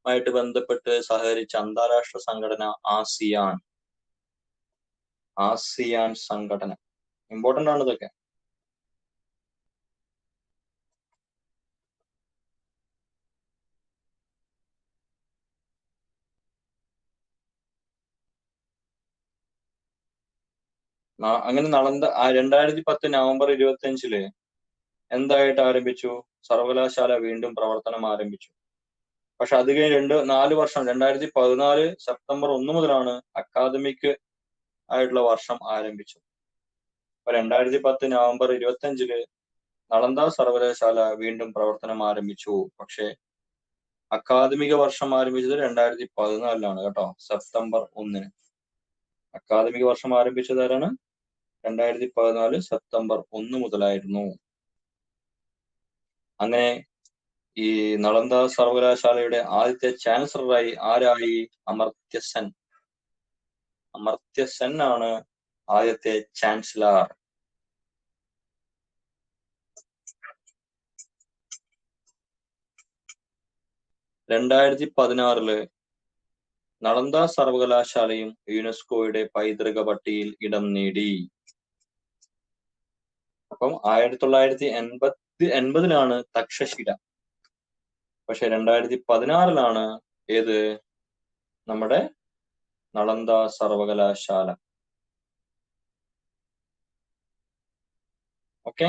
ആയിട്ട് ബന്ധപ്പെട്ട് സഹകരിച്ച അന്താരാഷ്ട്ര സംഘടന ആസിയാൻ. ആസിയാൻ സംഘടന ഇമ്പോർട്ടന്റ് ആണ് ഇതൊക്കെ. അങ്ങനെ 2010 നവംബർ 25 എന്തായിട്ട് ആരംഭിച്ചു? സർവകലാശാല വീണ്ടും പ്രവർത്തനം ആരംഭിച്ചു. പക്ഷെ അത് കഴിഞ്ഞ് 4 വർഷം 2014 സെപ്റ്റംബർ 1 മുതലാണ് അക്കാദമിക് ആയിട്ടുള്ള വർഷം ആരംഭിച്ചത്. അപ്പൊ 2010 നവംബർ 25 നളന്ദ സർവകലാശാല വീണ്ടും പ്രവർത്തനം ആരംഭിച്ചു. പക്ഷെ അക്കാദമിക വർഷം ആരംഭിച്ചത് 2014 കേട്ടോ, സെപ്റ്റംബർ 1. അക്കാദമിക വർഷം ആരംഭിച്ചത് ആരാണ്? 2014 സെപ്റ്റംബർ 1 മുതലായിരുന്നു. അങ്ങനെ ഈ നളന്ദ സർവകലാശാലയുടെ ആദ്യത്തെ ചാൻസലറായി ആരായി? അമർത്യ സെൻ. അമർത്യ സെൻ ആണ് ആദ്യത്തെ ചാൻസലർ. (2016) നളന്ദ സർവകലാശാലയും യുനെസ്കോയുടെ പൈതൃക പട്ടികയിൽ ഇടം നേടി. അപ്പം 1980-ലാണ് തക്ഷശില. പക്ഷെ 2016 ഏത്? നമ്മുടെ നളന്ദ സർവകലാശാല. ഓക്കെ.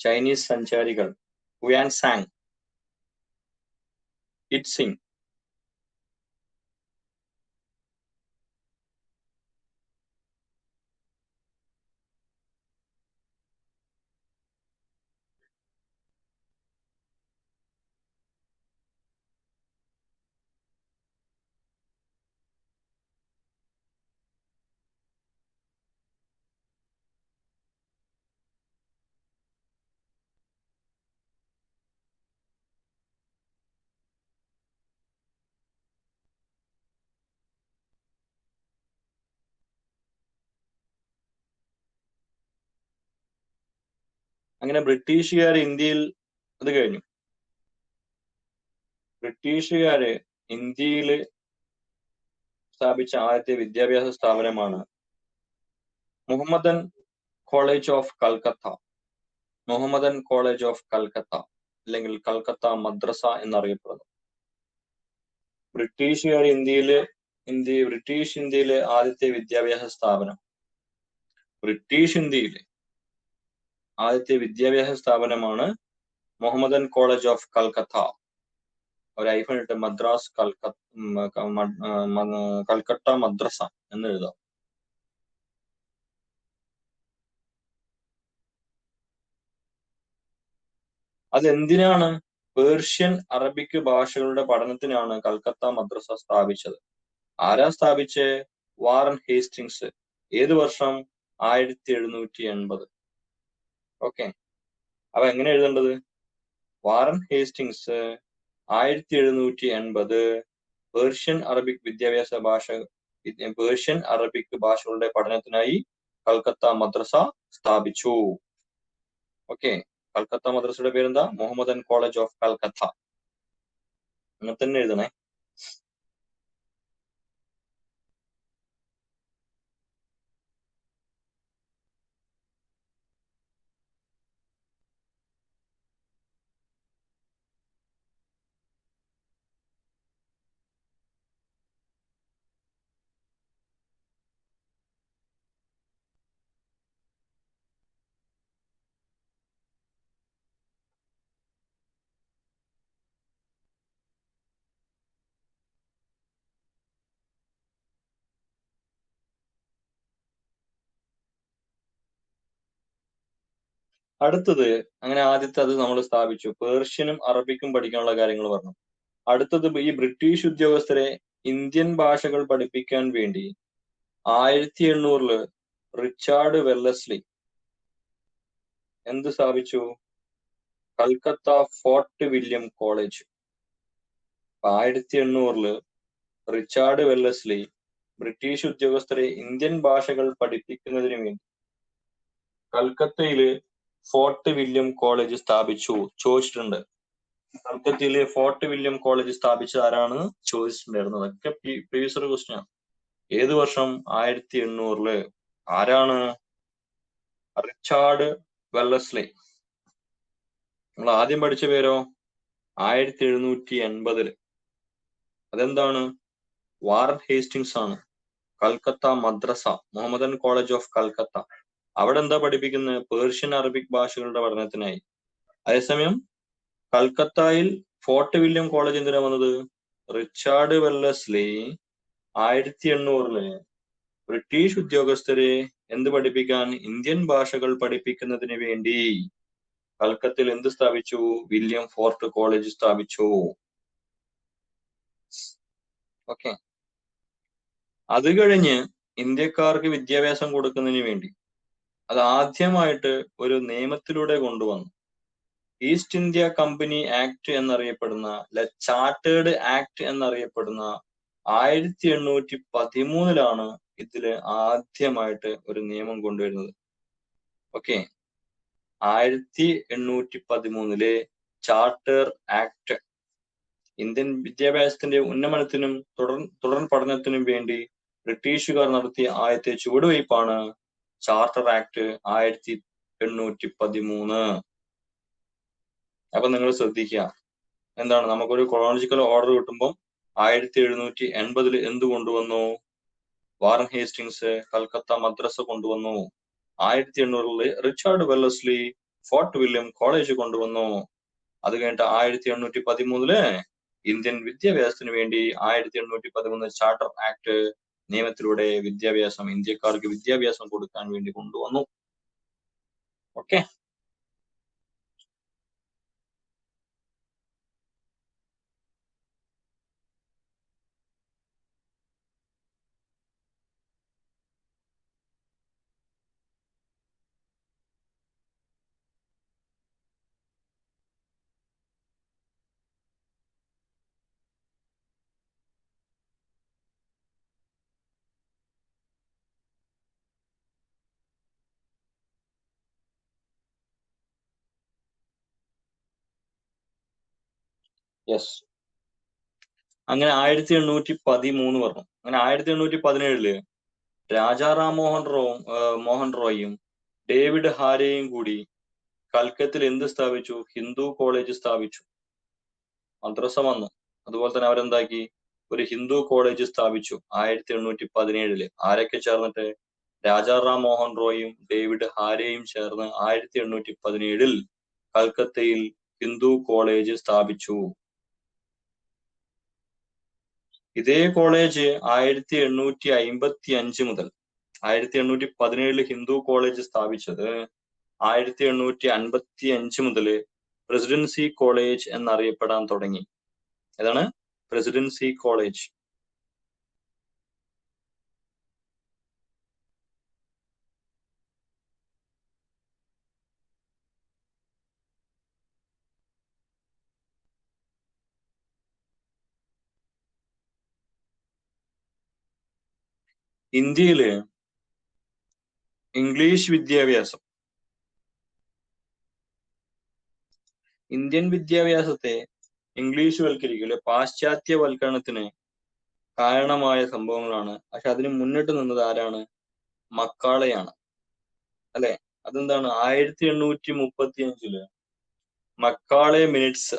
ചൈനീസ് സഞ്ചാരികൾ ഹുയാൻസാങ്, ഇറ്റ്സിങ്. അങ്ങനെ ബ്രിട്ടീഷുകാർ ഇന്ത്യയിൽ അത് കഴിഞ്ഞു. ബ്രിട്ടീഷുകാര് ഇന്ത്യയിൽ സ്ഥാപിച്ച ആദ്യത്തെ വിദ്യാഭ്യാസ സ്ഥാപനമാണ് Mohammedan college of Calcutta. Mohammedan college of Calcutta അല്ലെങ്കിൽ കൽക്കത്ത മദ്രസ എന്നറിയപ്പെടുന്നു. ബ്രിട്ടീഷ് ഇന്ത്യയിലെ ആദ്യത്തെ വിദ്യാഭ്യാസ സ്ഥാപനം. ബ്രിട്ടീഷ് ഇന്ത്യയിലെ ആദ്യത്തെ വിദ്യാഭ്യാസ സ്ഥാപനമാണ് മുഹമ്മദൻ കോളേജ് ഓഫ് കൽക്കത്ത. ഒരു ഐഫൺ ഇട്ട് മദ്രാസ് കൽക്കട്ട മദ്രസ എന്ന് എഴുതാം. അതെന്തിനാണ്? പേർഷ്യൻ അറബിക് ഭാഷകളുടെ പഠനത്തിനാണ് കൽക്കത്ത മദ്രസ സ്ഥാപിച്ചത്. ആരാ സ്ഥാപിച്ചേ? Warren Hastings. ഏത് വർഷം? 1780. ഓക്കെ, അപ്പൊ എങ്ങനെ എഴുതേണ്ടത്? വാറൻ ഹേസ്റ്റിങ്സ് 1780 പേർഷ്യൻ അറബിക് ഭാഷകളുടെ പഠനത്തിനായി കൽക്കത്ത മദ്രസ സ്ഥാപിച്ചു. ഓക്കെ, കൽക്കത്ത മദ്രസയുടെ പേരെന്താ? Mohammedan college of Calcutta. അങ്ങനെ തന്നെ എഴുതണേ. അടുത്തത്, അങ്ങനെ ആദ്യത്തെ അത് നമ്മൾ സ്ഥാപിച്ചു. പേർഷ്യനും അറബിക്കും പഠിക്കാനുള്ള കാര്യങ്ങൾ പറഞ്ഞു. അടുത്തത്, ഈ ബ്രിട്ടീഷ് ഉദ്യോഗസ്ഥരെ ഇന്ത്യൻ ഭാഷകൾ പഠിപ്പിക്കാൻ വേണ്ടി 1800 റിച്ചാർഡ് വെല്ലസ്ലി എന്ത് സ്ഥാപിച്ചു? Calcutta fort William college. 1800 Richard Wellesley British ഉദ്യോഗസ്ഥരെ ഇന്ത്യൻ ഭാഷകൾ പഠിപ്പിക്കുന്നതിന് വേണ്ടി കൽക്കത്തയില് ഫോർട്ട് വില്യം കോളേജ് സ്ഥാപിച്ചു. ചോദിച്ചിട്ടുണ്ട്, കൽക്കത്തയിലെ ഫോർട്ട് വില്യം കോളേജ് സ്ഥാപിച്ചത് ആരാണ് ചോദിച്ചിട്ടുണ്ടായിരുന്നു. അതൊക്കെ പ്രീവിയസ് ഇയർ ക്വസ്റ്റ്യൻ ആണ്. ഏത് വർഷം? 1800. ആരാണ്? Richard Wellesley. നമ്മൾ ആദ്യം പഠിച്ച പേരോ? 1780. അതെന്താണ്? വാറൻ ഹേസ്റ്റിങ്സ് ആണ്. കൽക്കത്ത മദ്രസ, മുഹമ്മദൻ കോളേജ് ഓഫ് കൽക്കത്ത. അവിടെ എന്താ പഠിപ്പിക്കുന്നത്? പേർഷ്യൻ അറബിക് ഭാഷകളുടെ പഠനത്തിനായി. അതേസമയം കൽക്കത്തയിൽ ഫോർട്ട് വില്യം കോളേജ് എന്തിനാ വന്നത്? റിച്ചാർഡ് വെല്ലസ്ലി 1800 ബ്രിട്ടീഷ് ഉദ്യോഗസ്ഥരെ എന്ത് പഠിപ്പിക്കാൻ? ഇന്ത്യൻ ഭാഷകൾ പഠിപ്പിക്കുന്നതിന് വേണ്ടി കൽക്കത്തയിൽ എന്ത് സ്ഥാപിച്ചു? വില്യം ഫോർട്ട് കോളേജ് സ്ഥാപിച്ചു. ഓക്കെ, അത് കഴിഞ്ഞ് ഇന്ത്യക്കാർക്ക് വിദ്യാഭ്യാസം കൊടുക്കുന്നതിന് വേണ്ടി അത് ആദ്യമായിട്ട് ഒരു നിയമത്തിലൂടെ കൊണ്ടുവന്നു. ഈസ്റ്റ് ഇന്ത്യ കമ്പനി ആക്ട് എന്നറിയപ്പെടുന്ന, ചാർട്ടേഡ് ആക്ട് എന്നറിയപ്പെടുന്ന 1813 ഇതില് ആദ്യമായിട്ട് ഒരു നിയമം കൊണ്ടുവരുന്നത്. ഓക്കെ, 1813 ചാർട്ടർ ആക്ട് ഇന്ത്യൻ വിദ്യാഭ്യാസത്തിന്റെ ഉന്നമനത്തിനും തുടർ പഠനത്തിനും വേണ്ടി ബ്രിട്ടീഷുകാർ നടത്തിയ ആദ്യത്തെ ചുവടുവയ്പ്പാണ് ചാർട്ടർ ആക്ട് 1813. അപ്പൊ നിങ്ങൾ ശ്രദ്ധിക്കുക, എന്താണ് നമുക്കൊരു ക്രോണോളജിക്കൽ ഓർഡർ കിട്ടുമ്പോൾ 1780 എന്ത് കൊണ്ടുവന്നു? വാറൻ ഹേസ്റ്റിങ്സ് കൽക്കത്ത മദ്രസ കൊണ്ടുവന്നു. 1800 Richard Wellesley Fort William college കൊണ്ടുവന്നു. അത് കഴിഞ്ഞിട്ട് 1813 ഇന്ത്യൻ വിദ്യാഭ്യാസത്തിന് വേണ്ടി 1813 ചാർട്ടർ ആക്ട് നിയമത്തിലൂടെ ഇന്ത്യക്കാർക്ക് വിദ്യാഭ്യാസം കൊടുക്കാൻ വേണ്ടി കൊണ്ടുവന്നു. Okay, yes. അങ്ങനെ 1813 പറഞ്ഞു. അങ്ങനെ 1817 രാജാറാം മോഹൻ റോയും ഡേവിഡ് ഹാരെയും കൂടി കൽക്കത്തിൽ എന്ത് സ്ഥാപിച്ചു? ഹിന്ദു കോളേജ് സ്ഥാപിച്ചു. മദ്രസ വന്നു. അതുപോലെ തന്നെ അവരെന്താക്കി? ഒരു ഹിന്ദു കോളേജ് സ്ഥാപിച്ചു 1817. ആരൊക്കെ ചേർന്നിട്ട്? രാജാറാം മോഹൻ റോയും ഡേവിഡ് ഹാരെയും ചേർന്ന് 1817 കൽക്കത്തയിൽ ഹിന്ദു കോളേജ് സ്ഥാപിച്ചു. ഇതേ കോളേജ് 1855 മുതൽ 1817 ഹിന്ദു കോളേജ് സ്ഥാപിച്ചത് 1855 മുതൽ പ്രസിഡൻസി കോളേജ് എന്നറിയപ്പെടാൻ തുടങ്ങി. ഏതാണ്? Presidency college. ഇന്ത്യയില് ഇംഗ്ലീഷ് വിദ്യാഭ്യാസം, ഇന്ത്യൻ വിദ്യാഭ്യാസത്തെ ഇംഗ്ലീഷ് വൽക്കരിക്കല് പാശ്ചാത്യവൽക്കരണത്തിന് കാരണമായ സംഭവങ്ങളാണ്. പക്ഷെ അതിന് മുന്നിട്ട് നിന്നത് ആരാണ്? മക്കാളെയാണ്, അല്ലെ? അതെന്താണ്? 1835 മക്കാളെ മിനിറ്റ്സ്,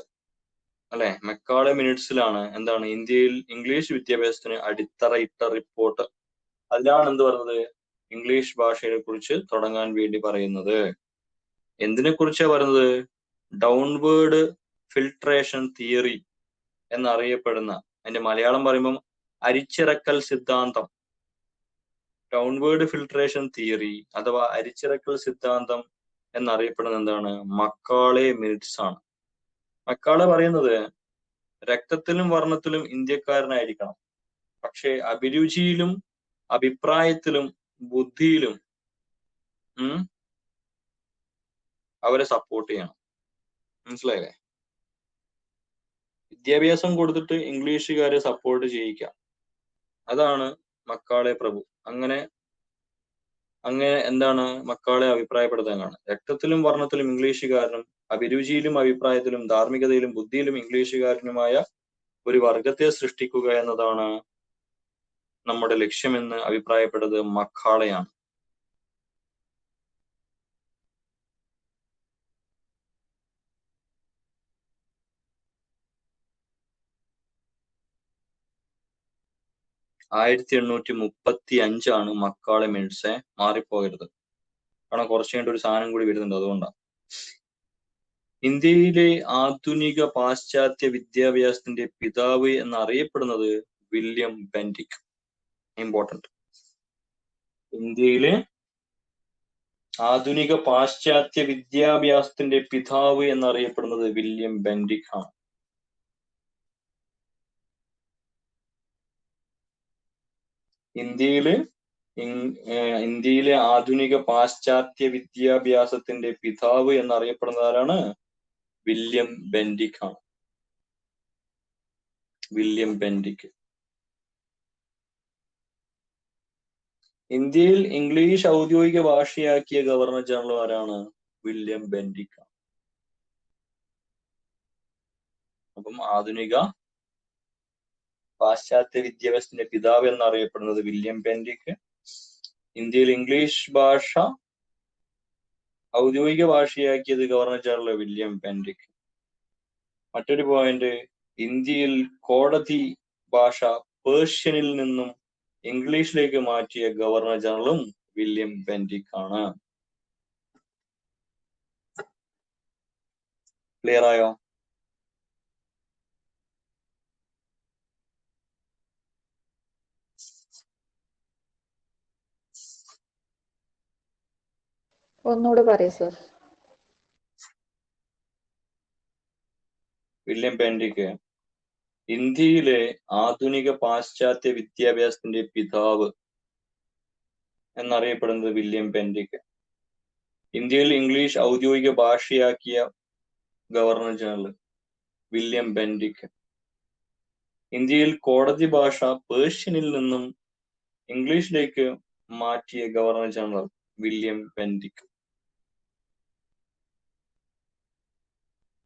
അല്ലെ? മക്കാളെ മിനിറ്റ്സിലാണ് എന്താണ് ഇന്ത്യയിൽ ഇംഗ്ലീഷ് വിദ്യാഭ്യാസത്തിന് അടിത്തറയിട്ട റിപ്പോർട്ട്. അതിലാണ് എന്ത് പറയുന്നത്? ഇംഗ്ലീഷ് ഭാഷയെ കുറിച്ച് തുടങ്ങാൻ വേണ്ടി പറയുന്നത്. എന്തിനെ കുറിച്ചാ പറയുന്നത്? ഡൗൺവേർഡ് ഫിൽട്രേഷൻ തിയറി എന്നറിയപ്പെടുന്ന, അതിന്റെ മലയാളം പറയുമ്പം അരിച്ചിറക്കൽ സിദ്ധാന്തം. ഡൗൺവേർഡ് ഫിൽട്രേഷൻ തിയറി അഥവാ അരിച്ചിറക്കൽ സിദ്ധാന്തം എന്നറിയപ്പെടുന്നത് എന്താണ്? മക്കാളെ മിനിറ്റ്സ് ആണ്. മക്കാളെ പറയുന്നത് രക്തത്തിലും വർണ്ണത്തിലും ഇന്ത്യക്കാരനായിരിക്കണം, പക്ഷെ അഭിരുചിയിലും അഭിപ്രായത്തിലും ബുദ്ധിയിലും അവരെ സപ്പോർട്ട് ചെയ്യണം. മനസ്സിലായില്ലേ? വിദ്യാഭ്യാസം കൊടുത്തിട്ട് ഇംഗ്ലീഷുകാരെ സപ്പോർട്ട് ചെയ്യിക്കാം. അതാണ് മക്കാളെ പ്രഭു. അങ്ങനെ എന്താണ് മക്കാളെ അഭിപ്രായപ്പെടുത്താനാണ്. രക്തത്തിലും വർണ്ണത്തിലും ഇംഗ്ലീഷുകാരനും അഭിരുചിയിലും അഭിപ്രായത്തിലും ധാർമ്മികതയിലും ബുദ്ധിയിലും ഇംഗ്ലീഷുകാരനുമായ ഒരു വർഗത്തെ സൃഷ്ടിക്കുക എന്നതാണ് നമ്മുടെ ലക്ഷ്യമെന്ന് അഭിപ്രായപ്പെട്ടത് മക്കാളെയാണ്. – 1835 മക്കാളെ മിനിറ്റ്സ്. മാറിപ്പോകരുത്, കാരണം കുറച്ച് കഴിഞ്ഞിട്ട് ഒരു സാധനം കൂടി വരുന്നുണ്ട്, അതുകൊണ്ടാണ്. ഇന്ത്യയിലെ ആധുനിക പാശ്ചാത്യ വിദ്യാഭ്യാസത്തിന്റെ പിതാവ് എന്നറിയപ്പെടുന്നത് വില്യം ബെന്റിക്. ഇമ്പോർട്ടന്റ്. ഇന്ത്യയിലെ ആധുനിക പാശ്ചാത്യ വിദ്യാഭ്യാസത്തിന്റെ പിതാവ് എന്നറിയപ്പെടുന്നത് വില്യം ബെന്റിക് ആണ്. ഇന്ത്യയിലെ ആധുനിക പാശ്ചാത്യ വിദ്യാഭ്യാസത്തിന്റെ പിതാവ് എന്നറിയപ്പെടുന്നത് ആരാണ്? വില്യം ബെന്റിക് ആണ്. William Bentinck. ഇന്ത്യയിൽ ഇംഗ്ലീഷ് ഔദ്യോഗിക ഭാഷയാക്കിയ ഗവർണർ ജനറൽ ആരാണ്? വില്യം ബെന്റിക് ആണ്. അപ്പം ആധുനിക പാശ്ചാത്യ വിദ്യാഭ്യാസത്തിന്റെ പിതാവ് എന്നറിയപ്പെടുന്നത് വില്യം ബെന്റിക്. ഇന്ത്യയിൽ ഇംഗ്ലീഷ് ഭാഷ ഔദ്യോഗിക ഭാഷയാക്കിയത് ഗവർണർ ജനറൽ വില്യം ബെന്റിക്. മറ്റൊരു പോയിന്റ്, ഇന്ത്യയിൽ കോടതി ഭാഷ പേർഷ്യനിൽ നിന്നും ഇംഗ്ലീഷിലേക്ക് മാറ്റിയ ഗവർണർ ജനറലും വില്യം ബെന്റിക് ആണ്. ക്ലിയർ ആയോ? ഒന്നുകൂടെ പറയൂ സർ. വില്യം ബെന്റിക് ഇന്ത്യയിലെ ആധുനിക പാശ്ചാത്യ വിദ്യാഭ്യാസത്തിന്റെ പിതാവ് എന്നറിയപ്പെടുന്നത് വില്യം ബെന്റിക്. ഇന്ത്യയിൽ ഇംഗ്ലീഷ് ഔദ്യോഗിക ഭാഷയാക്കിയ ഗവർണർ ജനറൽ വില്യം ബെന്റിക്. ഇന്ത്യയിൽ കോടതി ഭാഷ പേർഷ്യനിൽ നിന്നും ഇംഗ്ലീഷിലേക്ക് മാറ്റിയ ഗവർണർ ജനറൽ വില്യം ബെന്റിക്.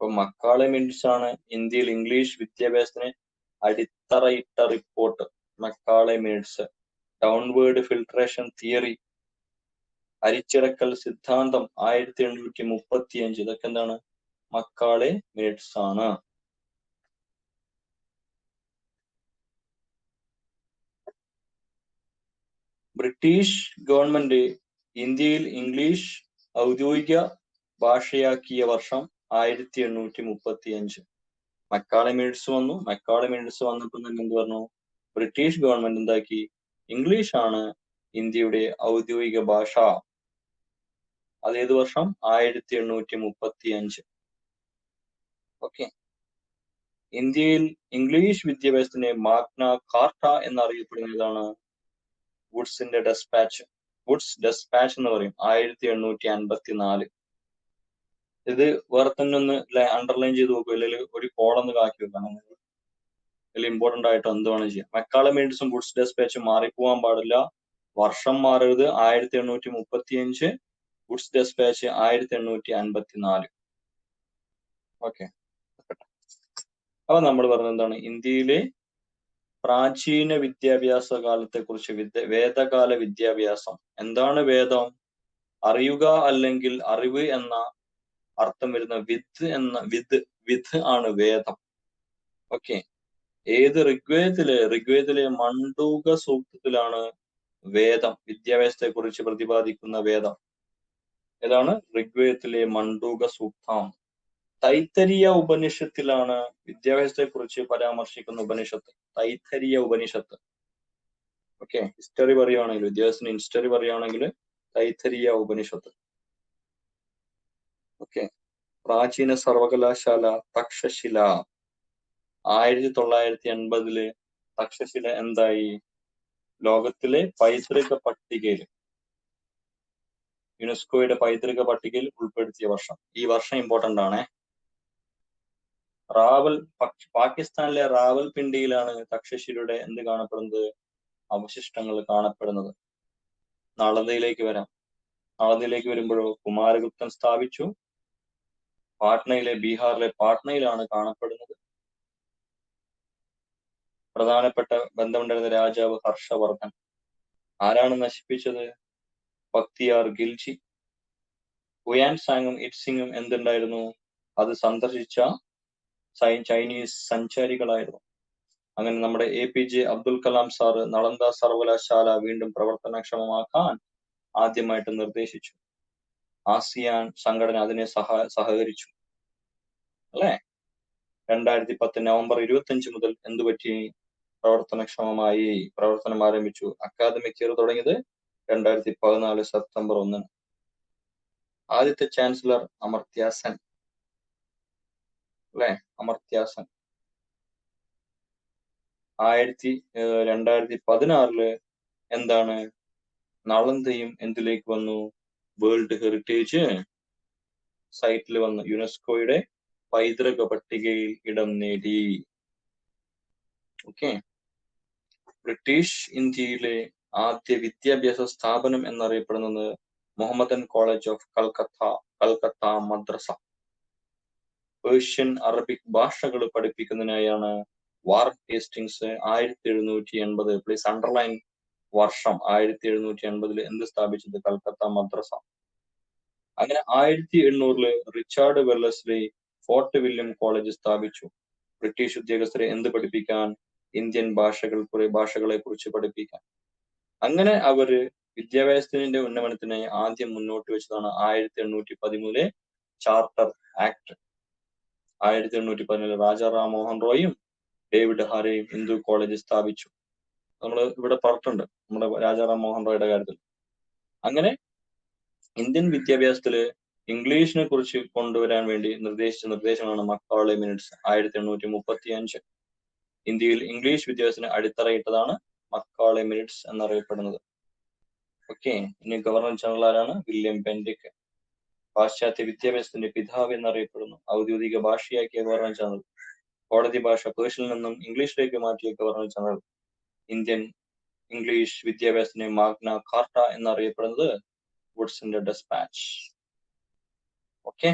അപ്പൊ മക്കാളെ മിനിറ്റ്സ് ആണ് ഇന്ത്യയിൽ ഇംഗ്ലീഷ് വിദ്യാഭ്യാസത്തിന് അടിത്തറയിട്ട report. Macaulay minutes, downward filtration theory, അരിച്ചിറക്കൽ സിദ്ധാന്തം 1835, ഇതൊക്കെ എന്താണ്? മക്കാളെ മിനിറ്റ്സ് ആണ്. ബ്രിട്ടീഷ് ഗവൺമെന്റ് ഇന്ത്യയിൽ ഇംഗ്ലീഷ് ഔദ്യോഗിക ഭാഷയാക്കിയ വർഷം 1835. മക്കാളെ മിനിറ്റ്സ് വന്നു. മക്കാളെ മിനിറ്റ്സ് വന്നപ്പോൾ തന്നെ എന്ത് പറഞ്ഞു? ബ്രിട്ടീഷ് ഗവൺമെന്റ് എന്താക്കി? ഇംഗ്ലീഷ് ആണ് ഇന്ത്യയുടെ ഔദ്യോഗിക ഭാഷ. അതേത് വർഷം? 1835. ഓക്കെ. ഇന്ത്യയിൽ ഇംഗ്ലീഷ് വിദ്യാഭ്യാസത്തിന് മാഗ്ന കാർട്ട എന്നറിയപ്പെടുന്നതാണ് വുഡ്സിന്റെ ഡെസ്പാച്ച്. വുഡ്സ് ഡെസ്പാച്ച് എന്ന് പറയും. 1854. ഇത് വേറെ തന്നെ ഒന്ന് അണ്ടർലൈൻ ചെയ്ത് നോക്കുക, അല്ലെങ്കിൽ ഒരു കോളൊന്ന് കാക്കി വെക്കണം. ഇതിൽ ഇമ്പോർട്ടന്റ് ആയിട്ട് എന്ത് വേണം ചെയ്യാം. മക്കാളെ മിനിറ്റ്സും വുഡ്സ് ഡെസ്പാച്ചും മാറിപ്പോവാൻ പാടില്ല. വർഷം മാറരുത്. 1835. Wood's despatch 1854. ഓക്കെ. അപ്പൊ നമ്മൾ പറഞ്ഞത് എന്താണ്? ഇന്ത്യയിലെ പ്രാചീന വിദ്യാഭ്യാസ കാലത്തെ കുറിച്ച്, വേദകാല വിദ്യാഭ്യാസം. എന്താണ് വേദം? അറിയുക അല്ലെങ്കിൽ അറിവ് എന്ന അർത്ഥം വരുന്ന വിത്ത് ആണ് വേദം. ഓക്കെ. ഏത്? ഋഗ്വേദത്തിലെ മണ്ഡൂക സൂക്തത്തിലാണ് വേദം, വിദ്യാഭ്യാസത്തെ കുറിച്ച് പ്രതിപാദിക്കുന്ന വേദം. ഏതാണ്? ഋഗ്വേദത്തിലെ മണ്ഡൂക സൂക്തം. തൈത്തരീയ ഉപനിഷത്തിലാണ് വിദ്യാഭ്യാസത്തെ കുറിച്ച് പരാമർശിക്കുന്ന ഉപനിഷത്ത്. തൈത്തരീയ ഉപനിഷത്ത്. ഓക്കെ. ഹിസ്റ്ററി പറയുകയാണെങ്കിൽ, വിദ്യാഭ്യാസത്തിന് ഹിസ്റ്ററി പറയുകയാണെങ്കിൽ തൈത്തരീയ ഉപനിഷത്ത്. ഓക്കെ. പ്രാചീന സർവകലാശാല തക്ഷശില. 1980 തക്ഷശില എന്തായി? ലോകത്തിലെ പൈതൃക പട്ടികയിൽ, യുനെസ്കോയുടെ പൈതൃക പട്ടികയിൽ ഉൾപ്പെടുത്തിയ വർഷം. ഈ വർഷം ഇമ്പോർട്ടന്റ് ആണ്. പാകിസ്ഥാനിലെ റാവൽപിണ്ടിയിലാണ് തക്ഷശിലയുടെ എന്ത് കാണപ്പെടുന്നത്? അവശിഷ്ടങ്ങൾ കാണപ്പെടുന്നത്. നളന്ദയിലേക്ക് വരാം. നളന്ദയിലേക്ക് വരുമ്പോഴോ കുമാരഗുപ്തൻ സ്ഥാപിച്ചു. ബീഹാറിലെ പാട്നയിലാണ് കാണപ്പെടുന്നത്. പ്രധാനപ്പെട്ട ബന്ധമുണ്ടായിരുന്ന രാജാവ് ഹർഷവർദ്ധൻ. ആരാണ് നശിപ്പിച്ചത്? ബക്തിയാർ ഖിൽജി. ഹുയാൻ സാങ്ങും ഇറ്റ്സിങ്ങും എന്തുണ്ടായിരുന്നു? അത് സന്ദർശിച്ച ചൈനീസ് സഞ്ചാരികളായിരുന്നു. അങ്ങനെ നമ്മുടെ APJ അബ്ദുൽ കലാം സാറ് നളന്ദ സർവകലാശാല വീണ്ടും പ്രവർത്തനക്ഷമമാക്കാൻ ആദ്യമായിട്ട് നിർദ്ദേശിച്ചു. ആസിയാൻ സംഘടന അതിനെ സഹകരിച്ചു. അല്ലെ? 2010 നവംബർ 25 മുതൽ എന്തുപറ്റി? പ്രവർത്തനക്ഷമമായി. പ്രവർത്തനം ആരംഭിച്ചു. അക്കാദമിക് ഇയർ തുടങ്ങിയത് 2014 സെപ്റ്റംബർ 1. ആദ്യത്തെ ചാൻസലർ അമർത്യ സെൻ. അല്ലെ? അമർത്യ സെൻ. 2016 എന്താണ്? നളന്ദയും എന്തിലേക്ക് വന്നു? വേൾഡ് ഹെറിറ്റേജ് സൈറ്റിൽ വന്നു. യുനെസ്കോയുടെ പൈതൃക പട്ടികയിൽ ഇടം നേടി. ഓക്കെ. ബ്രിട്ടീഷ് ഇന്ത്യയിലെ ആദ്യ വിദ്യാഭ്യാസ സ്ഥാപനം എന്നറിയപ്പെടുന്നത് Mohammedan college of Calcutta Madrasa. Persian, Arabic ഭാഷകൾ പഠിപ്പിക്കുന്നതിനായാണ് വാറൻ ഹേസ്റ്റിങ്സ് 1780. പ്ലീസ് അണ്ടർലൈൻ വർഷം. 1780 എന്ത് സ്ഥാപിച്ചത്? കൽക്കത്ത മദ്രസ. അങ്ങനെ 1800 Richard Wellesley Fort William college സ്ഥാപിച്ചു. ബ്രിട്ടീഷ് ഉദ്യോഗസ്ഥരെ എന്ത് പഠിപ്പിക്കാൻ? ഇന്ത്യൻ ഭാഷകളെ കുറിച്ച് പഠിപ്പിക്കാൻ. അങ്ങനെ അവര് വിദ്യാഭ്യാസത്തിന്റെ ഉന്നമനത്തിനായി ആദ്യം മുന്നോട്ട് വെച്ചതാണ് 1813 ചാർട്ടർ ആക്ട്. 1813 രാജാറാം മോഹൻ റോയും ഡേവിഡ് ഹാരയും ഹിന്ദു കോളേജ് സ്ഥാപിച്ചു. നമ്മൾ ഇവിടെ പറഞ്ഞിട്ടുണ്ട് നമ്മുടെ രാജാറാം മോഹൻ റോയുടെ കാര്യത്തിൽ. അങ്ങനെ ഇന്ത്യൻ വിദ്യാഭ്യാസത്തില് ഇംഗ്ലീഷിനെ കുറിച്ച് കൊണ്ടുവരാൻ വേണ്ടി നിർദ്ദേശിച്ച നിർദ്ദേശമാണ് മക്കാളെ മിനിറ്റ്സ് 1835. ഇന്ത്യയിൽ ഇംഗ്ലീഷ് വിദ്യാഭ്യാസത്തിന് അടിത്തറയിട്ടതാണ് മക്കാളെ മിനിറ്റ്സ് എന്നറിയപ്പെടുന്നത്. ഓക്കെ. ഇനി ഗവർണർ ജനറൽ ആരാണ്? William Bentinck. പാശ്ചാത്യ വിദ്യാഭ്യാസത്തിന്റെ പിതാവ് എന്നറിയപ്പെടുന്നു. ഔദ്യോഗിക ഭാഷയാക്കിയ ഗവർണർ ജനറൽ. കോടതി ഭാഷ പേർഷ്യനിൽ നിന്നും ഇംഗ്ലീഷിലേക്ക് മാറ്റിയ ഗവർണർ ജനറൽ. ഇന്ത്യൻ ഇംഗ്ലീഷ് വിദ്യാഭ്യാസത്തിന് മാഗ്ന കാർട്ട എന്നറിയപ്പെടുന്നത് വുഡ്സിന്റെ ഡെസ്പാച്ച്. ഓക്കെ.